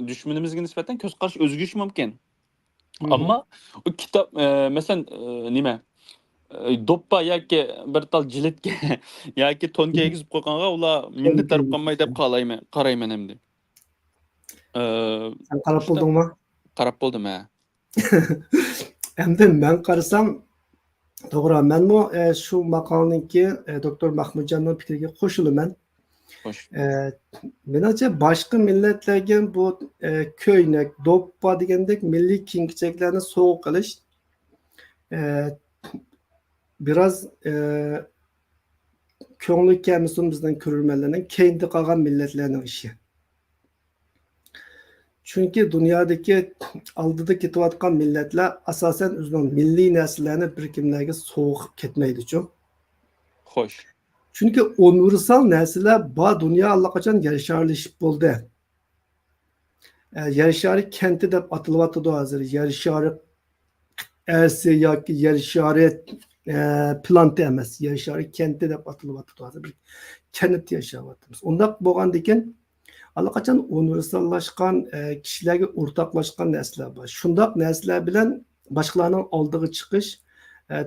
dushmanimizga nisbatan ko'z qarash o'zgarishi mumkin. Hı hı. Ammo u kitob masalan nima doppa yoki bir tal jilitga yoki tonga egizib qo'yganga ular minni taraf qolmay deb qarayman endi. Sen qarab Işte buldun mu? qarab bo'ldim ha. Endi men qarasam, to'g'ri, menmi shu maqolniki doktor Mahmudjonning fikriga qo'shilaman. Xo'sh. Menimcha boshqa millatlarga bu ko'ynak, do'ppa degandek milliy kiyim-kechaklarni sovg'a qilish biraz ko'ngli kelmasin bizning ko'rurmanlarning keyinda qolgan millatlarning ishi. Chunki dunyodagi oldida ketayotgan millatlar asosan o'zining milliy narsalarni bir kimlarga sovg'ib ketmaydi-ku. Xo'sh. Chunki universal narsalar bu dunyo allaqachon yer sharlashib bo'ldi. Yer shari kenti deb atalyapti hozir. Yer shari ersi yoki yer shari planti emas. Yer shari kenti deb atalyapti hozir. Bir kent yashayapmiz. Undaq bo'lgandan keyin allaqachon universallashgan kishilarga o'rtoqlashgan narsalar bor. Shundoq narsalar bilan boshqalarning oldiga chiqish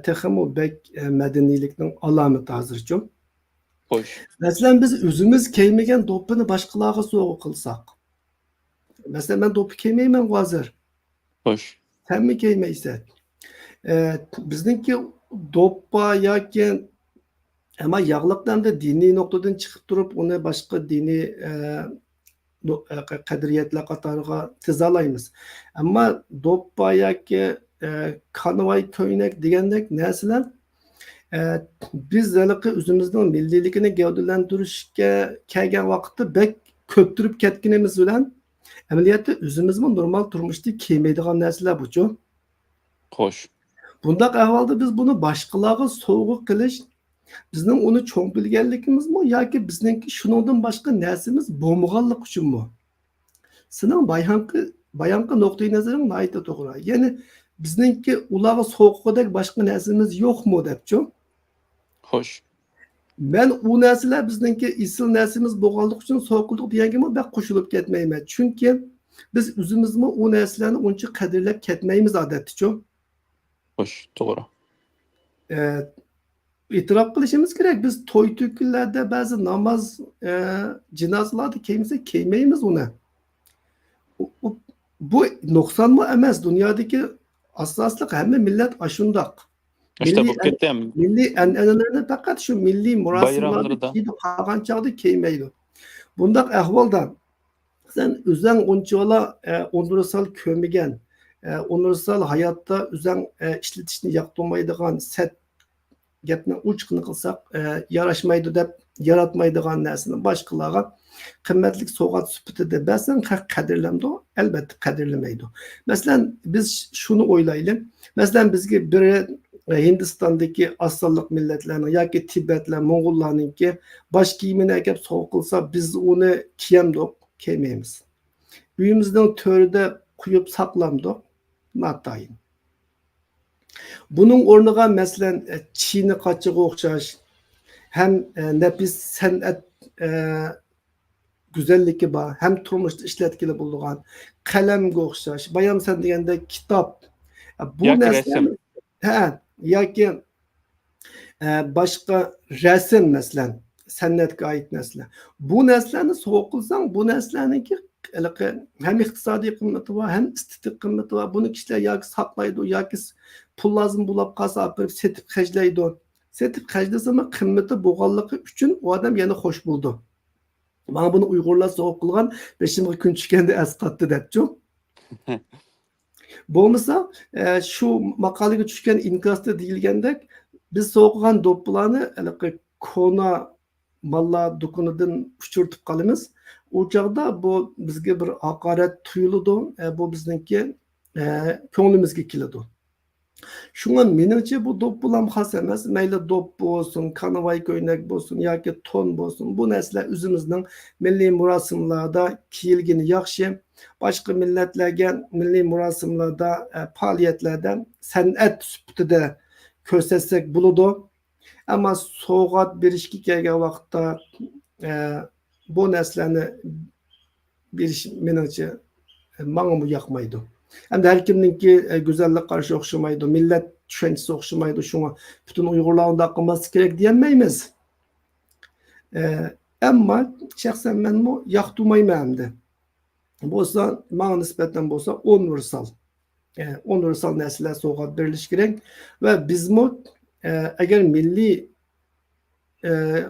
texmo bek madaniylikning alomati hozircha. Xo'sh. Masalan biz o'zimiz kiymagan do'ppini boshqalarga sovg'a qilsak. Masalan men do'ppi kiymayman hozir. Xo'sh. Sen mi kiymaysan? Bizningki do'ppa yoki ama yağlıktan da dini noktadan çıkıp durup onu başka dini qadriyatlar qatoriga tizalaymiz. Ammo do'ppa yoki kanvay ko'ynak degandek narsalar biz zalaqi o'zimizning milliyligini gavdalantirishga kelgan vaqtda bek ko'ptirib ketganimiz bilan amaliyotda o'zimizning normal turmushda kiymaydigan narsalar buchu. Xo'sh. Bundaq ahvolda biz buni boshqalarga sovg'a qilish bizning uni cho'ng bilganligimizmi yoki bizningki shuningdan boshqa narsamiz bo'lmaganlik uchunmi? Sening bayonqi nuqtai nazaring nihoyatda to'g'ri. Ya'ni bizningki ularga sovg'adek boshqa narsamiz yo'qmi debchi? Xo'sh. Men u narsalar bizningki isil narsamiz bo'lganligi uchun sovg'ildik deganga bak qo'shilib ketmayman. Chunki biz o'zimizmi u narsalarni uncha qadrlab ketmaymiz odatda. Xo'sh, to'g'ri. İtiraf qilishimiz kerak. Biz to'y to'kinlarda ba'zi namoz, jinozalarda kiymasa kiymaymiz uni. Bu nuqsonmi emas? Dunyodagi asosliq hamma millat ashundoq. İşte bu ketdim. Milliy an'analarni faqat shu milliy murosimlarda Bayramlarda. kiyib qolgan chog'da kiymaydi. Bundaq ahvolda sen o'zing unchola universal ko'migan, universal hayotda o'zing ishlatishni yoqtirmaydigan set gapni uçqini qilsak yarashmaydi deb yaratmaydigan narsani boshqalarga qimmatli sovg'at sifatida bersan qadrlamdi, albatta qadrlamaydi. Masalan biz shuni o'ylaylik. Masalan bizga biri Hindistondagi asonliq millatlarning yoki Tibetlar, Mo'g'ullarningki bosh kiyimini akab sovg'a qilsa biz uni kiyamdik, kiymaymiz. Uyimizning to'rida quyib saqlamdik, natayin. Bunun o'rniga masalan China qochiga o'xshash ham nafis san'at go'zalligi bor, ham turmushda ishlatkili bo'lgan qalamga o'xshash, bayam sen deganda kitob. Bu narsa yoki boshqa rasm masalan san'atga oid narsalar. Bu narsalarni sovg'a qilsang, bu narsalarniki hem iqtisodiy qimmati bor, hem estetik qimmati bor. Buni kishilar yoki saqlaydi yoki pul lazım bo'lib qolsa olib setib xajlaydi. Setib xajlasami qimmati bo'lganligi uchun u odam yana xo'sh bo'ldi. Mana buni Uyg'urlar sovg'a qilgan, beshimga kun tushganda asqatdi debchi. Bo'lmasa shu maqolaga tushgan inkosda deyilgandek biz sovg'agan do'ppilarni kona mallar do'konidan uchirtib qolamiz. O çağda bu bizge bir haqorat tuyuldu. Bu bizningki ko'nglimizga keladi. Şuna menimce bu dop bulam has emas. Meyli dop bolsun, kanavay köynek bolsun yoki ton bolsun. Bu narsalar özümüzning milliy murosimlarda kiyilgini yaxshi. Boshqa millatlarga milliy murosimlarda, faoliyatlarda san'at sifatida ko'rsatsak bo'ladi. Ammo sovg'at berishga kelgan vaqtda bu narsalarni berish menimcha bana bu yoqmaydi. Hem de her kimninki güzellik karşı okşamaydı, millet düşüncesi okşamaydı. Şuna bütün Uygurlar onda akılması gerek diyemeyimiz. Ama şahsen ben bu yaktırmayım hem de. Bolsa, bana nispeten bolsa universal. Universal nesiller soğuk birleş gerek. Ve biz mu eğer milli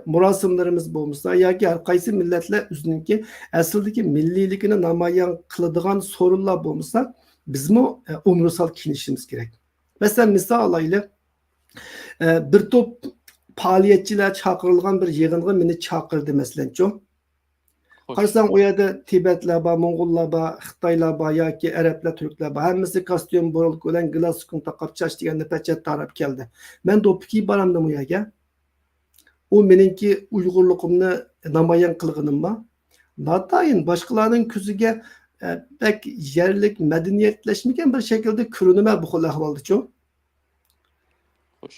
murasimlarımız bulmuşsa ya ki kaysi milletler üzerindeki asıldaki millilikini namayan kılıdığan sorunlar bulmuşsa biz mi universal kinişimiz gerek. Mesela misal alaylı bir top faaliyetçiler çakırılgan bir yığınga meni çakırdı mesela çok. Qarsan o yerda Tibetler var, Mongollar var, Xitaylar var yoki Arablar, Türkler var. Hammasi kostyum bo'ralib bilan glaskun taqab chash deganda pachat tarab keldi. Men dopiki baramdim u yerga. O meningki Uyg'urligimni namoyon qilganimmi? Natayin boshqalarning ko'ziga bek yerlik madaniyatlashmagan bir shaklda ko'rinaman bu xil ahvolda-chu.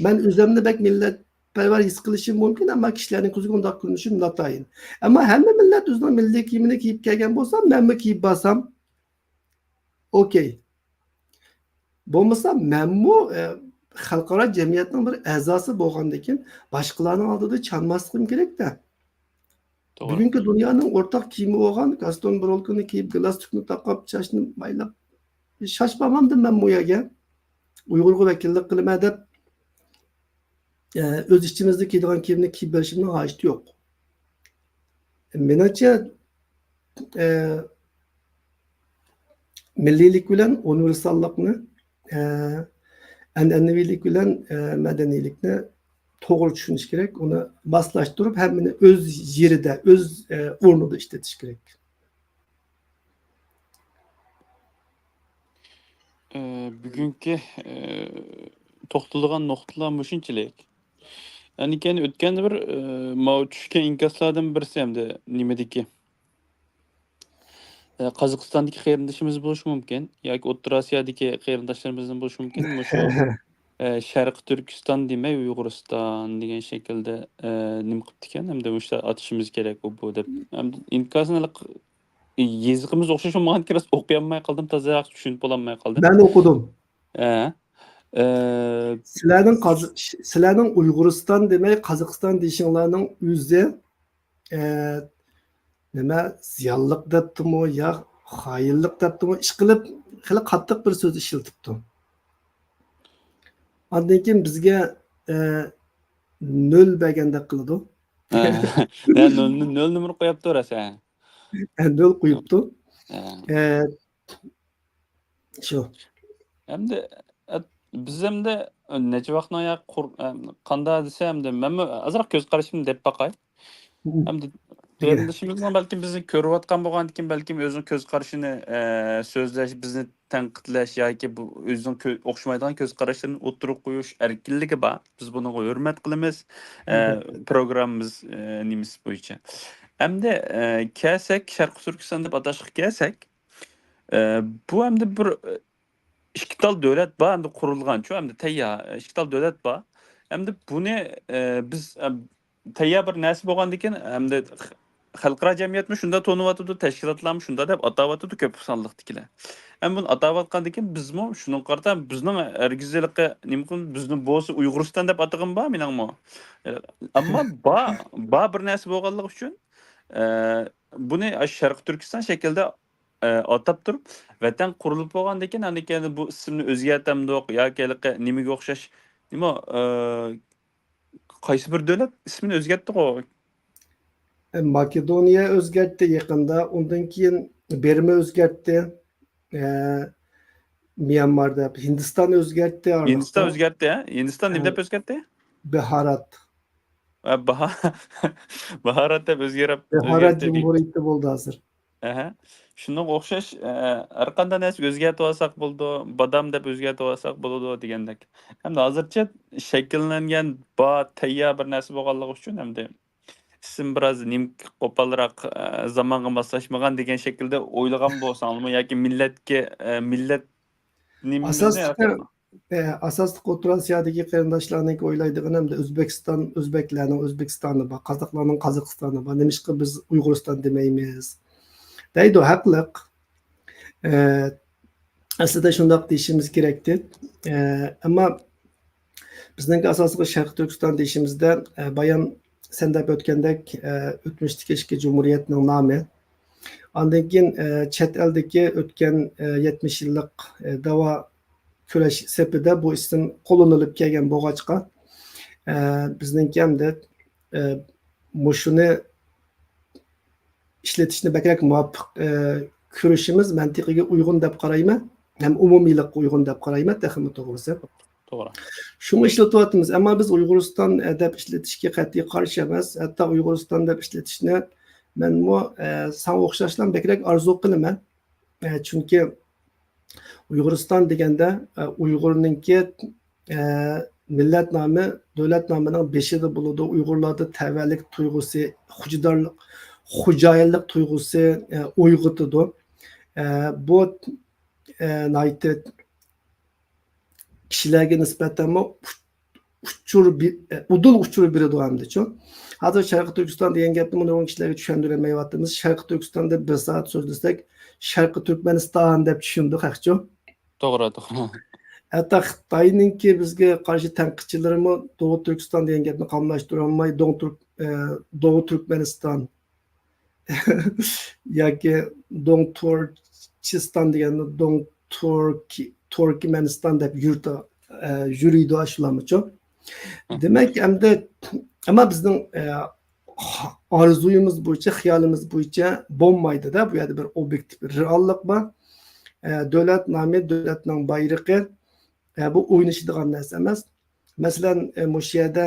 Ben üzerinde bek milletperver his kılışım mümkün ama kişilerin kuzu kondak kılışım natayin. Ama hem de millet üzerinde milli giyimini giyip gelgen bolsam ben mi giyip basam okey. Bolmasa ben bu halkara cemiyetinin bir azası bolgandakin başkalarının aldığı çalmaslıkım gerek de. Doğru. Bugünkü dünyanın ortak giyimi olan kaston brolkunu giyip glastikini takıp çaşını maylap şaşmamamdım ben bu yerge. Uygurgu vekillik kılma dep öz işçimizde giydiğin kiyimini giyip verişimden haceti yok. Menimce millilik bilen universallıkni an'anavilik bilen medenilikni to'g'ri tushunish kerak. Uni moslashtirib hammani o'z yerida, o'z o'rnida ishlatish kerak. Bugünkü to'xtalgan nuqtalar mushunchalik. Yani kendi ötken bir mava tushgan inkaslardan birisi hamda nimadiki Qozog'istondagi qarindoshimiz bo'lishi mumkin yoki O'rta Osiyodagi qarindoshlarimiz bo'lishi mumkin. Shu Sharq Turkiston demay Uyg'uriston degan shaklda nima qilibdi ekan hamda o'sha atishimiz kerak bu deb. Hamda inkasini yezigimiz o'xshash bo'lmagan keras o'qiy olmay qoldim, tozaroq tushunib ololmay qoldim. Ben okudum. Sizlerning Uyg'uriston demay Qozog'iston deyishinglarning o'zi nima ziyonliq debdimi yo xoinlik debdimi ish qilib hali qattiq bir so'z ishlatibdi. Ondan keyin bizga nol bergandek qiladi. Nol numara qo'yibdi o'rasa. Nol qo'yibdi. Shu. Hamda biz hamda necha vaqtdan oyoq qanday desamda men azroq ko'z qarashimni deb baqay. Hamda qarindoshimizdan balki bizni ko'rayotgan bo'lgandan keyin balki o'zining ko'z qarashini so'zlash, bizni tanqidlash yoki bu o'zining o'xshamaydigan ko'z qarashlarini o'tirib qo'yish erkinligi bor. Biz buni hurmat qilamiz. Programmamiz nimasi bo'yicha. Hamda kelsak, Sharq Turkiston deb atashga kelsak, bu hamda bir ikki tal davlat bor, hamda qurilgan-chu, hamda tayyor ikki tal davlat bor. Hamda buni biz tayyor bir narsa bo'lgandan keyin hamda xalqaro jamiyatmi shunda to'niyotdi, tashkilotlarmi shunda deb atayotdi ko'p sonliqdikilar. Ham buni atayotgandan keyin bizmi shuning qarta bizning ergizlikqa nima qilib bizni bo'lsa Uyg'uriston deb atag'im bor meningmi. Ammo ba bir narsa bo'lganligi uchun buni Sharq Turkiston shaklda atab turib vatan qurilib bo'lgandan keyin aniq bu ismni o'zgartamdoq yoki nimaga o'xshash nima qaysi bir davlat ismini o'zgartdi-ku. Makedoniya o'zgartdi yaqinda, undan keyin Berma o'zgartdi. Myanmarda Hindiston o'zgartdi. Hindiston o'zgartdi, ha? Hindiston nima deb o'zgartdi? Baharat. Baharat deb o'zgarib Baharat Cumhuriyeti bo'ldi hozir. Aha. Shunga o'xshash har qanday narsa o'zgartib olsak bo'ldi, bodam deb o'zgartib olsak bo'ladi degandek. Hamda hozircha shakllangan tayyor bir narsa bo'lganligi uchun hamda ism biroz qo'polroq zamonga moslashmagan degan shaklda o'ylagan bo'lsangmi yoki millat nimani Asaslık O'rta Asiyodagi qarindoshlarning o'ylaydigan hamda o'zbeklarning O'zbekistoni bor, qozoqlarning Qozog'istoni bor. Nimishqa biz Uyg'uriston demaymiz? Deydi, haqliq. Aslida shundoq deyishimiz kerakdi. Ammo bizning asosiy Sharq Turkiston deyishimizda bayon sen deb o'tgandek o'tmishdagi ikki jumhuriyatning nomi. Ondan keyin chet eldagi o'tgan 70 yillik davo kurash sepida bu ism qo'llanilib kelgan bo'lg'achqa bizning hamda mushuni ishlatishni bakrak muvofiq ko'rishimiz mantiqiga uyg'un deb qarayman, ham umumiylikqa uyg'un deb qarayman, texmi to'g'risi. To'g'ri. Shuni ishlatyapmiz, ammo biz Uyg'uriston deb ishlatishga qat'iy qarshi emas, hatto Uyg'uriston deb ishlatishni menmo san o'xshashdan bakrak orzu qilaman. Chunki Uyg'uriston deganda Uyg'urningki millat nomi davlat nomining beshida bo'ladi. Uyg'urlarda tavallik tuyg'usi, xo'jayinlik tuyg'usi uyg'otadi. Bu kishilarga nisbatan udul uchur beradi hamda-chu. Hozir Sharq Turkiston degan gapni buni kishilarga tushuntirmayapmiz. Sharq Turkistonda bir soat so'zlasak, Sharq Turkmaniston deb tushundik, haqchu. To'g'ri. Hatto Xitoyningki bizga qarshi tanqidchilarimi Doğu Turkiston degan gapni qamlashtirib olmay, Doğu Turkmaniston yoki Doğu Turkiston deganni Doğu Turkmeniston deb yuriydi shularmichu. Demak, ammo bizning orzuyimiz bo'yicha, xiyolimiz bo'yicha bo'lmaydi-da. Bu yerda bir obyektiv reallik bor. Davlat nomi, davlatning bayrog'i bu o'ynashadigan narsa emas. Masalan, mush yerda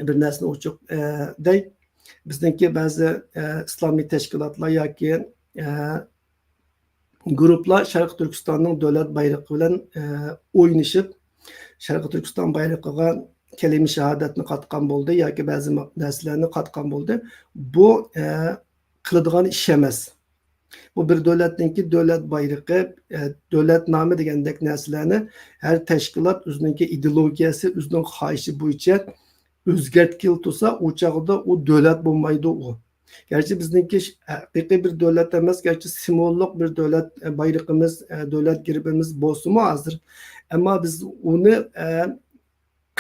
bir narsani ochiq dey, bizningki ba'zi islomiy tashkilotlar yoki guruhlar Sharq Turkistonning davlat bayrog'i bilan o'ynashib, Sharq Turkiston bayrog'iga kelime shahodatni qatqan bo'ldi yoki ba'zi narsalarni qatqan bo'ldi. Bu qiladigan ish emas. Bu bir davlatningki davlat bayrog'i, davlat nomi degandek narsalarni har tashkilot o'zining ideologiyasi, o'zining xohishi bo'yicha o'zgartgil tursa, u chog'da u davlat bo'lmaydi u. Gerçi bizningki haqiqiy bir davlat emas, gerçi simvollik bir davlat bayrog'imiz, davlat girbimiz bo'lsa-mu hozir, ammo biz uni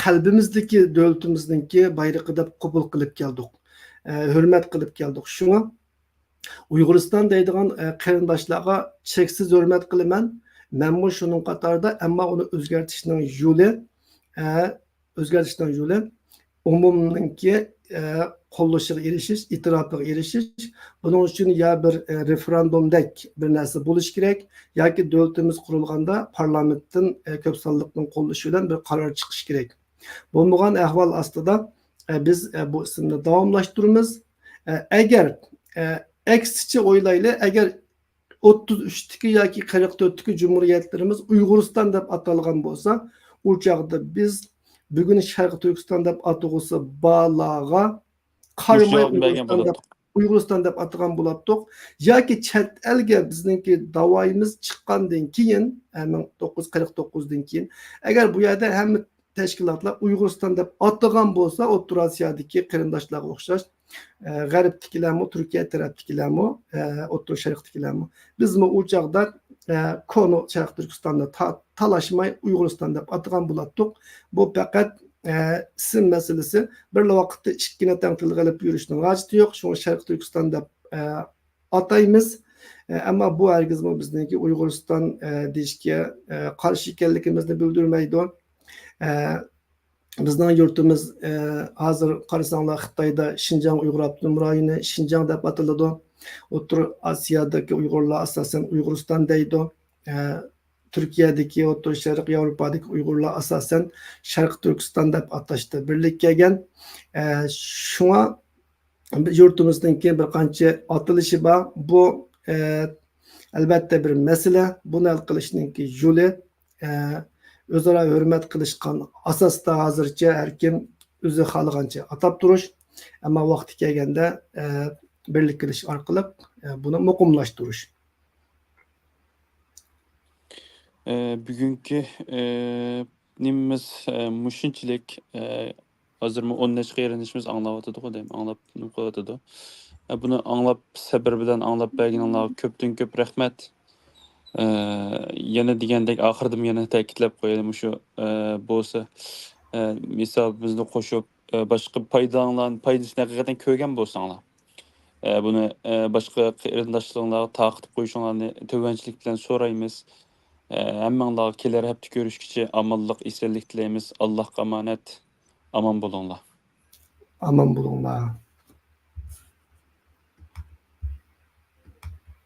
qalbimizdagi davlatimizningki bayrog'i deb qabul qilib keldik. Hurmat qilib keldik. Shunga Uyg'uriston deydigan qarindoshlarga cheksiz hurmat qilaman. Menmo shuning qatorida, ammo uni o'zgartirishning yo'li umumninki qo'llashiga erishish, e'tirofiga erishish. Buning uchun ya bir referendumdek bir narsa bo'lishi kerak, yoki davlatimiz qurilganda parlamentdan ko'p sonliqning qo'llashi bilan bir qaror chiqishi kerak. Bo'lmagan ahvol ostida biz bu ismni davomlashtiramiz. Agar aksicha o'ylayli, agar 33dagi yoki 44dagi jumhuriyatlarimiz Uyg'uriston deb atalgan bo'lsa, u chog'da biz bugun Sharq Turkiston deb atug'usi balaga qaramay Uyg'uriston deb atagan bo'lardik. Yoki chet elga bizningki davoyimiz chiqqandan keyin 1949dan keyin agar bu yerda hamma tashkilotlar Uyg'uriston deb atagan bo'lsa, O'rta Osiyodagi qarindoshlarga o'xshash G'arbdagilarmi, Turkiya tarafdagilarmi, O'rta Sharqdagilarmi, bizmi u chog'da konu Sharq Turkistonni talashmay Uyg'uriston deb atagan bo'lardik. Bu faqat ism masalasi. Bir vaqtda ikkina tanqil qilib yurishning hojati yo'q. Shuni Sharq Turkiston deb ataymiz. Ammo bu hargizmi bizningki Uyg'uriston deyishga qarshi ekanligimizni bildirmaydi. Bizning yurtimiz hozir qarasanglar Xitoyda Xinjiang Uyg'ur avtonom rayoni Xinjiang deb ataladi. O'rta Osiyodagi Uyg'urlar asosan Uyg'uriston deydi. Turkiyadagi, O'rta Sharq Yevropadagi Uyg'urlar asosan Sharq Turkiston deb atashdi. Birlik kelgan. Shunga yurtimizning bir qancha atilishi bor. Bu albatta bir masala. Buni hal qilishninki yo'li o'zaro hurmat qilishgan asosda hozircha har kim o'zi xohlagancha atab turish, ammo vaqti kelganda birlik qilish orqali buni muqimlashtirish. Bugungi nimamiz mushunchalik hozir 10 necha erinishimiz anglayotidi deyman, anglab qo'yotidi. Buni anglab sabr bilan anglab berganinglarga ko'pdan ko'p rahmat. Yana degandek oxirida yana ta'kidlab qo'yaylik shu bo'lsa misol bizni qo'shib boshqa foydasini haqiqatan ko'rgan bo'lsanglar buni boshqa qarindoshlarga taqib qo'yishinglarni tovanchilik bilan so'raymiz. Hammanglarga kelar hafta ko'rishguncha omonlik, esenlik tilaymiz. Allohga omonat. Omon bo'linglar. Aman bo'linglar.